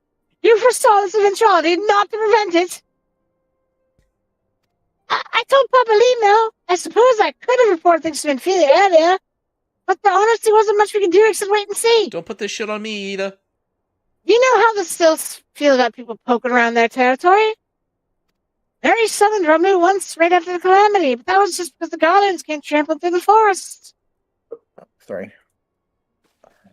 You foresaw this eventuality, not to prevent it. I told Papalino I suppose I could have reported things to Ophelia earlier, but there honestly wasn't much we could do except wait and see. Don't put this shit on me, Ida. You know how the Sylphs feel about people poking around their territory? Mary summoned Ramu once right after the calamity, but that was just because the Guardians came trampling through the forest. Sorry.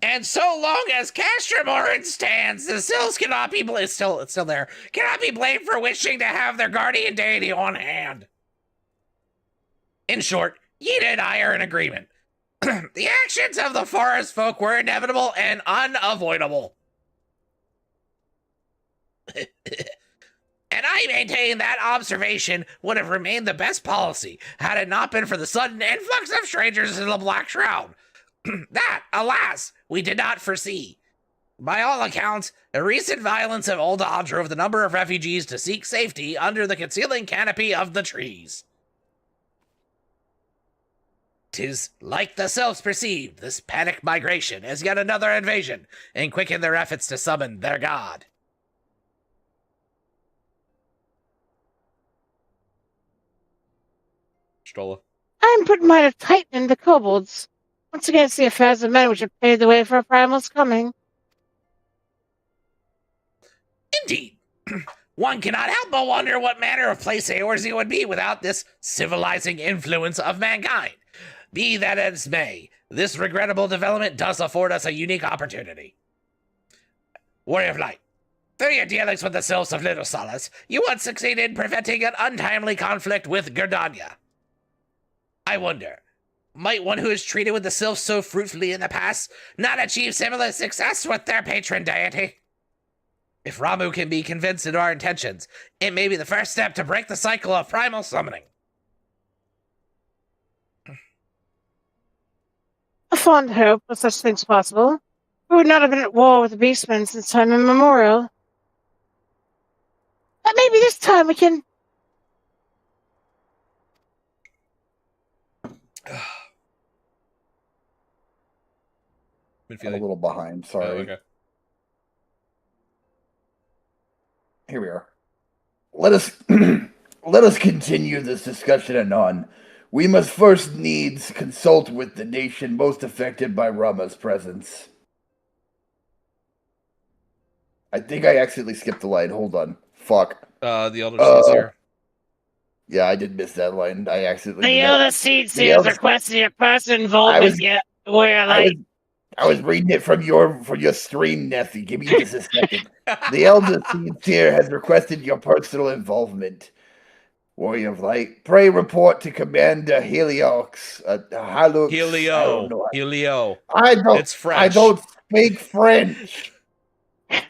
And so long as Castremorin stands, the Sylphs cannot be it's still there. Cannot be blamed for wishing to have their guardian deity on hand. In short, Yida and I are in agreement. The actions of the forest folk were inevitable and unavoidable. And I maintain that observation would have remained the best policy had it not been for the sudden influx of strangers in the Black Shroud. That, alas, we did not foresee. By all accounts, the recent violence of Ul'dah drove the number of refugees to seek safety under the concealing canopy of the trees. 'Tis like the Sylphs perceived this panic migration as yet another invasion, and quickened their efforts to summon their god. Strolla. I'm putting mine of Titan into kobolds. Once again, it's the affairs of men which have paved the way for a primal's coming. Indeed. One cannot help but wonder what manner of place Eorzea would be without this civilizing influence of mankind. Be that as may, this regrettable development does afford us a unique opportunity. Warrior of Light, through your dealings with the Sylphs of Little Solace, you once succeeded in preventing an untimely conflict with Gerdania. I wonder, might one who has treated with the Sylphs so fruitfully in the past not achieve similar success with their patron deity? If Ramu can be convinced of our intentions, it may be the first step to break the cycle of primal summoning. A fond hope of such things possible. We would not have been at war with the Beastmen since time immemorial. But maybe this time we can... I'm a little behind, sorry. Oh, okay. Here we are. Let us let us continue this discussion anon. We must first needs consult with the nation most affected by Rama's presence. I think I accidentally skipped the line. Hold on. Fuck. The Elder Seed's here. Yeah, I did miss that line. I accidentally. The Elder Seed seers requesting your personal involvement yet. I was reading it from your stream, Nephi. Give me just a second. The Elder Seed Seer has requested your personal involvement. Warrior of Light, pray report to Commander Heliox. Helio. It's French. I don't speak French.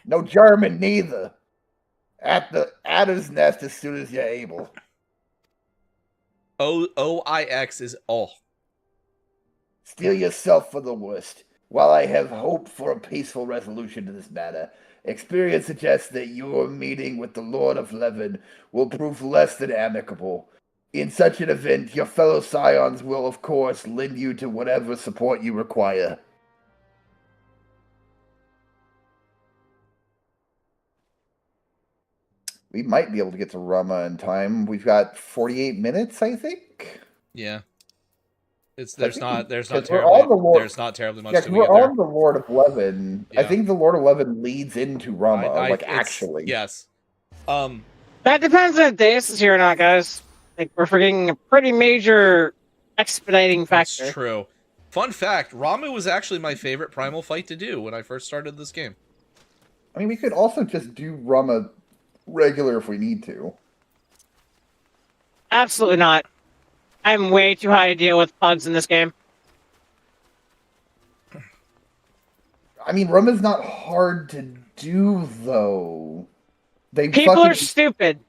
No German neither. At the Adder's Nest as soon as you're able. OIX is oh. Steel yourself for the worst. While I have hope for a peaceful resolution to this matter, experience suggests that your meeting with the Lord of Levin will prove less than amicable. In such an event, your fellow scions will, of course, lend you to whatever support you require. We might be able to get to Rama in time. We've got 48 minutes, I think. Yeah. There's not terribly much Yeah, to we're get there. on the Lord of Levin. Yeah. I think the Lord of Levin leads into Rama, actually. Yes. That depends on if Deus is here or not, guys. Like, we're forgetting a pretty major expediting factor. That's true. Fun fact, Ramu was actually my favorite primal fight to do when I first started this game. I mean, we could also just do Rama regular if we need to. Absolutely not. I'm way too high to deal with pugs in this game. I mean, Rama's not hard to do, though. People are stupid.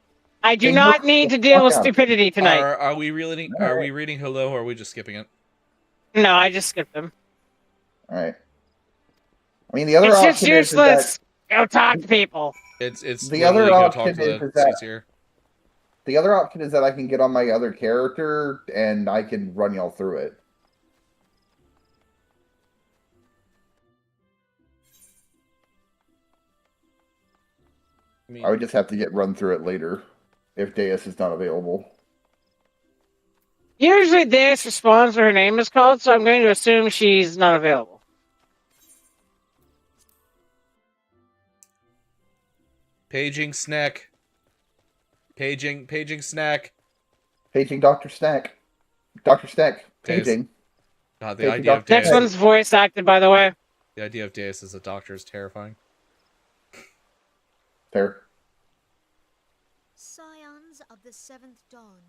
I do not need to deal with stupidity tonight. Are we reading hello, or are we just skipping it? No, I just skipped them. Alright. I mean, the other option just useless. Go talk to people. It's the other option talk to is that the other option is that I can get on my other character and I can run y'all through it. I would just have to get run through it later if Deus is not available. Usually Deus responds when her name is called, so I'm going to assume she's not available. Paging snack. Paging snack. Paging Dr. Snack. Dr. Snack. Deus. Paging. God, the Paging idea of Dr. Next Deus. one's voice acted, by the way. The idea of Deus as a doctor is terrifying. Fair. Scions of the Seventh Dawn,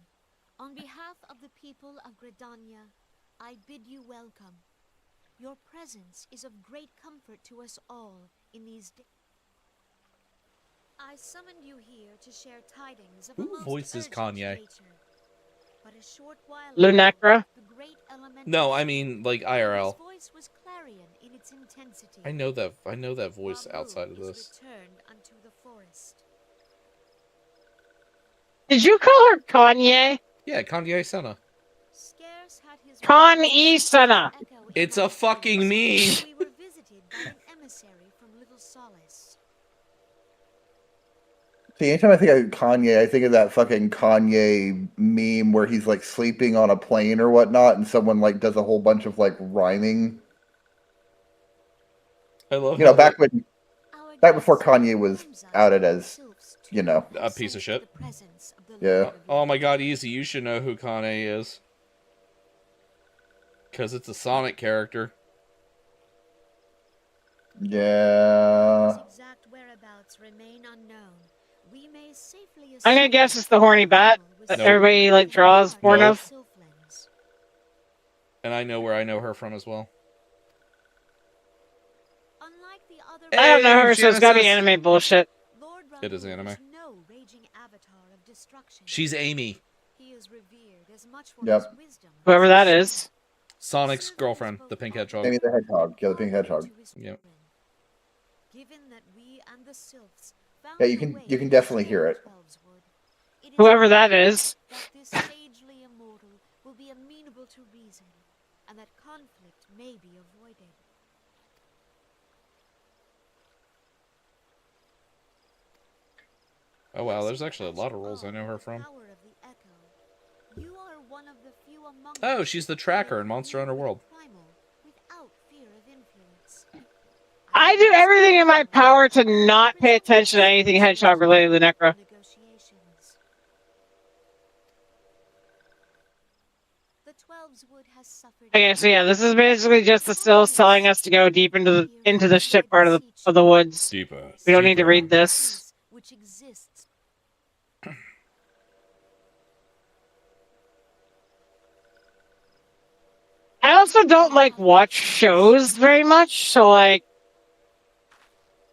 on behalf of the people of Gridania, I bid you welcome. Your presence is of great comfort to us all in these days. I summoned you here to share tidings of Who a most voices urgent Kanye? nature. But a short while Lunecra? ago, the great elemental No, I spoke, mean like and his IRL. voice was clarion in its intensity. I know that voice Babu outside of is this. returned unto the forest. Did you call her Kanye? Yeah, Kanye Senna. Scarce had his Con-e-sana. echo in It's my a fucking meme. ears, we were visited by an emissary from Little Solace. See, anytime I think of Kanye, I think of that fucking Kanye meme where he's like sleeping on a plane or whatnot, and someone like does a whole bunch of like rhyming. I love You know, how back the- when, back before Kanye was outed as, you know, a piece of shit. yeah. Oh my god, easy. You should know who Kanye is. Because it's a Sonic character. Yeah. His exact whereabouts remain unknown. We may safely I'm gonna assume guess it's the horny bat that Nope. everybody like draws porn Nope. of. And I know where I know her from as well. Unlike the other I don't know her, Hey, so it's gotta be Genesis. anime bullshit. Lord It is Raoul anime. was no raging avatar of destruction. She's Amy. He is revered as much for Yep. his wisdom. Whoever that is. Sonic's girlfriend, the pink hedgehog. Amy the Hedgehog. Yeah, the pink hedgehog. Yep. Given that we and the sylphs found Yeah, a you can way can to definitely restore hear it. Twelveswood, it is Whoever that likely is. that this sagely immortal will be amenable to reason, and that conflict may be avoided. Oh wow, there's actually a lot of roles I know her from. Power of the echo. You are one of the few among Oh, us she's the who tracker are in Monster familiar Hunter with World. the primal without fear of influence. I do everything in my power to not pay attention to anything hedgehog related to Necra. Negotiations. The Twelveswood has suffered. Okay, so yeah, this is basically just the stills telling us to go deep into the shit part of the woods. Deeper. We don't need to read this. Which exists. I also don't like watch shows very much, so like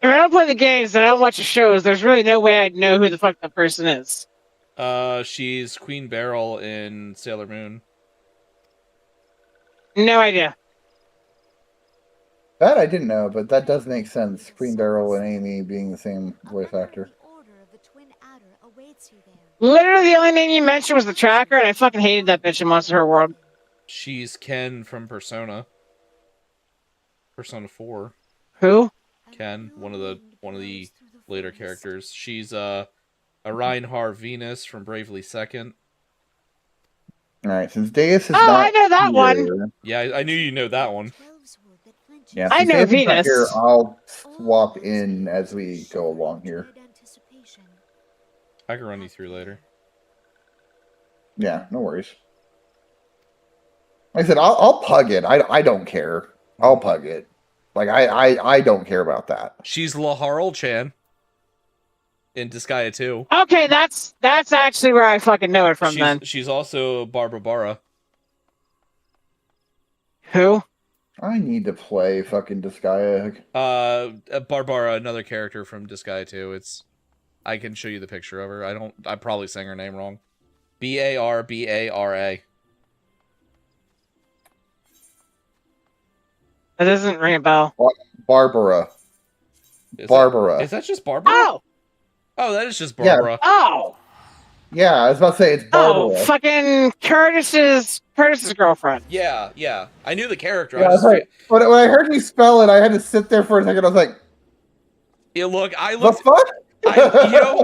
if I don't play the games and I don't watch the shows, there's really no way I'd know who the fuck that person is. She's Queen Beryl in Sailor Moon. No idea. That I didn't know, but that does make sense. Queen Beryl and Amy being the same voice actor. Order of the Twin Adder awaits you there. Literally, the only name you mentioned was the tracker, and I fucking hated that bitch in Monster Hunter World. She's Ken from Persona. Persona 4. Who? Ken, one of the later characters. She's a Reinhardt Venus from Bravely Second. All right, since Deus is Oh, not I know that here, one. Yeah, I knew you know that one. Yeah, I since know Deus is not Venus. Here, I'll swap in as we go along here. I can run you through later. Yeah, no worries. Like I said, I'll pug it. I don't care. I'll pug it. Like I don't care about that. She's Laharl Chan in Disgaea 2. Okay, that's actually where I fucking know it from then. She's also Barbara Barra. Who? I need to play fucking Disgaea. Barbara, another character from Disgaea 2. I can show you the picture of her. I'm probably saying her name wrong. Barbara. That doesn't ring a bell. Barbara. Is Barbara. Is that just Barbara? Oh! Oh, that is just Barbara. Oh! Yeah, I was about to say it's Barbara. Oh, fucking Curtis's girlfriend. Yeah. I knew the character. Yeah, I just right. When I heard you spell it, I had to sit there for a second. I was like, I the looked. fuck?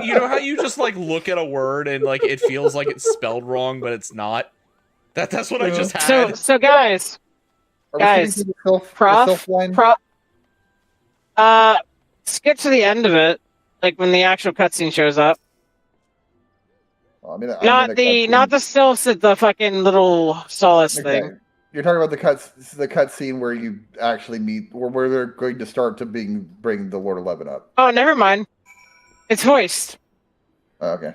You know how you just like look at a word and like it feels like it's spelled wrong, but it's not. That's what I just had. So guys, Are we guys, skipping through the Prof, self line? skip to the end of it, like when the actual cutscene shows up. Well, I mean, Not the stills at the fucking little solace thing. You're talking about the cutscene where you actually meet, where they're going to start to bring the Lord 11 up. Oh, never mind. It's Hoist. Oh, okay.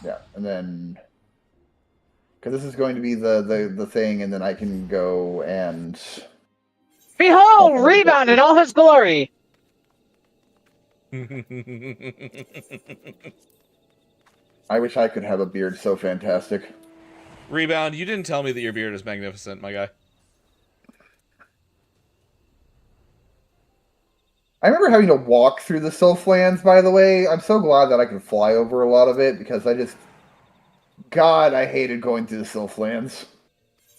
Yeah, and then because this is going to be the thing, and then I can go and behold, Rebound in all his glory. I wish I could have a beard so fantastic. Rebound, you didn't tell me that your beard is magnificent, my guy. I remember having to walk through the Sylphlands, by the way. I'm so glad that I can fly over a lot of it, because God, I hated going through the Sylphlands.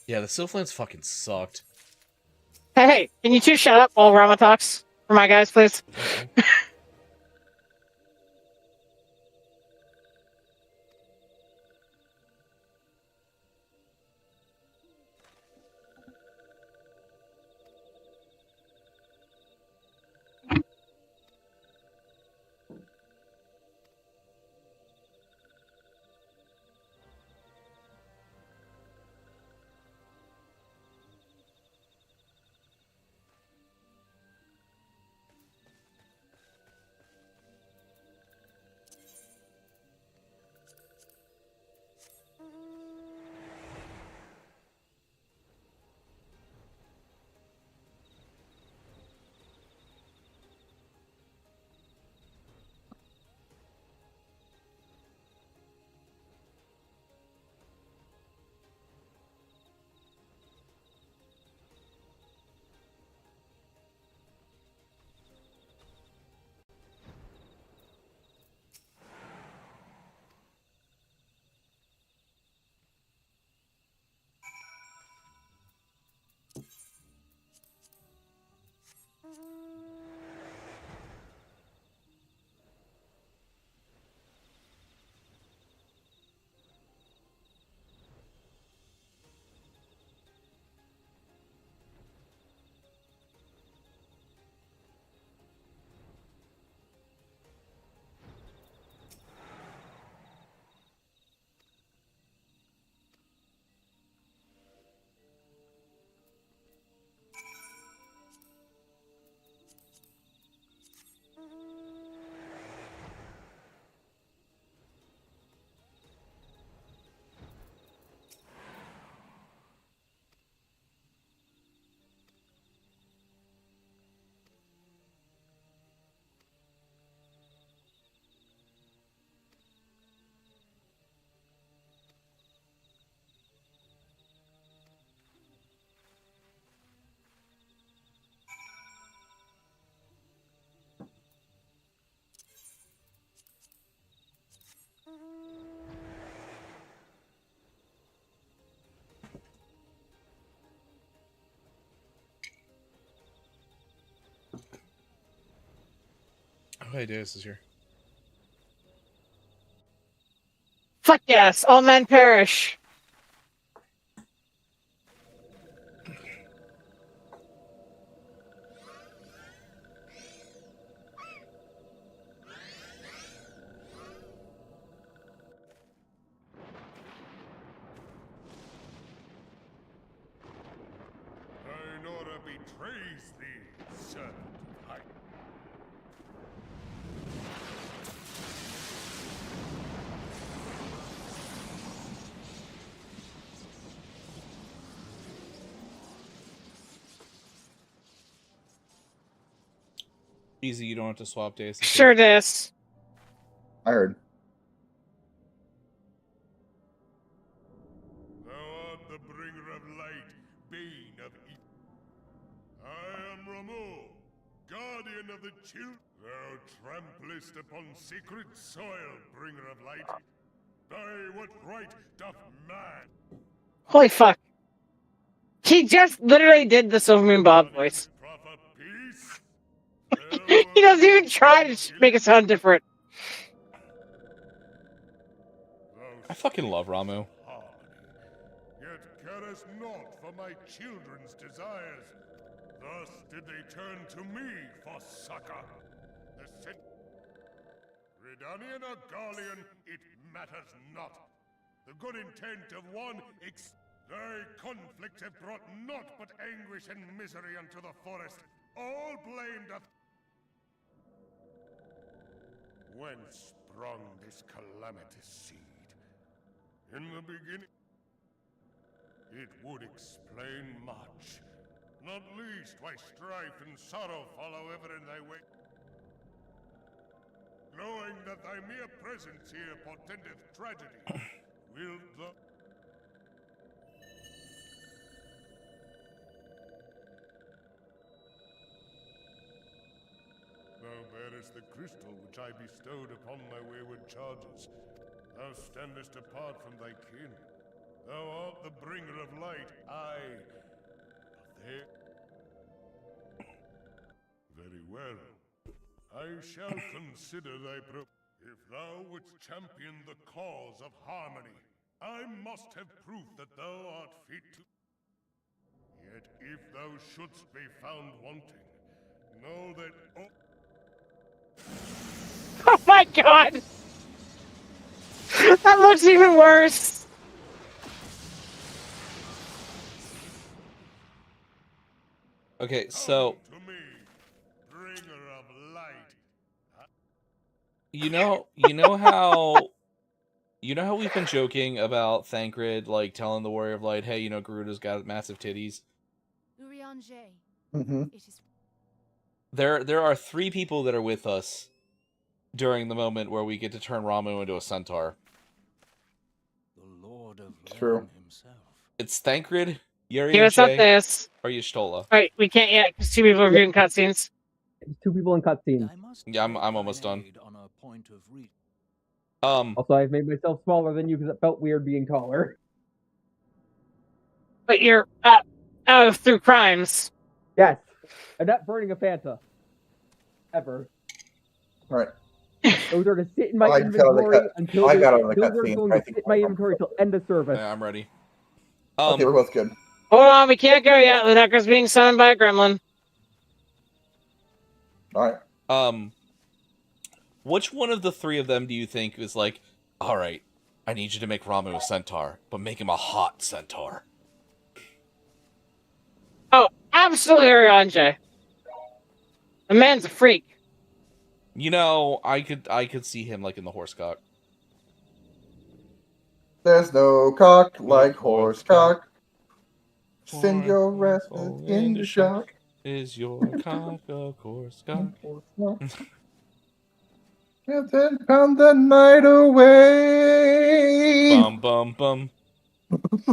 Yeah, the Sylphlands fucking sucked. Hey, can you two shut up while Rama talks for my guys, please? Oh, hey, Deus is here. Fuck yes, all men perish. Nora betrays thee, servant of Hyde. Easy, you don't have to swap Deus. Sure, this. I heard. Thou art the bringer of light, bane of evil. I am Rameau, guardian of the children. Thou tramplest upon sacred soil, bringer of light. By what right doth man? Holy fuck. He just literally did the Silvermoon Bob voice. He doesn't even try to make it sound different. I fucking love Ramu. Yet carest not for my children's desires. Thus did they turn to me for succor. Redanian or Garlean, it matters not. The good intent of one thy conflicts have brought naught but anguish and misery unto the forest. All blame doth. Whence sprung this calamitous seed? In the beginning, it would explain much. Not least why strife and sorrow follow ever in thy wake. Knowing that thy mere presence here portendeth tragedy, wilt thou... Thou bearest the crystal which I bestowed upon thy wayward charges. Thou standest apart from thy kin. Thou art the bringer of light, aye. There... Very well. I shall consider thy If thou wouldst champion the cause of harmony, I must have proof that thou art fit to... Yet if thou shouldst be found wanting, know that... Oh my god! That looks even worse! Okay, so... You know how we've been joking about Thancred, like, telling the Warrior of Light, hey, you know, Garuda's got massive titties? Mm-hmm. There are 3 people that are with us during the moment where we get to turn Ramu into a centaur. The Lord of True. himself. It's Thancred, Yuri, Here, and what's up Jay, this? or Y'shtola. Alright, we can't yet, because 2 people are viewing cutscenes. It's 2 people in cutscene. Yeah, I'm almost done. Also, I've made myself smaller than you because it felt weird being taller. But you're through crimes. Yes. I'm not burning a Fanta. Ever. Alright. Those are to sit in my I inventory until I got on the those are cutscene. going to sit in my inventory until end of service. Yeah, I'm ready. Okay, we're both good. Hold on, we can't go yet. The Necro's being summoned by a gremlin. Alright. Which one of the 3 of them do you think is like, alright, I need you to make Ramu a centaur, but make him a hot centaur? Oh, absolutely Arianje. The man's a freak. You know, I could see him like in the horse cock. There's no cock like horse cock. Send your restless into shock. Is your cock a horse cock? And then pound the night away. Bum bum bum.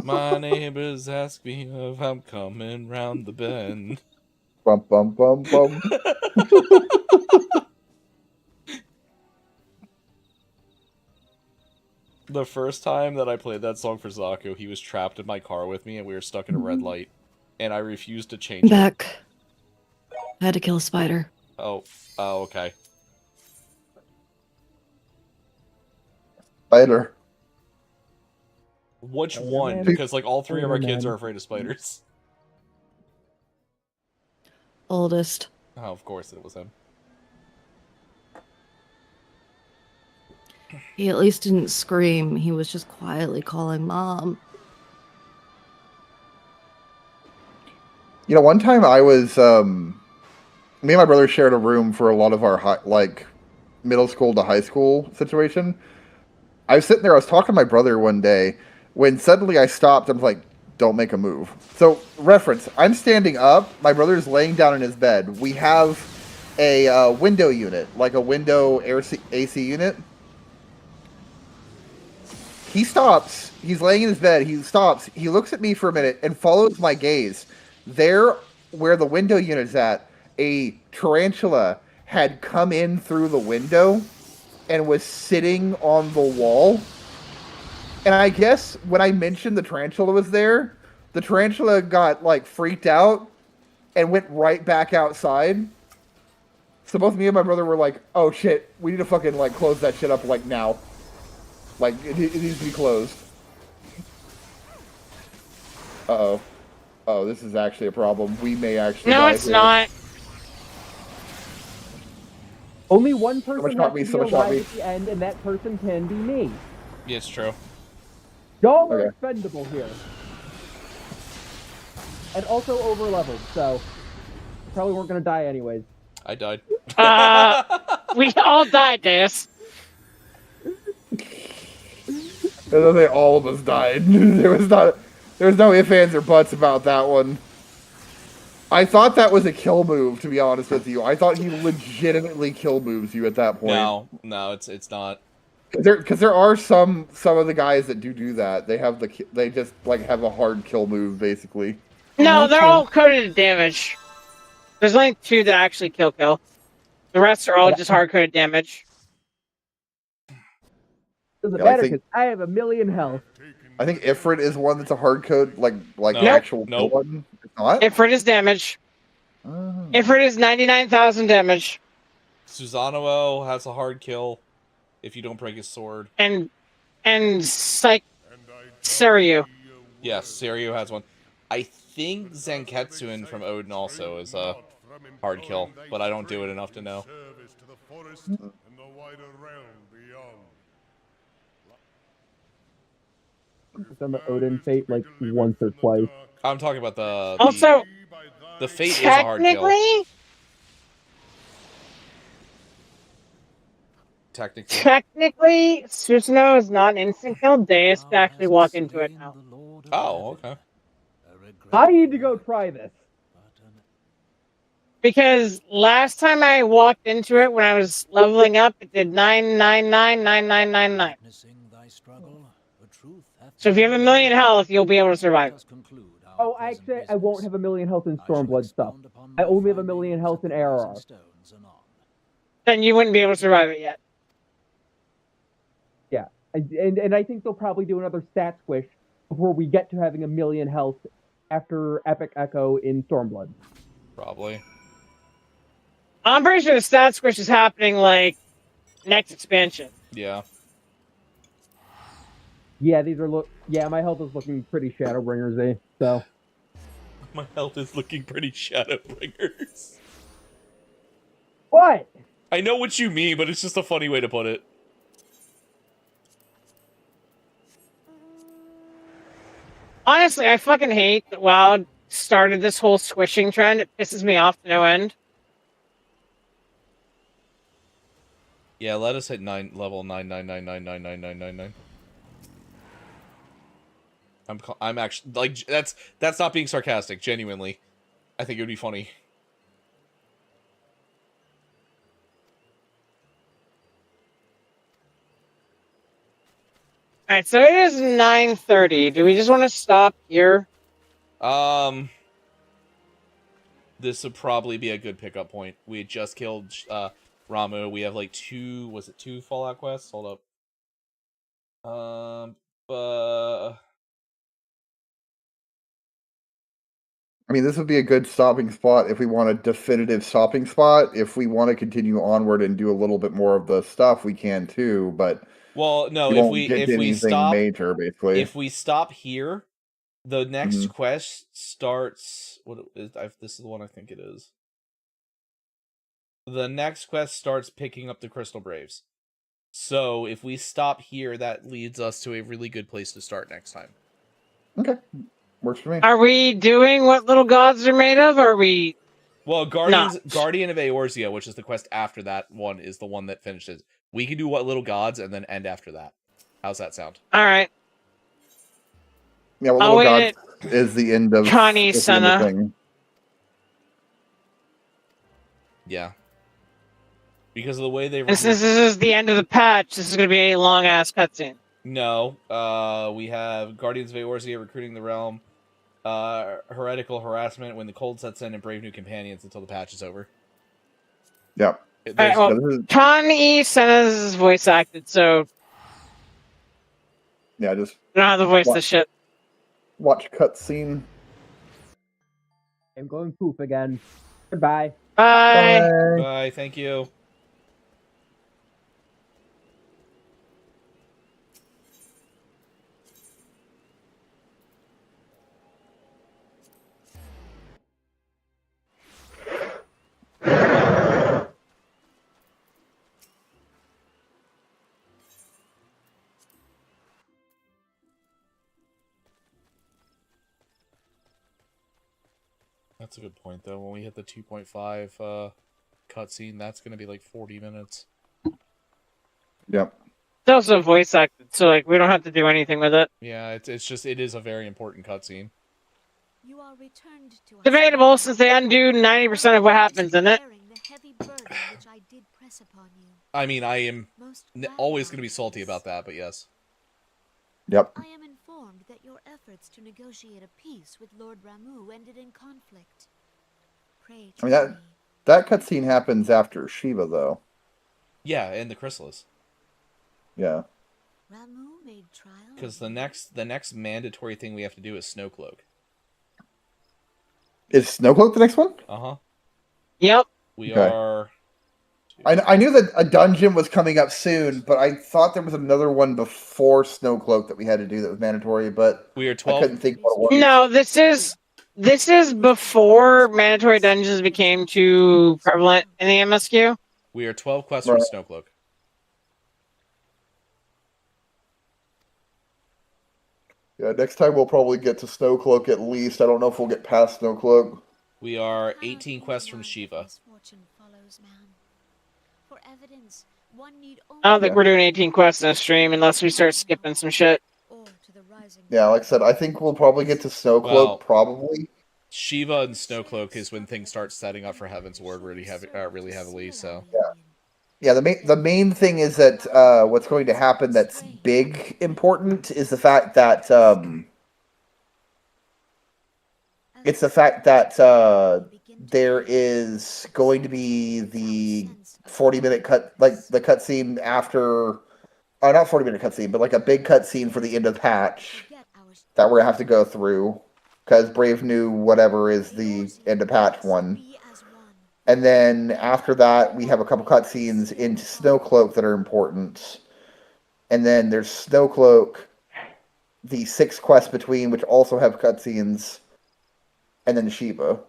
My neighbors ask me if I'm coming round the bend. Bum bum bum bum. The first time that I played that song for Zaku, he was trapped in my car with me and we were stuck in a red light. And I refused to change it. Back. I had to kill a spider. Oh, okay. Spider. Which one? Because, like, all 3 of our kids are afraid of spiders. Oldest. Oh, of course it was him. He at least didn't scream. He was just quietly calling Mom. You know, one time I was, me and my brother shared a room for a lot of our, middle school to high school situation. I was sitting there, I was talking to my brother one day, when suddenly I stopped, I was like, don't make a move. So, reference, I'm standing up, my brother's laying down in his bed. We have a window unit, like a window AC unit. He stops, he's laying in his bed, he stops, he looks at me for a minute and follows my gaze. There, where the window unit is at, a tarantula had come in through the window and was sitting on the wall. And I guess when I mentioned the tarantula was there, the tarantula got, freaked out and went right back outside. So both me and my brother were like, oh shit, we need to fucking, close that shit up, now. Like, it needs to be closed. Uh-oh. Oh, this is actually a problem. We may actually No, die it's here. not. Only one person much has not to me, be so much not alive me. at the end, and that person can be me. Yeah, it's true. Y'all are Okay. expendable here. And also over-leveled, so probably weren't going to die anyways. I died. We all died, Deus. All of us died. There was no ifs, ands, or buts about that one. I thought that was a kill move, to be honest with you. I thought he legitimately kill moves you at that point. No, it's not. Because there are some of the guys that do that. They just like have a hard kill move, basically. No, they're all coded damage. There's only 2 that actually kill. The rest are all just hard-coded damage. Doesn't matter because I have 1,000,000 health. I think Ifrit is one that's a hard code, like Nope. actual kill one. It's not? Ifrit is damage. Ifrit is 99,000 damage. Susanoo has a hard kill if you don't break his sword. And Seiryu. Yes, Seiryu has one. I think Zenketsuin from Odin also is a hard kill, but I don't do it enough to know. I've done the Odin fate like once or twice. I'm talking about the fate is a hard kill. Technically, Susanoo is not an instant kill. Deus could actually walk into it now. Oh, okay. I need to go try this. Because last time I walked into it when I was leveling up, it did 9999999. So if you have 1,000,000 health, you'll be able to survive. Oh, actually, I won't have 1,000,000 health in Stormblood stuff. I only have 1,000,000 health in ARR. Then you wouldn't be able to survive it yet. Yeah, and I think they'll probably do another stat squish before we get to having 1,000,000 health after Epic Echo in Stormblood. Probably. I'm pretty sure the stat squish is happening like next expansion. Yeah. Yeah, my health is looking pretty Shadowbringers-y, so. My health is looking pretty Shadowbringers. What? I know what you mean, but it's just a funny way to put it. Honestly, I fucking hate that WoW started this whole squishing trend. It pisses me off to no end. Yeah, let us hit level 999999999. I'm actually like that's not being sarcastic. Genuinely, I think it would be funny. All right, so it is 9:30. Do we just want to stop here? This would probably be a good pickup point. We had just killed Ramu. We have like 2 Fallout quests? Hold up. I mean, this would be a good stopping spot if we want a definitive stopping spot. If we want to continue onward and do a little bit more of the stuff, we can too. But well, no, if we stop major, basically, if we stop here, the next quest starts. This is the one I think it is. The next quest starts picking up the Crystal Braves. So if we stop here, that leads us to a really good place to start next time. Okay. Works for me. Are we doing what little gods are made of, or are we... Well, Guardian of Eorzea, which is the quest after that one, is the one that finishes. We can do what little gods and then end after that. How's that sound? All right. Yeah, what little gods is the end of Connie Senna. Thing. Yeah. Because of the way they... Since this is the end of the patch, this is going to be a long-ass cutscene. No. We have Guardians of Eorzea recruiting the realm. Heretical harassment when the cold sets in, and brave new companions until the patch is over. Yep. Right, well, Connie Senna's voice acted, so... Yeah, just... I don't have the voice to shit. Watch cutscene. I'm going poof again. Goodbye. Bye. Bye, thank you. That's a good point, though. When we hit the 2.5 cutscene, that's going to be like 40 minutes. Yep. It's also voice acted, so like we don't have to do anything with it. Yeah, it's just it is a very important cutscene. You are returned to us. Debatable, since they undo 90% of what happens in it. The heavy burden which I did press upon you. I mean, I am always going to be salty about that, but yes. Yep. I am informed that your efforts to negotiate a peace with Lord Ramu ended in conflict. Pray I mean, that cutscene happens after Shiva, though. Yeah, and the Chrysalis. Yeah. Ramu made trial. Because the next mandatory thing we have to do is Snowcloak. Is Snowcloak the next one? Uh-huh. Yep. We Okay. are... I knew that a dungeon was coming up soon, but I thought there was another one before Snowcloak that we had to do that was mandatory, but we are 12. I couldn't think what it was. No, this is before mandatory dungeons became too prevalent in the MSQ. We are 12 quests from Snowcloak. Yeah, next time we'll probably get to Snowcloak at least. I don't know if we'll get past Snowcloak. We are 18 quests from Shiva. For evidence, one need I don't think we're doing 18 quests in a stream unless we start skipping some shit. Yeah, like I said, I think we'll probably get to Snowcloak, probably. Shiva and Snowcloak is when things start setting up for Heaven's Word really heavily, so... Yeah, the main thing is that what's going to happen that's big important is the fact that there is going to be the 40-minute cutscene after, not 40-minute cutscene, but like a big cutscene for the end of the patch that we're gonna have to go through because Brave New whatever is the end of patch one. And then after that, we have a couple cutscenes into Snowcloak that are important. And then there's Snowcloak, the 6 quests between, which also have cutscenes, and then Shiva.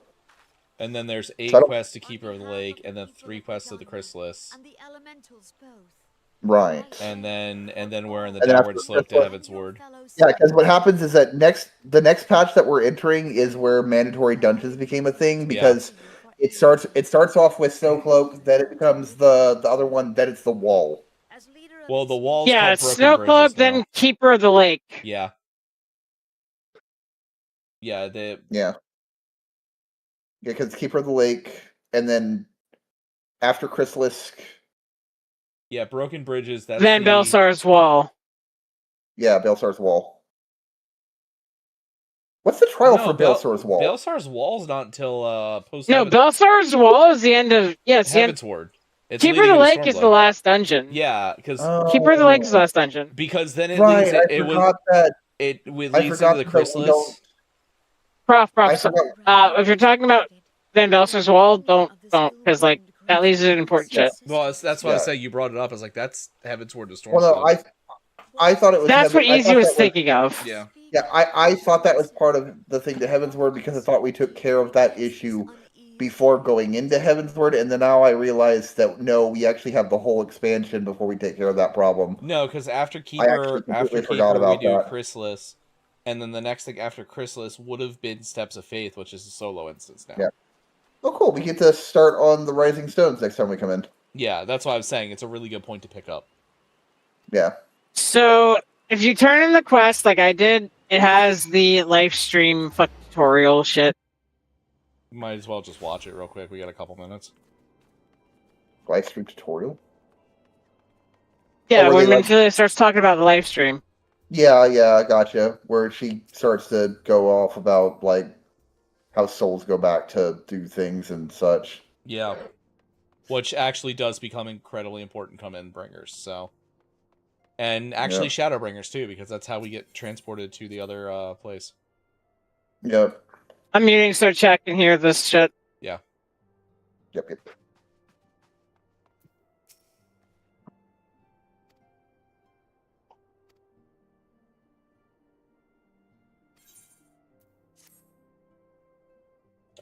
And then there's 8 quests to Keeper of the Lake, and then 3 quests of the Chrysalis. Right. And then we're in the downward slope to Heaven's Word. Yeah, because what happens is that the next patch that we're entering is where mandatory dungeons became a thing, because... Yeah. It starts off with Snowcloak, then it becomes the other one, then it's the Wall. Well, the Wall's yeah, called Broken Snowcloak, Bridges now. then Keeper of the Lake. Yeah. Yeah, Yeah, because Keeper of the Lake, and then after Chrysalis... Yeah, Broken Bridges, that's then Belsar's Wall. Yeah, Belsar's Wall. What's the trial for Belsar's Wall? Belsar's Wall's not until post. No, Belsar's Wall is the end of Heaven's Word. Keeper of the Lake is the last dungeon. Yeah, because Keeper of the Lake is the last dungeon. Because then it leads it leads into the Chrysalis. Prof. If you're talking about Van Belsar's Wall, don't, because like that leads to important shit. Well, that's why I say you brought it up. I was like, that's Heaven's Word to Storm. Well, no, I thought it was. That's what Easy was thinking of. Yeah. Yeah, I thought that was part of the thing to Heaven's Word because I thought we took care of that issue before going into Heaven's Word, and then now I realized that no, we actually have the whole expansion before we take care of that problem. No, because after Keeper we do Chrysalis, and then the next thing after Chrysalis would have been Steps of Faith, which is a solo instance now. Yeah. Oh, cool. We get to start on the Rising Stones next time we come in. Yeah, that's why I was saying it's a really good point to pick up. Yeah. So, if you turn in the quest like I did, it has the live stream tutorial shit. Might as well just watch it real quick. We got a couple minutes. Live stream tutorial? Yeah, when Minfilia starts talking about the live stream. Yeah, gotcha. Where she starts to go off about, like, how souls go back to do things and such. Yeah. Which actually does become incredibly important come Endbringers, so... And actually Shadowbringers, too, because that's how we get transported to the other place. Yep. I'm muting so Chat can hear this shit. Yeah. Yep.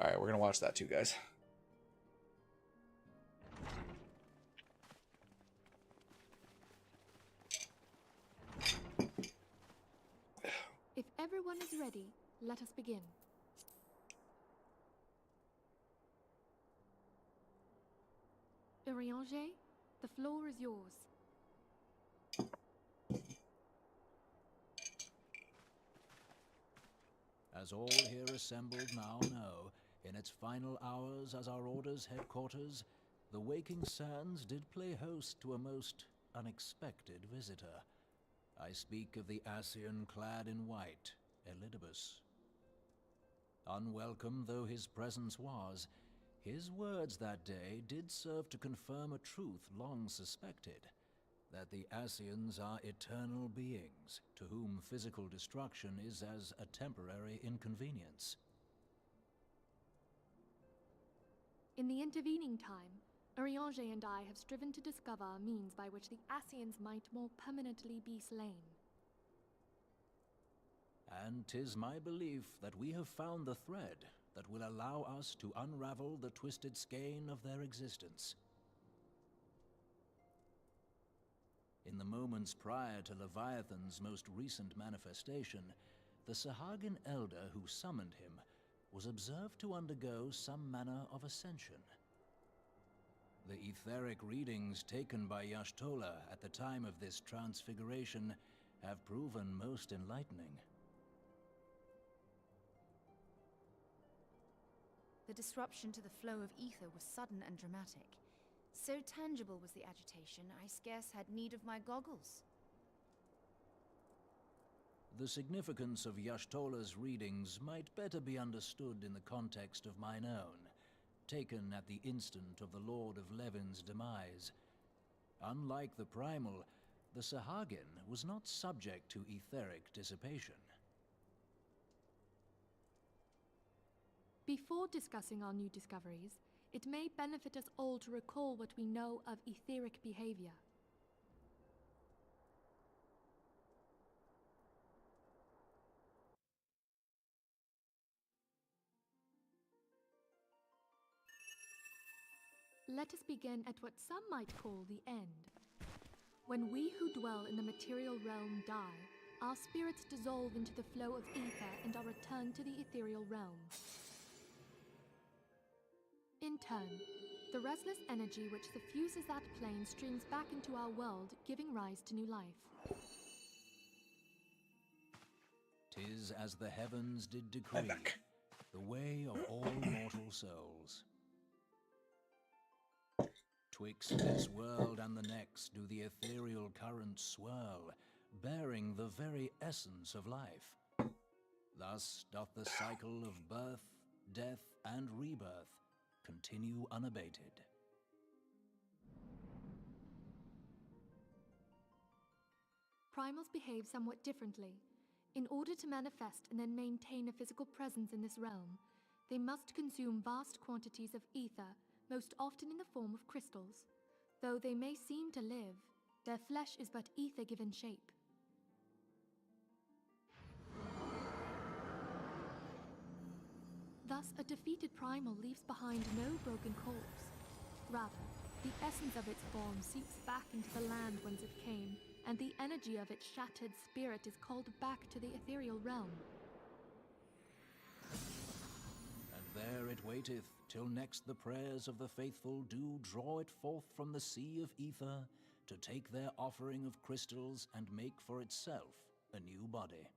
Alright, we're gonna watch that too, guys. If everyone is ready, let us begin. Urianger, the floor is yours. As all here assembled now know, in its final hours as our Order's headquarters, the Waking Sands did play host to a most unexpected visitor. I speak of the Ascian clad in white, Elidibus. Unwelcome though his presence was, his words that day did serve to confirm a truth long suspected, that the Ascians are eternal beings, to whom physical destruction is as a temporary inconvenience. In the intervening time, Urianger and I have striven to discover a means by which the Ascians might more permanently be slain. And 'tis my belief that we have found the thread that will allow us to unravel the twisted skein of their existence. In the moments prior to Leviathan's most recent manifestation, the Sahagin elder who summoned him was observed to undergo some manner of ascension. The etheric readings taken by Y'shtola at the time of this transfiguration have proven most enlightening. The disruption to the flow of ether was sudden and dramatic. So tangible was the agitation, I scarce had need of my goggles. The significance of Y'shtola's readings might better be understood in the context of mine own, taken at the instant of the Lord of Levin's demise. Unlike the Primal, the Sahagin was not subject to etheric dissipation. Before discussing our new discoveries, it may benefit us all to recall what we know of etheric behavior. Let us begin at what some might call the end. When we who dwell in the material realm die, our spirits dissolve into the flow of ether and are returned to the ethereal realm. In turn, the restless energy which suffuses that plane streams back into our world, giving rise to new life. 'Tis as the heavens did decree, the way of all mortal souls. Twixt this world and the next do the ethereal currents swirl, bearing the very essence of life. Thus doth the cycle of birth, death, and rebirth continue unabated. Primals behave somewhat differently. In order to manifest and then maintain a physical presence in this realm, they must consume vast quantities of ether, most often in the form of crystals. Though they may seem to live, their flesh is but ether given shape. Thus, a defeated primal leaves behind no broken corpse. Rather, the essence of its form seeps back into the land whence it came, and the energy of its shattered spirit is called back to the ethereal realm. And there it waiteth, till next the prayers of the faithful do draw it forth from the sea of ether, to take their offering of crystals and make for itself a new body.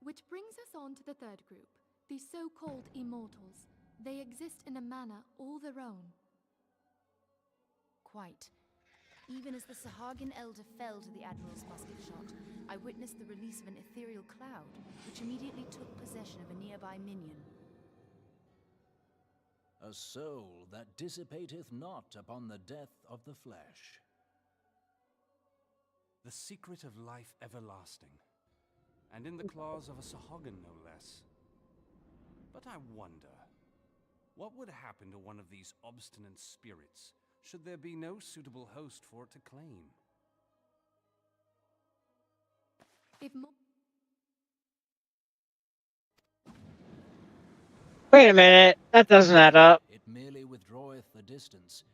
Which brings us on to the third group, the so-called Immortals. They exist in a manner all their own. Quite. Even as the Sahagin elder fell to the Admiral's musket shot, I witnessed the release of an ethereal cloud, which immediately took possession of a nearby minion. A soul that dissipateth not upon the death of the flesh. The secret of life everlasting. And in the claws of a Sahagin, no less. But I wonder, what would happen to one of these obstinate spirits, should there be no suitable host for it to claim? Wait a minute, that doesn't add up. It merely withdraweth the distance,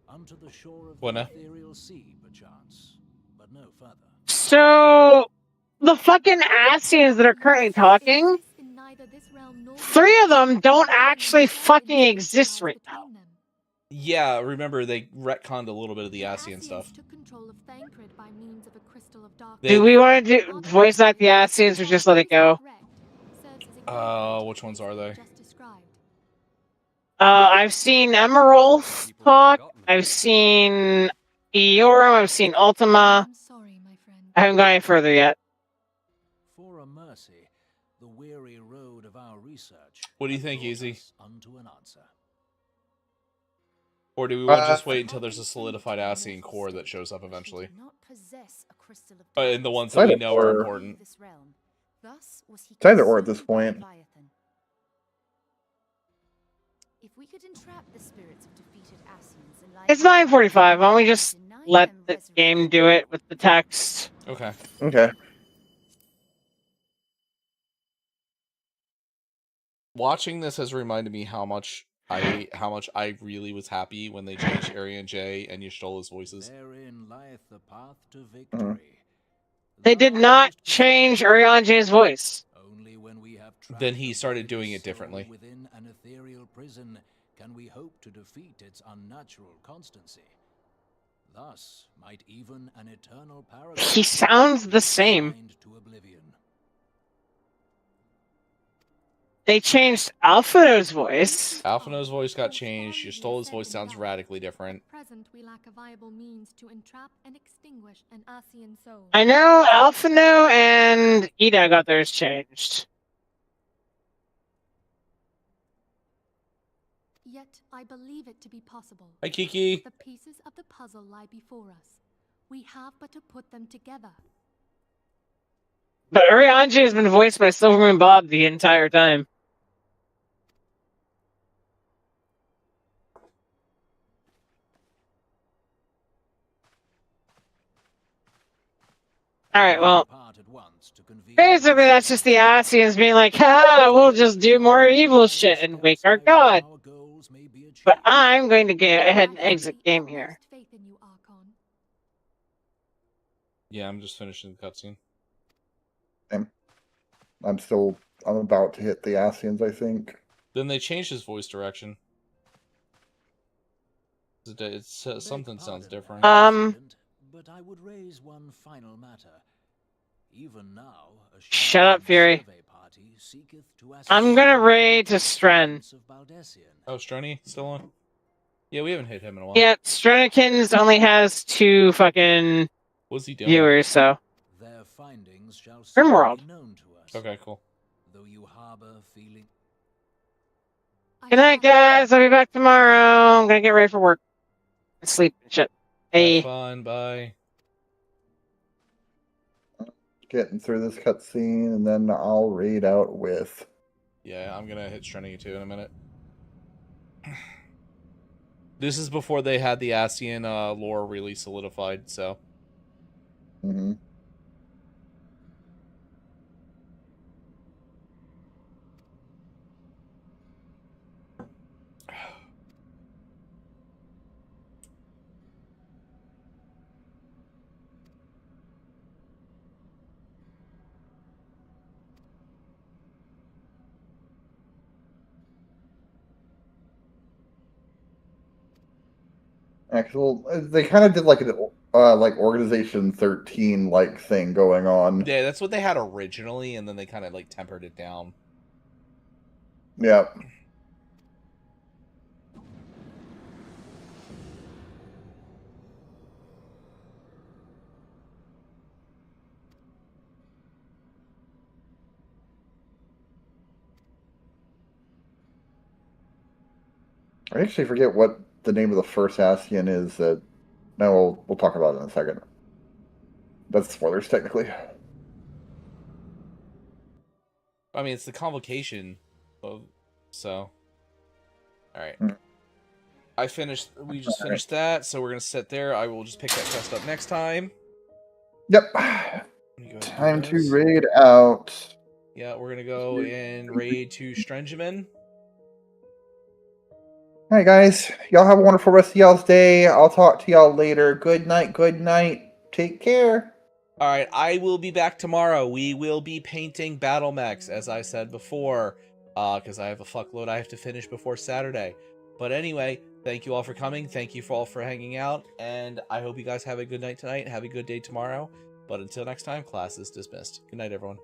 unto the shore of What the now? ethereal sea, perchance, but no further. So, the fucking Ascians that are currently talking Neither this realm nor 3 of them don't actually fucking exist right now. Yeah, remember they retconned a little bit of the Ascian stuff. took control of Thancred by means of a crystal of darkness. Do we want to do voice act the Ascians or just let it go? Which ones are they? I've seen Emerald talk. I've seen Eorum. I've seen Ultima. I haven't gone any further yet. For a mercy, the weary road of our research. What do you think, Easy? Unto an answer. Or do we want to just wait until there's a solidified Ascian core that shows up eventually? And the ones that we know are important. It's either or at this point. If we could entrap the spirits of defeated Ascians and It's 9:45. Why don't we just let the game do it with the text? Okay. Okay. Watching this has reminded me how much I really was happy when they changed Arian J and Y'shtola's voices. Therein lieth the path to victory. They did not change Urianje's voice. Only when we have Then he started doing it differently. Within an ethereal prison can we hope to defeat its unnatural constancy. Thus might even an eternal paradox. He sounds the same. To oblivion. They changed Alphino's voice. Alphino's voice got changed. Y'shtola's voice sounds radically different. Present, we lack a viable means to entrap and extinguish an Ascian soul. I know Alphino and Ida got theirs changed. Yet I believe it to be possible. Hi, Kiki. The pieces of the puzzle lie before us. We have but to put them together. But Urianje has been voiced by Silverman Bob the entire time. Alright, well, basically that's just the Ascians being like, ha, we'll just do more evil shit and wake our god. But I'm going to go ahead and exit game here. Yeah, I'm just finishing the cutscene. I'm about to hit the Ascians, I think. Then they changed his voice direction. It's something sounds different. But I would raise one final matter. Even now, shut up, Fury. I'm gonna raid to Stren. Oh, Strenny still on? Yeah, we haven't hit him in a while. Yeah, Strennikins only has 2 fucking What's he doing? viewers, so. Their findings shall Grimworld. be known to us. Okay, cool. Though you harbor feeling. Good night, guys. I'll be back tomorrow. I'm gonna get ready for work. Sleep and shit. Hey. Have fun. Bye. Getting through this cutscene, and then I'll raid out with. Yeah, I'm gonna hit Strenny too in a minute. This is before they had the Ascian lore really solidified, so. Mm-hmm. Actual, they kind of did like an like Organization 13 like thing going on. Yeah, that's what they had originally, and then they kind of like tempered it down. Yeah. I actually forget what the name of the first Ascian is. No, we'll talk about it in a second. That's spoilers, technically. I mean, it's the convocation, so. All right. We just finished that, so we're gonna sit there. I will just pick that quest up next time. Yep. Time to raid out. Yeah, we're gonna go and raid to Strenjamin. Alright, guys. Y'all have a wonderful rest of y'all's day. I'll talk to y'all later. Good night. Good night. Take care. All right, I will be back tomorrow. We will be painting battle mechs, as I said before, because I have a fuckload I have to finish before Saturday. But anyway, thank you all for coming. Thank you all for hanging out, and I hope you guys have a good night tonight. Have a good day tomorrow. But until next time, class is dismissed. Good night, everyone.